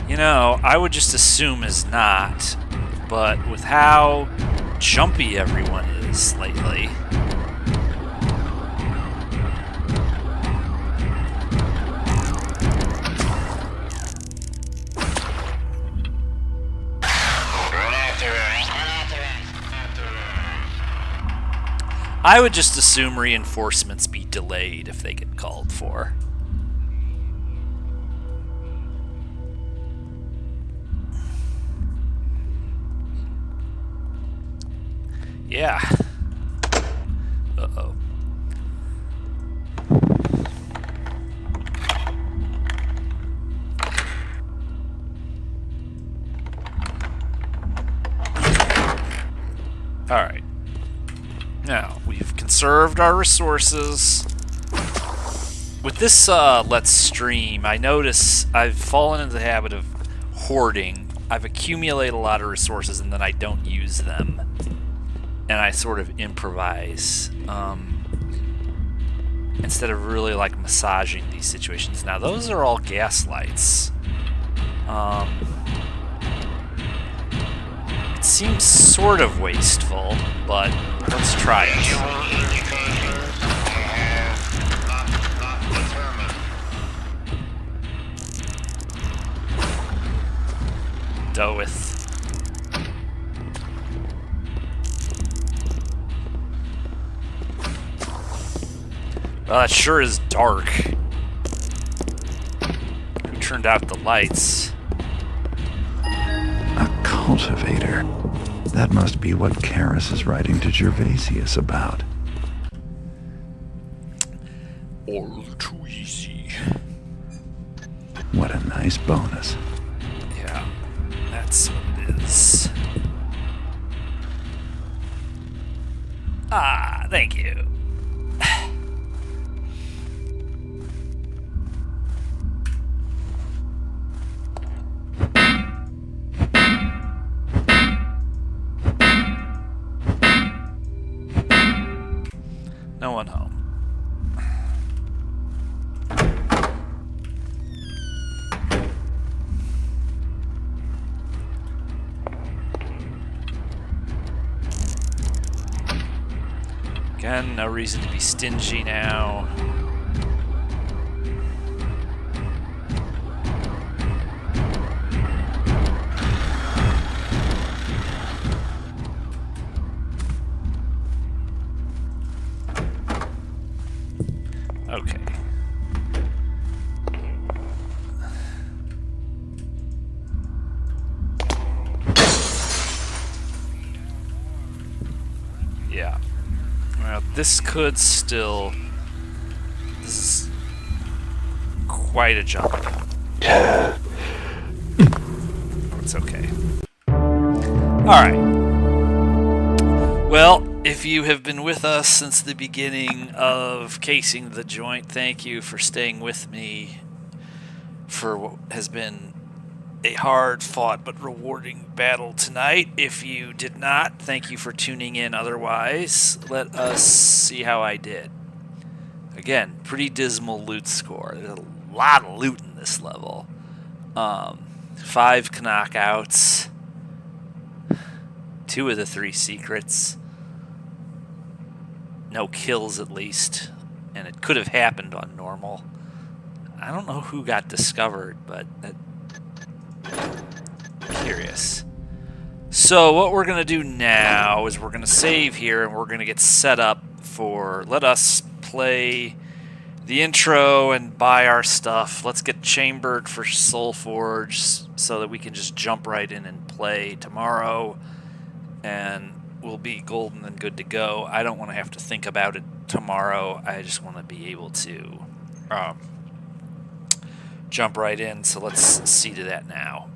You know, I would just assume is not, but with how jumpy everyone is lately... I would just assume reinforcements be delayed if they get called for. Yeah. Uh-oh. Alright. Now, we've conserved our resources. With this Let's Stream, I notice I've fallen into the habit of hoarding. I've accumulated a lot of resources and then I don't use them. And I sort of improvise. Instead of really like massaging these situations. Now, those are all gas lights. It seems sort of wasteful, but let's try it. Doeth. Well, that sure is dark. Who turned out the lights? A cultivator. That must be what Karis is writing to Gervasius about. All too easy. What a nice bonus. Yeah, that's what it is. Ah, thank you. No one home. Again, no reason to be stingy now. Yeah. Well, this could still... This is quite a jump. It's okay. Alright. Well, if you have been with us since the beginning of Casing the Joint, thank you for staying with me for what has been a hard-fought but rewarding battle tonight. If you did not, thank you for tuning in. Otherwise, let us see how I did. Again, pretty dismal loot score. There's a lot of loot in this level. 5 knockouts. 2 of the 3 secrets. No kills, at least. And it could have happened on normal. I don't know who got discovered, but... curious. So what we're going to do now is we're going to save here and we're going to get set up for... Let us play the intro and buy our stuff. Let's get chambered for Soulforge so that we can just jump right in and play tomorrow. And we'll be golden and good to go. I don't want to have to think about it tomorrow. I just want to be able to jump right in. So let's see to that now.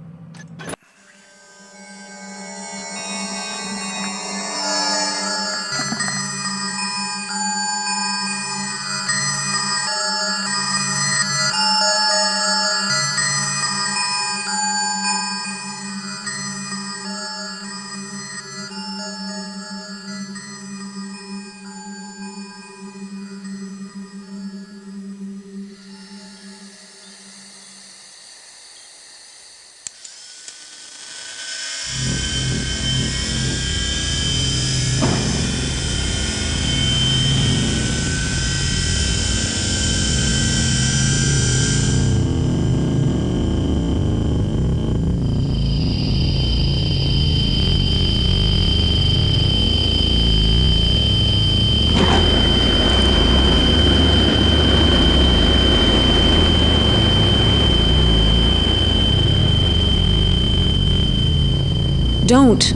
Don't.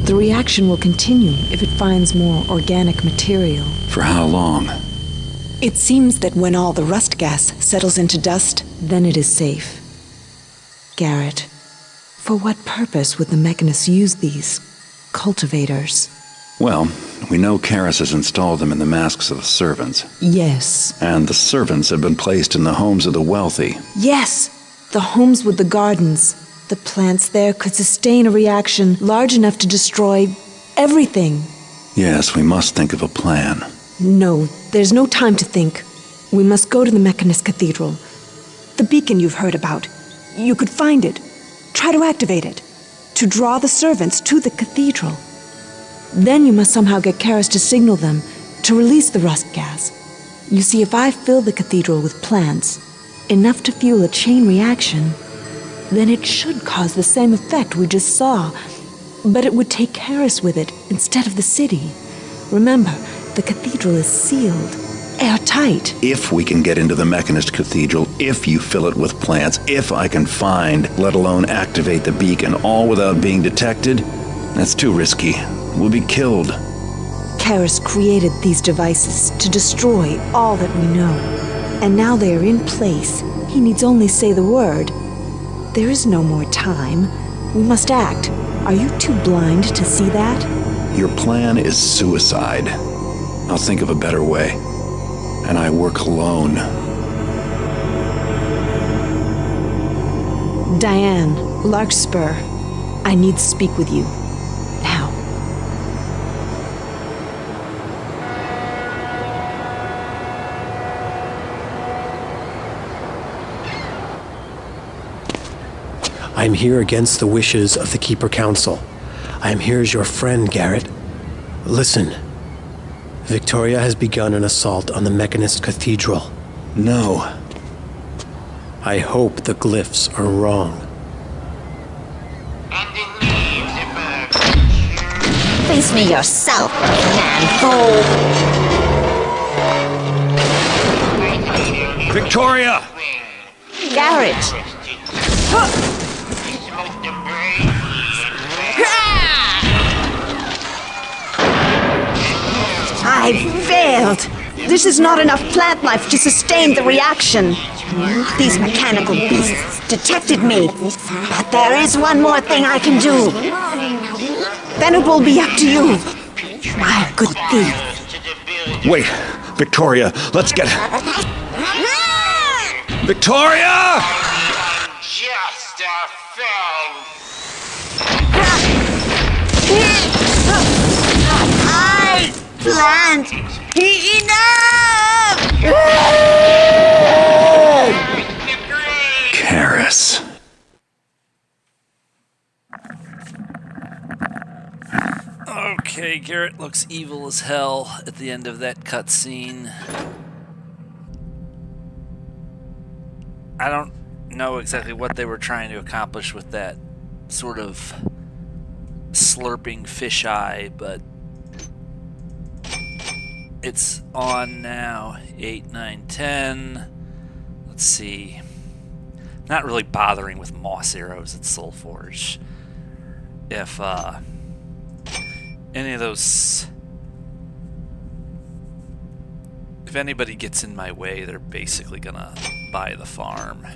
The reaction will continue if it finds more organic material. For how long? It seems that when all the rust gas settles into dust, then it is safe. Garrett, for what purpose would the mechanists use these cultivators? Well, we know Karis has installed them in the masks of the servants. Yes. And the servants have been placed in the homes of the wealthy. Yes! The homes with the gardens. The plants there could sustain a reaction large enough to destroy everything. Yes, we must think of a plan. No, there's no time to think. We must go to the Mechanist Cathedral. The beacon you've heard about. You could find it. Try to activate it. To draw the servants to the cathedral. Then you must somehow get Karis to signal them to release the rust gas. You see, if I fill the cathedral with plants, enough to fuel a chain reaction, then it should cause the same effect we just saw. But it would take Karis with it instead of the city. Remember, the cathedral is sealed, airtight. If we can get into the Mechanist Cathedral, if you fill it with plants, if I can find, let alone activate the beacon, all without being detected, that's too risky. We'll be killed. Karis created these devices to destroy all that we know. And now they are in place. He needs only say the word. There is no more time. We must act. Are you too blind to see that? Your plan is suicide. I'll think of a better way. And I work alone. Diane, Larkspur, I need to speak with you. Now. I am here against the wishes of the Keeper Council. I am here as your friend, Garrett. Listen. Victoria has begun an assault on the Mechanist Cathedral. No. I hope the glyphs are wrong. Face me yourself, man-fool! Victoria! Garrett! I failed. This is not enough plant life to sustain the reaction. These mechanical beasts detected me. But there is one more thing I can do. Then it will be up to you, my good thief. Wait, Victoria, let's get... Victoria! Just a film. I plant enough. Karis. Okay, Garrett looks evil as hell at the end of that cutscene. I don't know exactly what they were trying to accomplish with that sort of slurping fisheye, but it's on now. 8, 9, 10. Let's see. Not really bothering with moss arrows at Soulforge. If any of those... If anybody gets in my way, they're basically gonna buy the farm.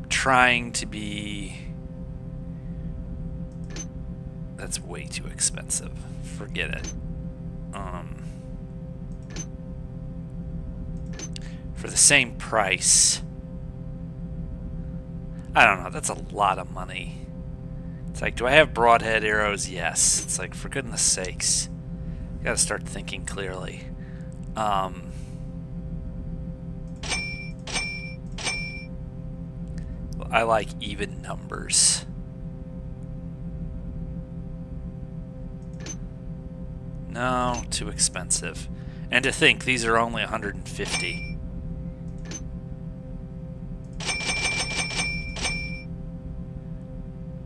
Trying to be... That's way too expensive. Forget it. For the same price... I don't know, that's a lot of money. It's like, do I have broadhead arrows? Yes. It's like, for goodness sakes. You gotta start thinking clearly. I like even numbers. No, too expensive. And to think, these are only 150.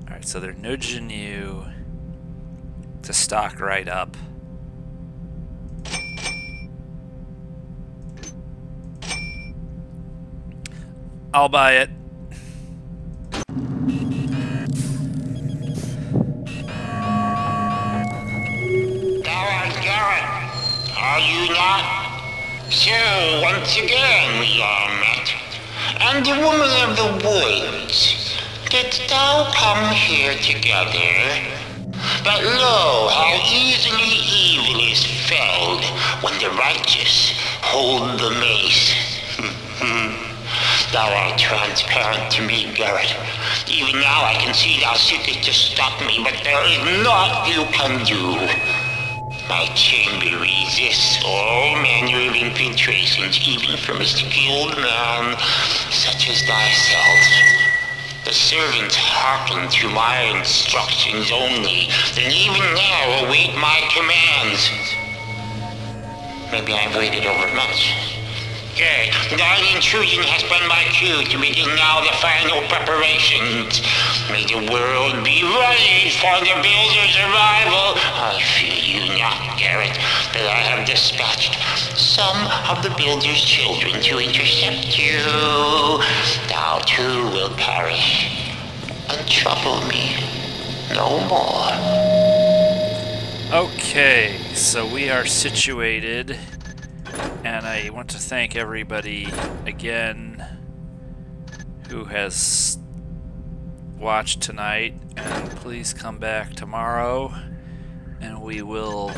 Alright, so they're nudging you to stock right up. I'll buy it. Garrett, are you not? So, once again we are met. And the woman of the woods, didst thou come here together? But lo, how easily evil is felled when the righteous hold the mace. Thou art transparent to me, Garrett. Even now I can see thou seekest to stop me, but there is naught you can do. My chamber resists all manner of infiltrations, even from a skilled man such as thyself. The servants hearken to my instructions only, and even now await my commands. Maybe I've waited overmuch. Good. Thine intrusion has been my cue to begin now the final preparations. May the world be ready for the builder's arrival. I fear you not, Garrett, that I have dispatched some of the builder's children to intercept you. Thou too will perish, and trouble me no more. Okay, so we are situated, and I want to thank everybody again who has watched tonight, and please come back tomorrow and we will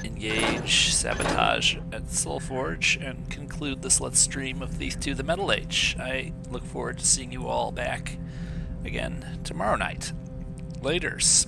engage Sabotage at Soulforge and conclude this Let's Stream of Thief 2 The Metal Age. I look forward to seeing you all back again tomorrow night. Laters.